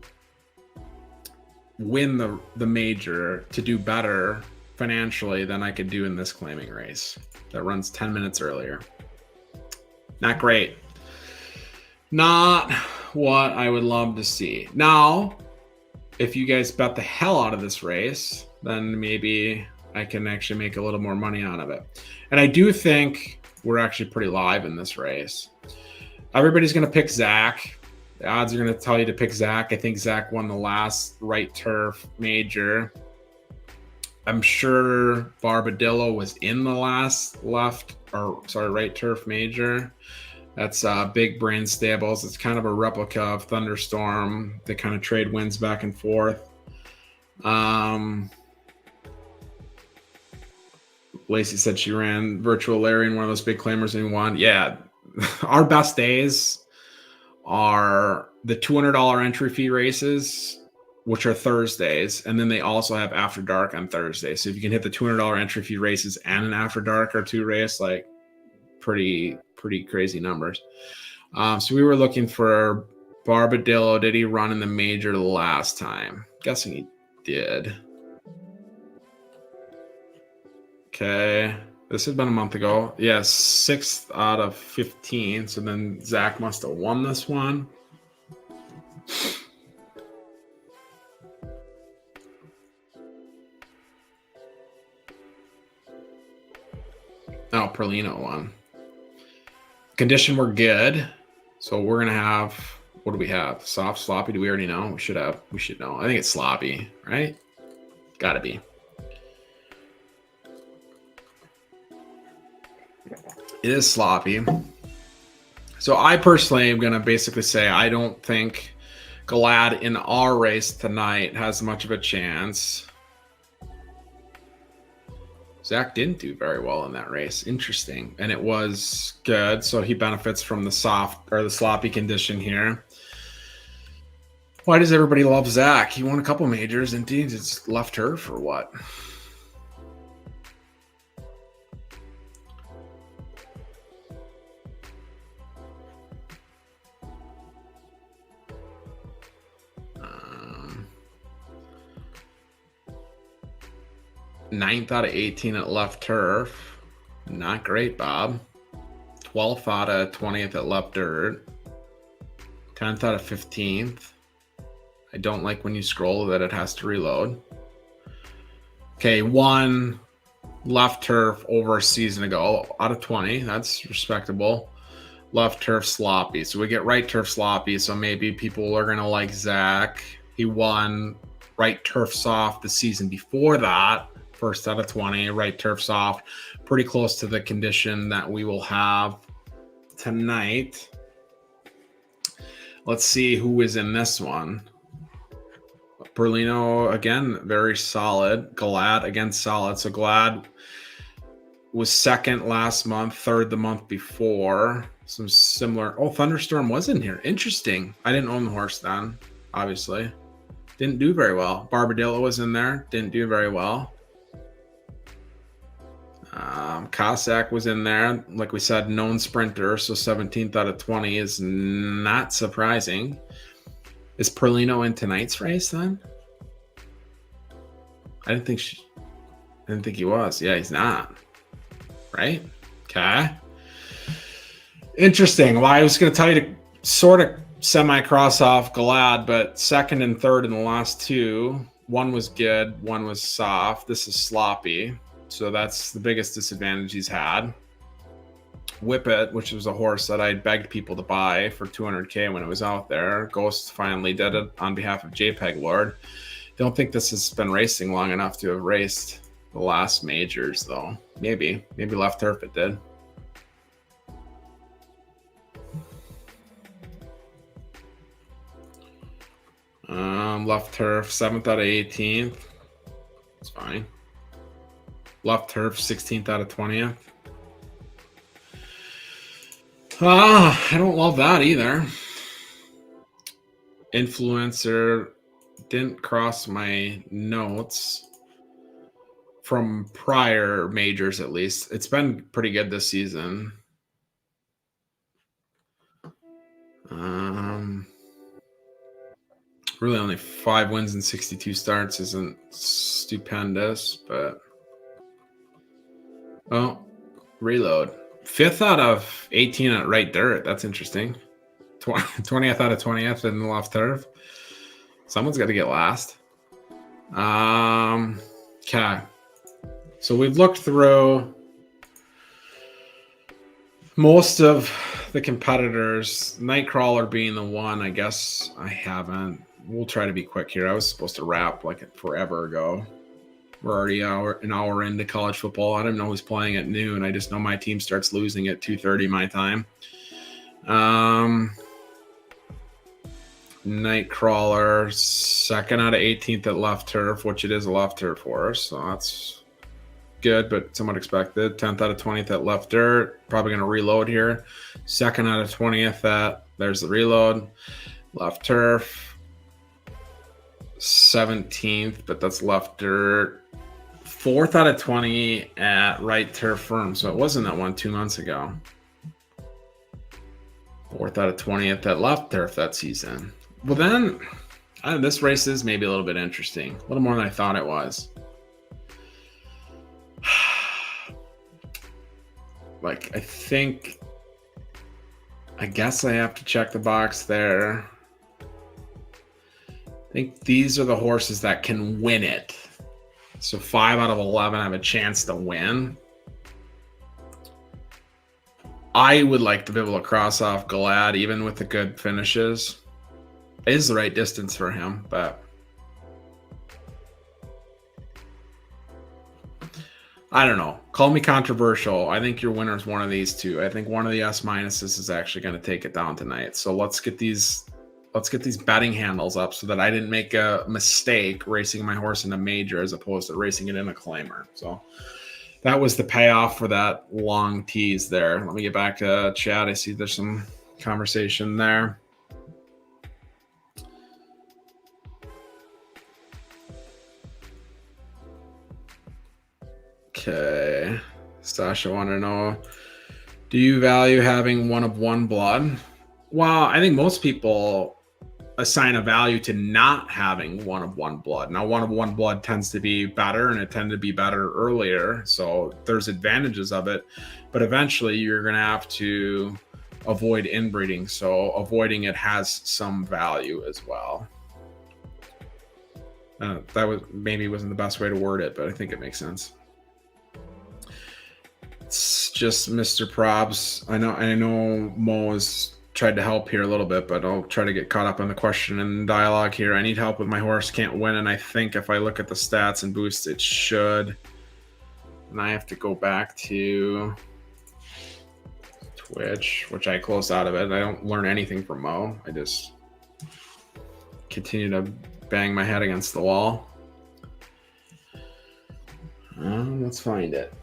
win the major to do better financially than I could do in this claiming race that runs 10 minutes earlier. Not great. Not what I would love to see. Now, if you guys bet the hell out of this race, then maybe I can actually make a little more money out of it. And I do think we're actually pretty live in this race. Everybody's going to pick Zach. The odds are going to tell you to pick Zach. I think Zach won the last right turf major. I'm sure Barbadillo was in the last right turf major. That's Big Brain Stables. It's kind of a replica of Thunderstorm. They kind of trade wins back and forth. Lacey said she ran Virtual Larry in one of those big claimers and won. Yeah, our best days are the $200 entry fee races, which are Thursdays, and then they also have After Dark on Thursday. So if you can hit the $200 entry fee races and an After Dark or 2 race, like pretty crazy numbers. So we were looking for Barbadillo. Did he run in the major last time? Guessing he did. Okay. This had been a month ago. Yeah, 6th out of 15. So then Zach must have won this one. Oh, Perlino won. Condition we're good. So we're going to have, what do we have? Soft, sloppy? Do we already know? We should know. I think it's sloppy, right? Gotta be. It is sloppy. So I personally am going to basically say I don't think Glad in our race tonight has much of a chance. Zach didn't do very well in that race. Interesting. And it was good. So he benefits from the soft or the sloppy condition here. Why does everybody love Zach? He won a couple majors and he just left turf or what? Ninth out of 18 at left turf. Not great, Bob. 12th out of 20th at left dirt. 10th out of 15th. I don't like when you scroll that it has to reload. Okay, 1 left turf over a season ago out of 20. That's respectable. Left turf sloppy. So we get right turf sloppy. So maybe people are going to like Zach. He won right turf soft the season before that. 1st out of 20, right turf soft, pretty close to the condition that we will have tonight. Let's see who is in this one. Perlino, again, very solid. Glad, again, solid. So Glad was 2nd last month, 3rd the month before. Some similar. Oh, Thunderstorm was in here. Interesting. I didn't own the horse then, obviously. Didn't do very well. Barbadillo was in there. Didn't do very well. Cossack was in there. Like we said, known sprinter. So 17th out of 20 is not surprising. Is Perlino in tonight's race then? I didn't think he was. Yeah, he's not. Right? Okay. Interesting. Well, I was going to tell you to sort of semi-cross off Glad, but 2nd and 3rd in the last 2. One was good. One was soft. This is sloppy. So that's the biggest disadvantage he's had. Whippet, which was a horse that I begged people to buy for $200K when it was out there. Ghost finally did it on behalf of JPEG Lord. Don't think this has been racing long enough to have raced the last majors, though. Maybe left turf it did. Left turf 7th out of 18th. It's fine. Left turf 16th out of 20th. I don't love that either. Influencer didn't cross my notes from prior majors, at least. It's been pretty good this season. Really only 5 wins and 62 starts isn't stupendous, but reload. 5th out of 18 at right dirt. That's interesting. 20th out of 20th in the left turf. Someone's got to get last. Okay. So we've looked through most of the competitors, Nightcrawler being the one. I guess I haven't. We'll try to be quick here. I was supposed to wrap like forever ago. We're already an hour into college football. I don't know who's playing at noon. I just know my team starts losing at 2:30 my time. Nightcrawler, 2nd out of 18th at left turf, which it is a left turf for us. So that's good, but somewhat expected. 10th out of 20th at left dirt. Probably going to reload here. 2nd out of 20th at, there's the reload. Left turf. 17th, but that's left dirt. 4th out of 20 at right turf firm. So it wasn't that one 2 months ago. 4th out of 20th at left turf that season. Well, then this race is maybe a little bit interesting. A little more than I thought it was. Like, I guess I have to check the box there. I think these are the horses that can win it. So 5 out of 11 have a chance to win. I would like to be able to cross off Galad, even with the good finishes. It is the right distance for him, but I don't know. Call me controversial. I think your winner is one of these two. I think one of the S minuses is actually going to take it down tonight. So let's get these betting handles up so that I didn't make a mistake racing my horse in a major as opposed to racing it in a claimer. So that was the payoff for that long tease there. Let me get back to chat. I see there's some conversation there. Okay. Sasha want to know, do you value having one of one blood? Well, I think most people assign a value to not having one of one blood. Now, one of one blood tends to be better, and it tended to be better earlier. So there's advantages of it, but eventually you're going to have to avoid inbreeding. So avoiding it has some value as well. That wasn't the best way to word it, but I think it makes sense. It's just Mr. Probs. I know Mo has tried to help here a little bit, but I'll try to get caught up on the question and dialogue here. I need help with my horse, can't win, and I think if I look at the stats and boost, it should. And I have to go back to Twitch, which I closed out of it. I don't learn anything from Mo. I just continue to bang my head against the wall. Let's find it.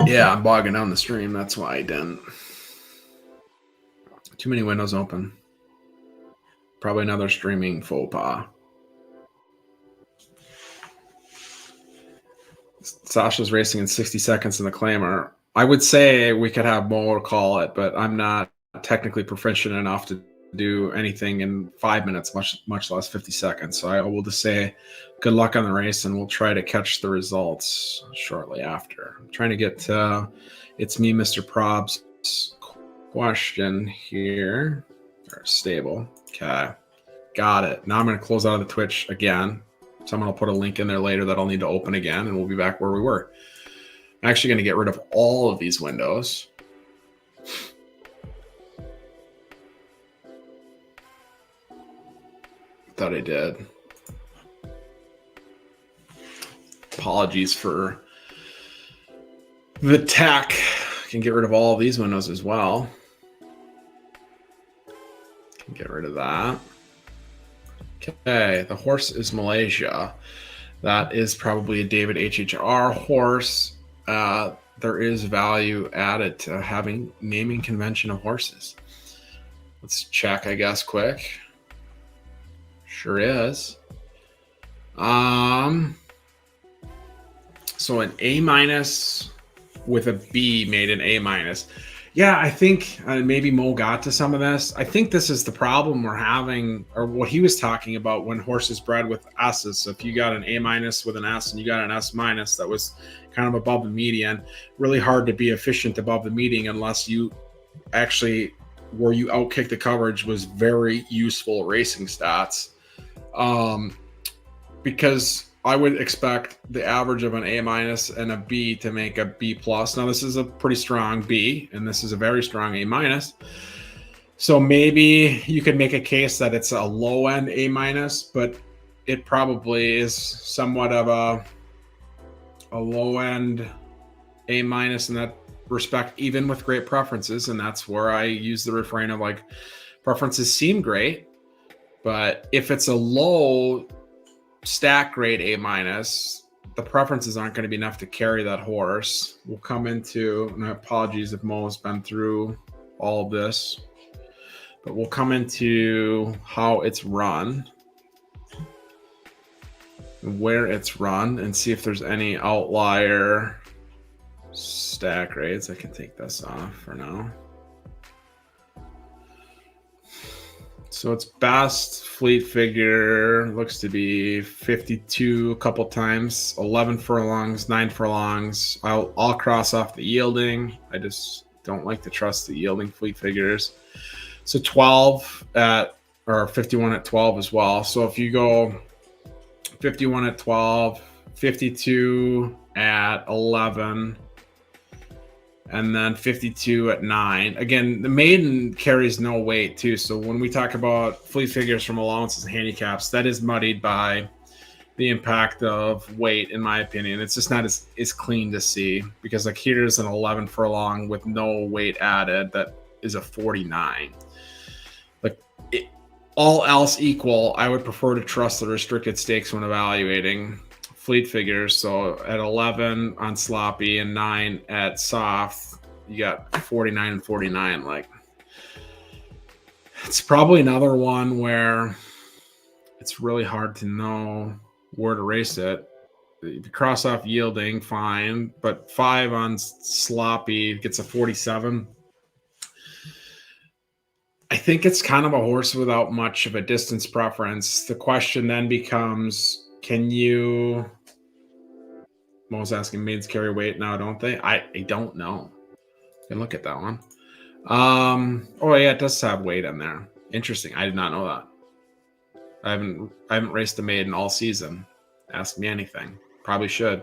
Yeah, I'm bogging down the stream. That's why I didn't. Too many windows open. Probably another streaming faux pas. Sasha's racing in 60 seconds in the claimer. I would say we could have more call it, but I'm not technically proficient enough to do anything in 5 minutes, much less 50 seconds. So I will just say good luck on the race, and we'll try to catch the results shortly after. I'm trying to get to It's Me, Mr. Probs question here. Or stable. Okay. Got it. Now I'm going to close out of the Twitch again. Someone will put a link in there later that I'll need to open again, and we'll be back where we were. I'm actually going to get rid of all of these windows. Thought I did. Apologies for the tech. Can get rid of all of these windows as well. Can get rid of that. Okay, the horse is Malaysia. That is probably a David HHR horse. There is value added to having naming convention of horses. Let's check, I guess, quick. Sure is. So an A- with a B made an A-. Yeah, I think maybe Mo got to some of this. I think this is the problem we're having, or what he was talking about when horses bred with S's. So if you got an A- with an S and you got an S-, that was kind of above the median. Really hard to be efficient above the median unless you actually, where you outkick the coverage, was very useful racing stats. Because I would expect the average of an A- and a B to make a B+. Now, this is a pretty strong B, and this is a very strong A-. So maybe you could make a case that it's a low-end A-, but it probably is somewhat of a low-end A- in that respect, even with great preferences. And that's where I use the refrain of, like, preferences seem great, but if it's a low stack grade A-, the preferences aren't going to be enough to carry that horse. We'll come into, and apologies if Mo has been through all of this, but we'll come into how it's run, where it's run, and see if there's any outlier stack grades. I can take this off for now. So its best fleet figure looks to be 52 a couple times, 11 furlongs, 9 furlongs. I'll cross off the yielding. I just don't like to trust the yielding fleet figures. So 12 at, or 51 at 12 as well. So if you go 51 at 12, 52 at 11, and then 52 at 9. Again, the maiden carries no weight too. So when we talk about fleet figures from allowances and handicaps, that is muddied by the impact of weight, in my opinion. It's just not as clean to see, because like here's an 11 furlong with no weight added that is a 49. Like, all else equal, I would prefer to trust the restricted stakes when evaluating fleet figures. So at 11 on sloppy and 9 at soft, you got 49 and 49. Like, it's probably another one where it's really hard to know where to race it. If you cross off yielding, fine, but 5 on sloppy gets a 47. I think it's kind of a horse without much of a distance preference. The question then becomes, can you... Mo's asking, maidens carry weight now, don't they? I don't know. You can look at that one. Oh yeah, it does have weight in there. Interesting. I did not know that. I haven't raced a maiden all season. Ask me anything. Probably should.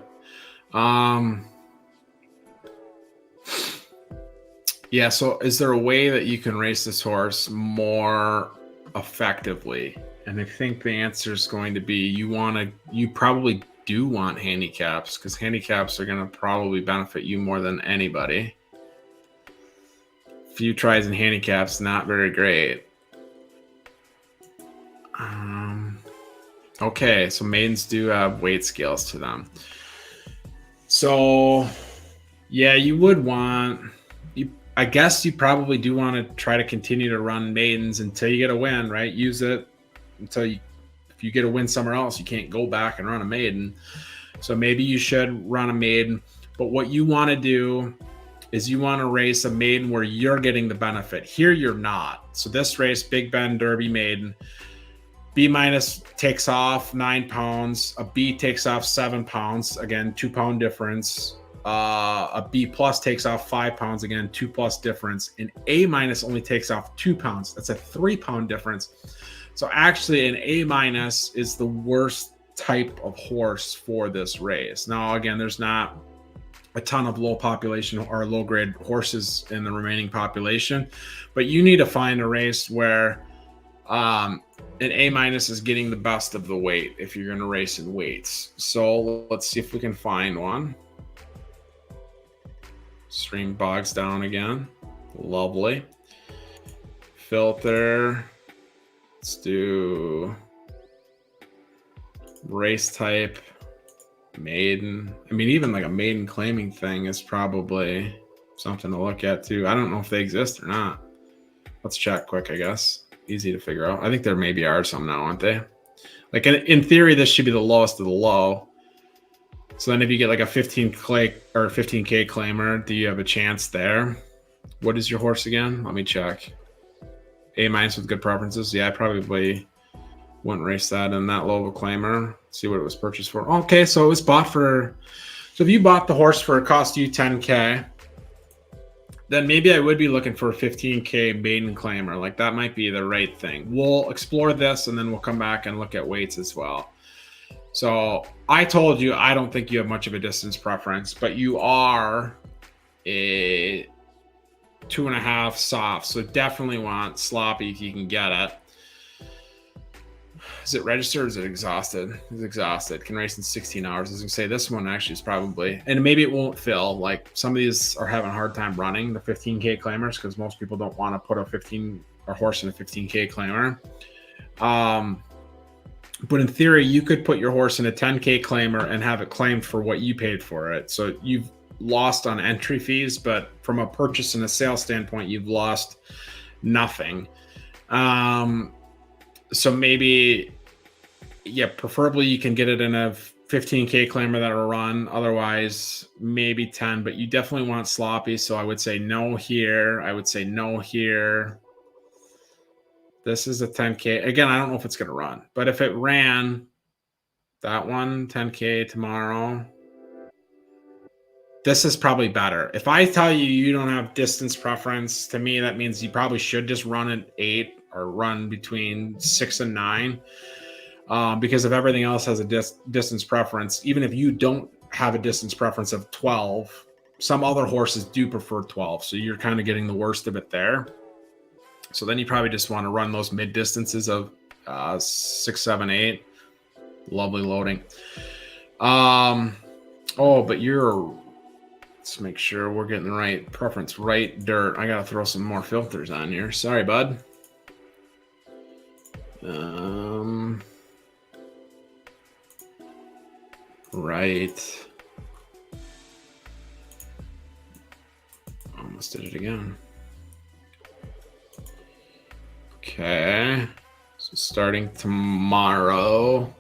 Yeah, so is there a way that you can race this horse more effectively? And I think the answer is going to be you probably do want handicaps, because handicaps are going to probably benefit you more than anybody. Few tries in handicaps, not very great. Okay, so maidens do have weight scales to them. So yeah, you would want... I guess you probably do want to try to continue to run maidens until you get a win, right? Use it until you... If you get a win somewhere else, you can't go back and run a maiden. So maybe you should run a maiden. But what you want to do is you want to race a maiden where you're getting the benefit. Here you're not. So this race, Big Bend Derby maiden, B- takes off 9 pounds. A B takes off 7 pounds. Again, 2 pound difference. A B+ takes off 5 pounds. Again, 2+ difference. An A- only takes off 2 pounds. That's a 3 pound difference. So actually an A- is the worst type of horse for this race. Now, again, there's not a ton of low population or low grade horses in the remaining population, but you need to find a race where An A minus is getting the best of the weight if you're going to race in weights. So let's see if we can find one. Stream bogs down again. Lovely. Filter. Let's do race type, maiden. I mean, even like a maiden claiming thing is probably something to look at too. I don't know if they exist or not. Let's check quick, I guess. Easy to figure out. I think there maybe are some now, aren't they? Like in theory, this should be the lowest of the low. So then if you get like a 15K claimer, do you have a chance there? What is your horse again? Let me check. A minus with good preferences. Yeah, I probably wouldn't race that in that low of a claimer. See what it was purchased for. Okay, so it was bought for. So if you bought the horse for it cost you 10K, then maybe I would be looking for a 15K maiden claimer. Like that might be the right thing. We'll explore this and then we'll come back and look at weights as well. So I told you I don't think you have much of a distance preference, but you are a 2.5 soft. So definitely want sloppy if you can get it. Is it registered or is it exhausted? It's exhausted. Can race in 16 hours. I was going to say this one actually is probably, and maybe it won't fill. Like some of these are having a hard time running the 15K claimers because most people don't want to put a horse in a 15K claimer. But in theory, you could put your horse in a 10K claimer and have it claimed for what you paid for it. So you've lost on entry fees, but from a purchase and a sale standpoint, you've lost nothing. So maybe, yeah, preferably you can get it in a 15K claimer that'll run. Otherwise, maybe 10, but you definitely want sloppy. So I would say no here. I would say no here. This is a 10K. Again, I don't know if it's going to run, but if it ran, that one, 10K tomorrow, this is probably better. If I tell you you don't have distance preference, to me, that means you probably should just run at 8 or run between 6 and 9. Because if everything else has a distance preference, even if you don't have a distance preference of 12, some other horses do prefer 12. So you're kind of getting the worst of it there. So then you probably just want to run those mid distances of 6, 7, 8. Lovely loading. But let's make sure we're getting the right preference. Right dirt. I got to throw some more filters on here. Sorry, bud. Right. Almost did it again. Okay. So starting tomorrow,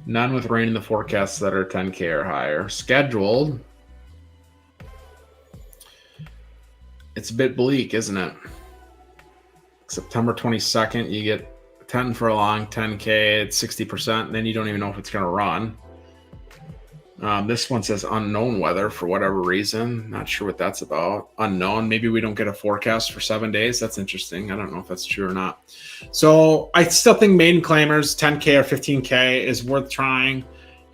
none with rain in the forecasts that are 10K or higher. Scheduled. It's a bit bleak, isn't it? September 22nd, you get 10 furlong, 10K, it's 60%, and then you don't even know if it's going to run. This one says unknown weather for whatever reason. Not sure what that's about. Unknown. Maybe we don't get a forecast for 7 days. That's interesting. I don't know if that's true or not. So I still think maiden claimers, 10K or 15K is worth trying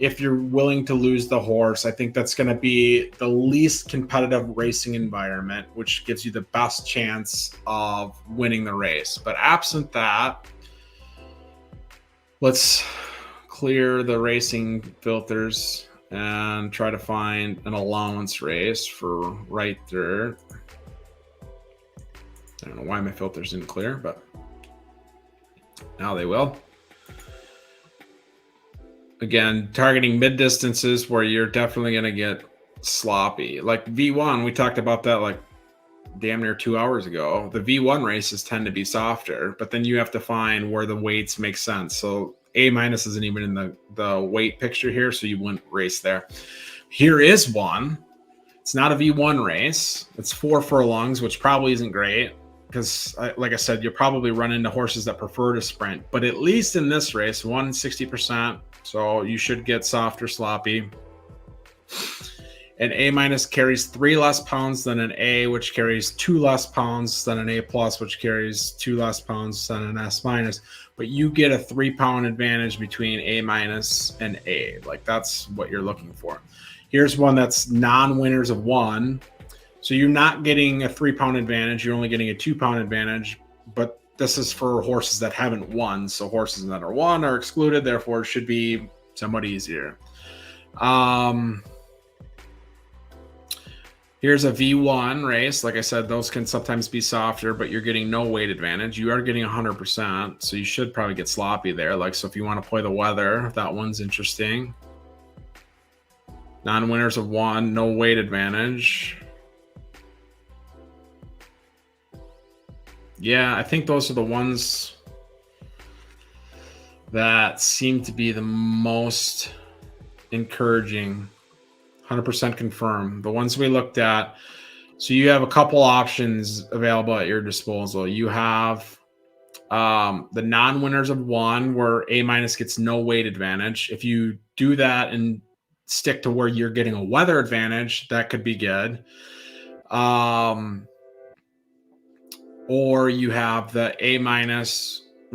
if you're willing to lose the horse. I think that's going to be the least competitive racing environment, which gives you the best chance of winning the race. But absent that, let's clear the racing filters and try to find an allowance race for right dirt. I don't know why my filters didn't clear, but now they will. Again, targeting mid distances where you're definitely going to get sloppy. Like V1, we talked about that like damn near 2 hours ago. The V1 races tend to be softer, but then you have to find where the weights make sense. So A minus isn't even in the weight picture here, so you wouldn't race there. Here is one. It's not a V1 race. It's 4 furlongs, which probably isn't great because, like I said, you'll probably run into horses that prefer to sprint. But at least in this race, 60%, so you should get softer, sloppy. An A minus carries 3 less pounds than an A, which carries 2 less pounds than an A plus, which carries 2 less pounds than an S minus. But you get a 3-pound advantage between A minus and A. Like that's what you're looking for. Here's one that's non-winners of 1. So you're not getting a 3-pound advantage. You're only getting a 2-pound advantage. But this is for horses that haven't won. So horses that are won are excluded. Therefore, it should be somewhat easier. Here's a V1 race. Like I said, those can sometimes be softer, but you're getting no weight advantage. You are getting 100%, so you should probably get sloppy there. Like, so if you want to play the weather, that one's interesting. Non-winners of 1, no weight advantage. Yeah, I think those are the ones that seem to be the most encouraging. 100% confirmed. The ones we looked at. So you have a couple options available at your disposal. You have the non-winners of 1, where A- gets no weight advantage. If you do that and stick to where you're getting a weather advantage, that could be good. Or you have the A-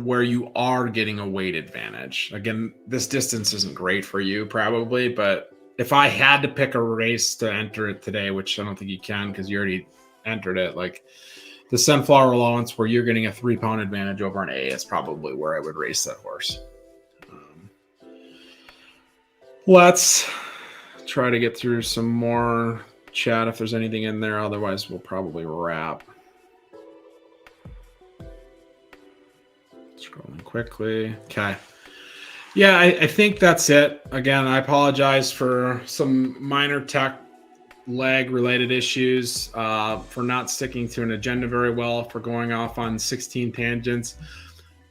where you are getting a weight advantage. Again, this distance isn't great for you probably, but if I had to pick a race to enter it today, which I don't think you can because you already entered it, like the Sunflower Allowance, where you're getting a 3-pound advantage over an A, is probably where I would race that horse. Let's try to get through some more chat if there's anything in there. Otherwise, we'll probably wrap. Scrolling quickly. Okay. Yeah, I think that's it. Again, I apologize for some minor tech lag related issues, for not sticking to an agenda very well, for going off on 16 tangents.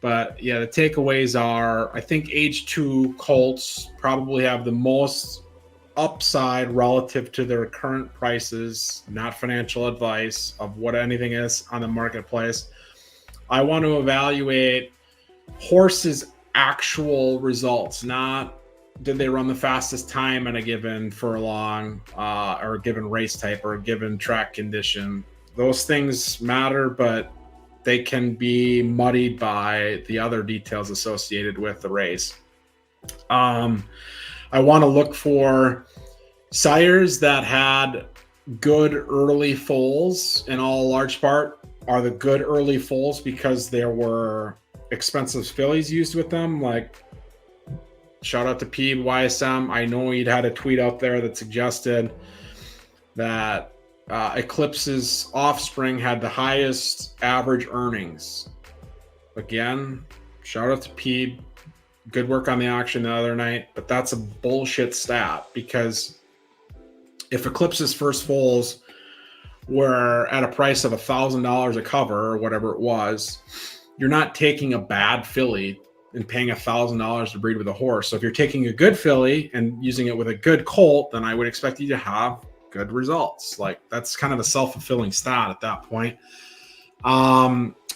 But yeah, the takeaways are, I think age 2 colts probably have the most upside relative to their current prices, not financial advice, of what anything is on the marketplace. I want to evaluate horses' actual results, not did they run the fastest time in a given furlong, or a given race type, or a given track condition. Those things matter, but they can be muddied by the other details associated with the race. I want to look for sires that had good early foals. In all large part, are the good early foals because there were expensive fillies used with them. Like, shout out to Peeb YSM. I know he'd had a tweet out there that suggested that Eclipse's offspring had the highest average earnings. Again, shout out to Peeb. Good work on the auction the other night, but that's a bullshit stat, because if Eclipse's first foals were at a price of $1,000 a cover or whatever it was, you're not taking a bad filly and paying $1,000 to breed with a horse. So if you're taking a good filly and using it with a good colt, then I would expect you to have good results. Like, that's kind of a self-fulfilling stat at that point.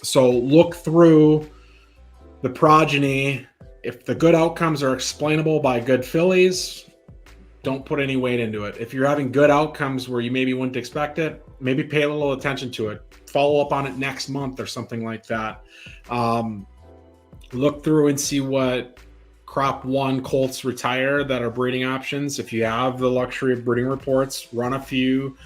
So look through the progeny. If the good outcomes are explainable by good fillies, don't put any weight into it. If you're having good outcomes where you maybe wouldn't expect it, maybe pay a little attention to it. Follow up on it next month or something like that. Look through and see what crop 1 colts retire that are breeding options. If you have the luxury of breeding reports, run a few.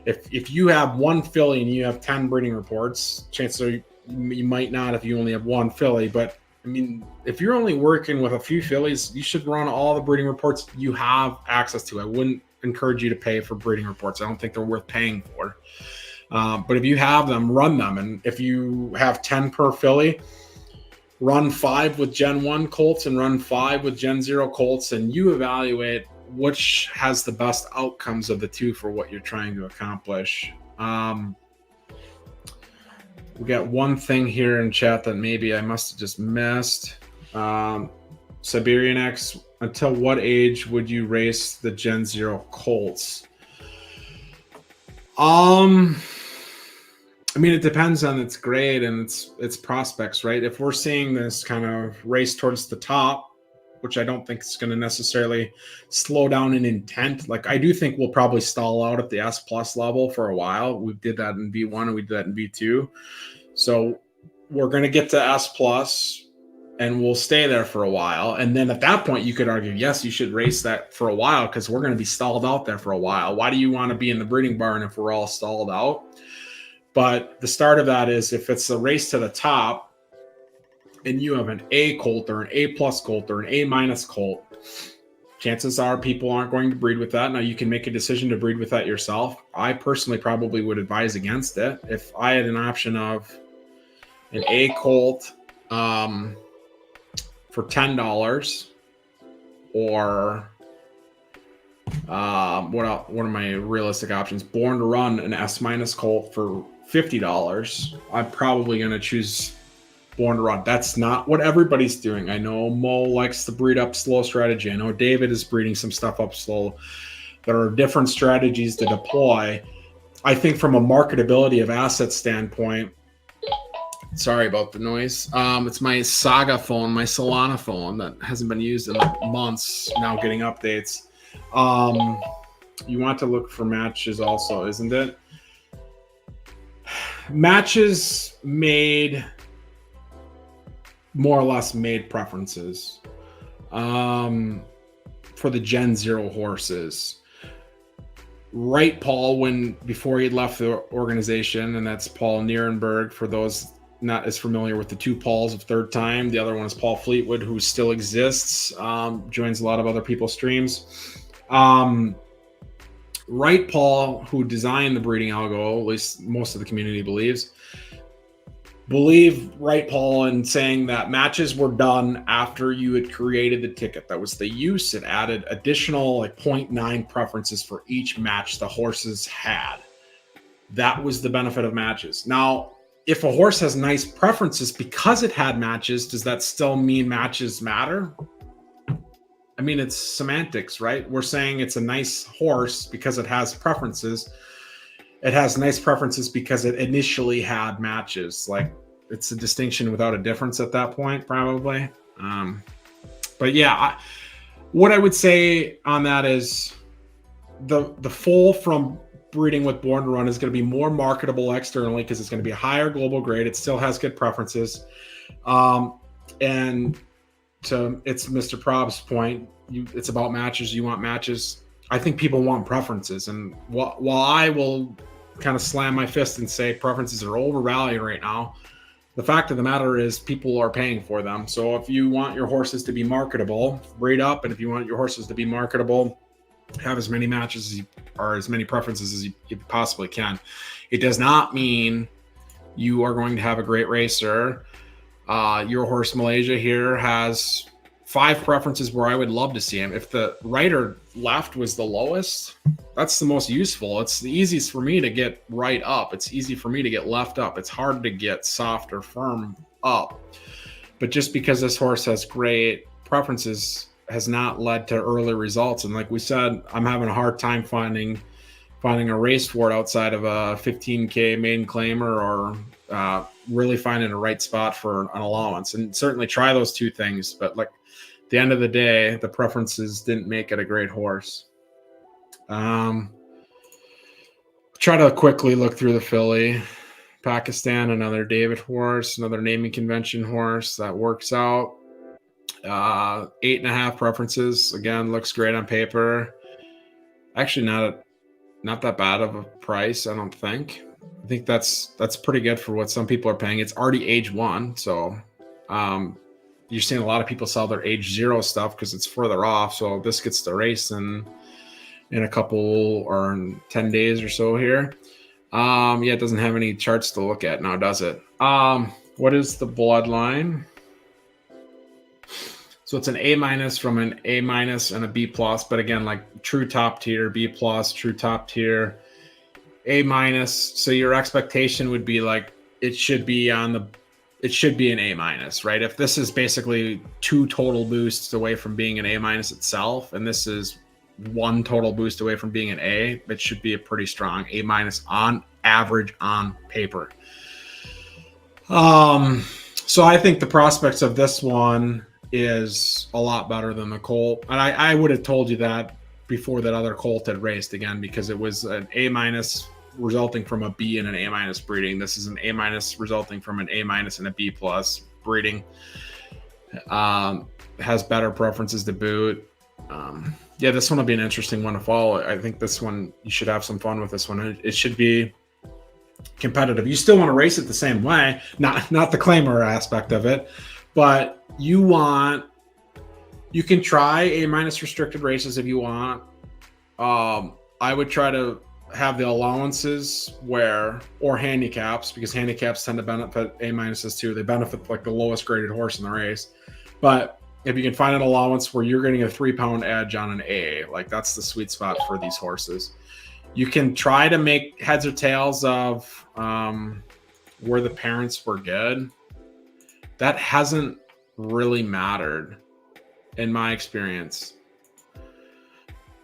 If you have 1 filly and you have 10 breeding reports, chances are you might not if you only have 1 filly. But I mean, if you're only working with a few fillies, you should run all the breeding reports you have access to. I wouldn't encourage you to pay for breeding reports. I don't think they're worth paying for. But if you have them, run them. And if you have 10 per filly, run 5 with Gen 1 colts and run 5 with Gen 0 colts, and you evaluate which has the best outcomes of the two for what you're trying to accomplish. We got one thing here in chat that maybe I must have just missed. Siberian X, until what age would you race the Gen 0 colts? I mean, it depends on its grade and its prospects, right? If we're seeing this kind of race towards the top, which I don't think is going to necessarily slow down in intent. Like, I do think we'll probably stall out at the S plus level for a while. We did that in V1 and we did that in V2. So we're going to get to S plus and we'll stay there for a while. And then at that point, you could argue, yes, you should race that for a while because we're going to be stalled out there for a while. Why do you want to be in the breeding barn if we're all stalled out? But the start of that is if it's a race to the top, and you have an A colt or an A plus colt or an A minus colt, chances are people aren't going to breed with that. Now, you can make a decision to breed with that yourself. I personally probably would advise against it. If I had an option of an A colt for $10, or what are my realistic options? Born to Run an S minus colt for $50. I'm probably going to choose Born to Run. That's not what everybody's doing. I know Mo likes to breed up slow strategy. I know David is breeding some stuff up slow. There are different strategies to deploy. I think from a marketability of assets standpoint, sorry about the noise. It's my Saga phone, my Solana phone that hasn't been used in like months, now getting updates. You want to look for matches also, isn't it? Matches more or less made preferences for the Gen 0 horses. Right, Paul, before he left the organization, and that's Paul Nierenberg, for those not as familiar with the two Pauls of Third Time. The other one is Paul Fleetwood, who still exists, joins a lot of other people's streams. Right, Paul, who designed the breeding algo, at least most of the community believe Right, Paul, in saying that matches were done after you had created the ticket. That was the use. It added additional like 0.9 preferences for each match the horses had. That was the benefit of matches. Now, if a horse has nice preferences because it had matches, does that still mean matches matter? I mean, it's semantics, right? We're saying it's a nice horse because it has preferences. It has nice preferences because it initially had matches. Like, it's a distinction without a difference at that point, probably. But yeah, what I would say on that is the foal from breeding with Born to Run is going to be more marketable externally because it's going to be a higher global grade. It still has good preferences. And it's Mr. Prob's point, it's about matches. You want matches. I think people want preferences. And while I will kind of slam my fist and say preferences are overvalued right now, the fact of the matter is people are paying for them. So if you want your horses to be marketable, breed up. And if you want your horses to be marketable, have as many matches or as many preferences as you possibly can. It does not mean you are going to have a great racer. Your horse Malaysia here has 5 preferences where I would love to see him. If the right or left was the lowest, that's the most useful. It's the easiest for me to get right up. It's easy for me to get left up. It's hard to get soft or firm up. But just because this horse has great preferences has not led to early results. And like we said, I'm having a hard time finding a race for it outside of a 15K maiden claimer, or really finding a right spot for an allowance. And certainly try those two things. But like at the end of the day, the preferences didn't make it a great horse. Try to quickly look through the filly. Pakistan, another David horse, another naming convention horse that works out. 8.5 preferences. Again, looks great on paper. Actually, not that bad of a price, I don't think. I think that's pretty good for what some people are paying. It's already age 1, so you're seeing a lot of people sell their age 0 stuff because it's further off. So this gets to race in a couple or in 10 days or so here. Yeah, it doesn't have any charts to look at now, does it? What is the bloodline? So it's an A- from an A- and a B+, but again, like true top tier, B+, true top tier, A-. So your expectation would be like, it should be an A-, right? If this is basically 2 total boosts away from being an A- itself, and this is 1 total boost away from being an A, it should be a pretty strong A- on average on paper. So I think the prospects of this one is a lot better than the colt. And I would have told you that before that other colt had raced, again, because it was an A- resulting from a B and an A- breeding. This is an A- resulting from an A- and a B+ breeding. Has better preferences to boot. Yeah, this one will be an interesting one to follow. I think this one, you should have some fun with this one. It should be competitive. You still want to race it the same way, not the claimer aspect of it, But you can try A- restricted races if you want. I would try to have the allowances or handicaps, because handicaps tend to benefit A- too. They benefit like the lowest graded horse in the race. But if you can find an allowance where you're getting a 3-pound edge on an A, like that's the sweet spot for these horses. You can try to make heads or tails of where the parents were good. That hasn't really mattered in my experience.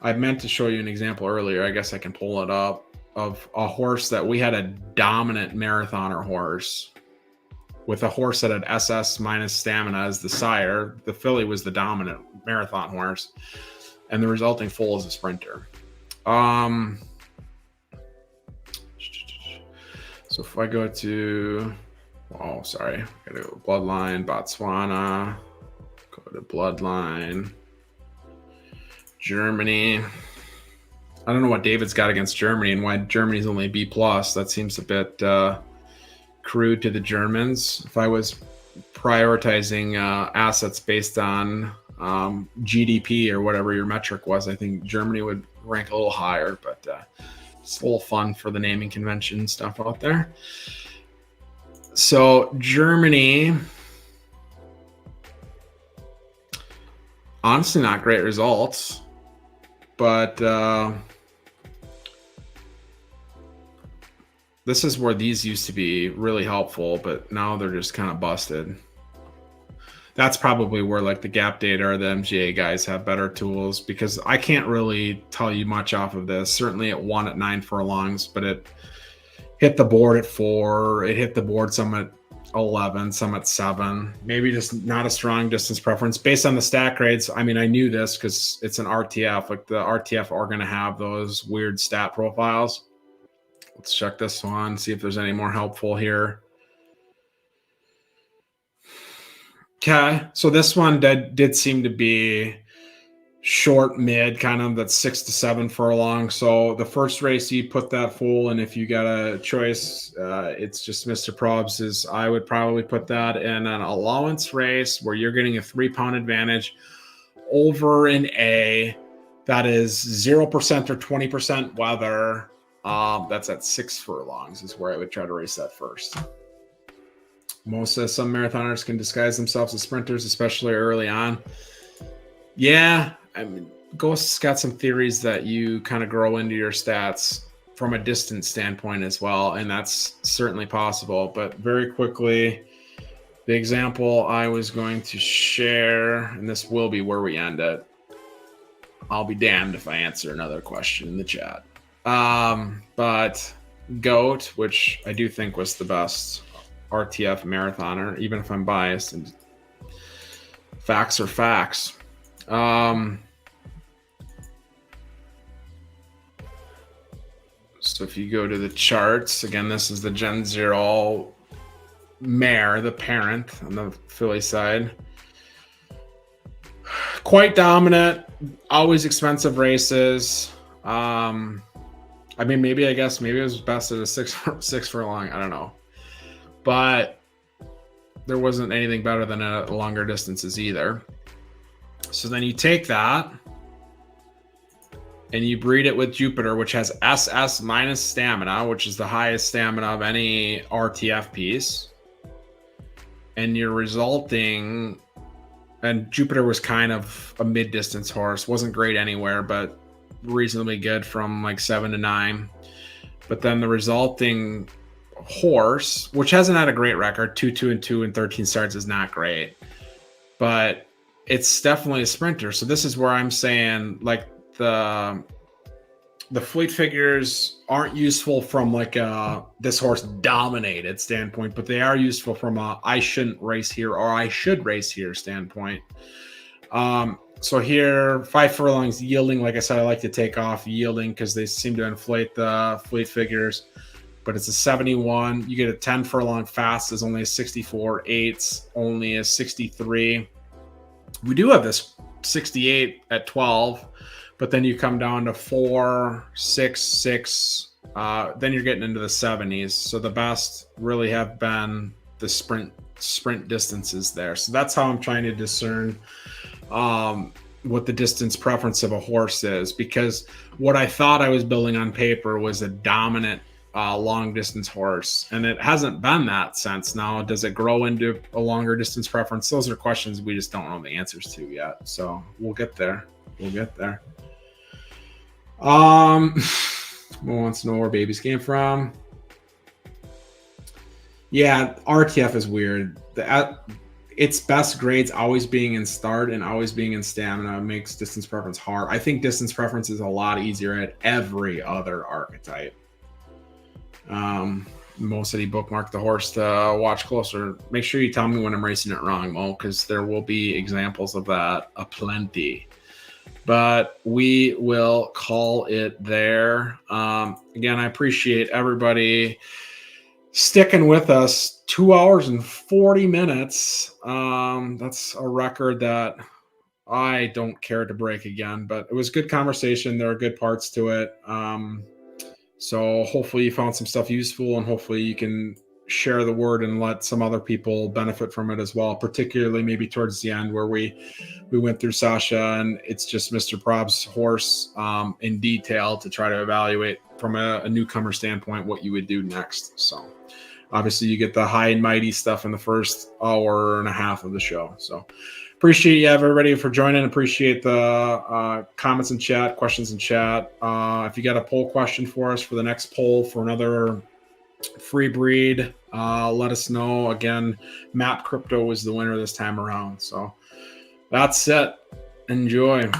I meant to show you an example earlier. I guess I can pull it up, of a horse that we had a dominant marathoner horse with a horse that had SS minus stamina as the sire. The filly was the dominant marathon horse, and the resulting foal is a sprinter. So if I go to, I gotta go Bloodline, Botswana, go to Bloodline, Germany. I don't know what David's got against Germany and why Germany's only B+. That seems a bit crude to the Germans. If I was prioritizing assets based on GDP or whatever your metric was, I think Germany would rank a little higher, but it's a little fun for the naming convention stuff out there. So Germany, honestly, not great results, but this is where these used to be really helpful, but now they're just kind of busted. That's probably where like the gap data or the MGA guys have better tools, because I can't really tell you much off of this. Certainly it won at 9 furlongs, but it hit the board at 4. It hit the board some at 11, some at 7. Maybe just not a strong distance preference based on the stat grades. I mean, I knew this because it's an RTF. Like the RTF are going to have those weird stat profiles. Let's check this one, see if there's any more helpful here. Okay, so this one did seem to be short mid, kind of that 6 to 7 furlong. So the first race you put that foal, and if you got a choice, it's just Mr. Probs. I would probably put that in an allowance race where you're getting a 3-pound advantage over an A that is 0% or 20% weather. That's at 6 furlongs is where I would try to race that first. Some marathoners can disguise themselves as sprinters, especially early on. Yeah, I mean, Ghost's got some theories that you kind of grow into your stats from a distance standpoint as well, and that's certainly possible. But very quickly, the example I was going to share, and this will be where we end it. I'll be damned if I answer another question in the chat. But GOAT, which I do think was the best RTF marathoner, even if I'm biased, and facts are facts. So if you go to the charts, again, this is the Gen 0 mare, the parent on the filly side. Quite dominant, always expensive races. I mean, maybe it was best at a six furlong. I don't know. But there wasn't anything better than at longer distances either. So then you take that and you breed it with Jupiter, which has SS minus stamina, which is the highest stamina of any RTF piece. And you're resulting, and Jupiter was kind of a mid-distance horse. Wasn't great anywhere, but reasonably good from like 7 to 9. But then the resulting horse, which hasn't had a great record, 2-2-2 and 13 starts, is not great, but it's definitely a sprinter. So this is where I'm saying like the fleet figures aren't useful from like this horse dominated standpoint, but they are useful from a I shouldn't race here or I should race here standpoint. So here, 5 furlongs yielding. Like I said, I like to take off yielding because they seem to inflate the fleet figures. But it's a 71. You get a 10 furlong fast is only a 64. 8's only a 63. We do have this 68 at 12, but then you come down to 4, 6, 6. Then you're getting into the 70s. So the best really have been the sprint sprint distances there. So that's how I'm trying to discern what the distance preference of a horse is, because what I thought I was building on paper was a dominant long distance horse, and it hasn't been that since. Now, does it grow into a longer distance preference? Those are questions we just don't know the answers to yet. So we'll get there. We'll get there. Who wants to know where babies came from? Yeah, RTF is weird. Its best grades always being in start and always being in stamina makes distance preference hard. I think distance preference is a lot easier at every other archetype. Mo said he bookmarked the horse to watch closer. Make sure you tell me when I'm racing it wrong, Mo, because there will be examples of that aplenty. But we will call it there. Again, I appreciate everybody sticking with us. 2 hours and 40 minutes. That's a record that I don't care to break again, but it was good conversation. There are good parts to it. So hopefully you found some stuff useful, and hopefully you can share the word and let some other people benefit from it as well, particularly maybe towards the end where we went through Sasha and it's just Mr. Prob's horse in detail to try to evaluate from a newcomer standpoint what you would do next. So obviously you get the high and mighty stuff in the first hour and a half of the show. So appreciate you everybody for joining. Appreciate the comments in chat, questions in chat. If you got a poll question for us for the next poll for another free breed, let us know. Again, Map Crypto was the winner this time around. So that's it. Enjoy.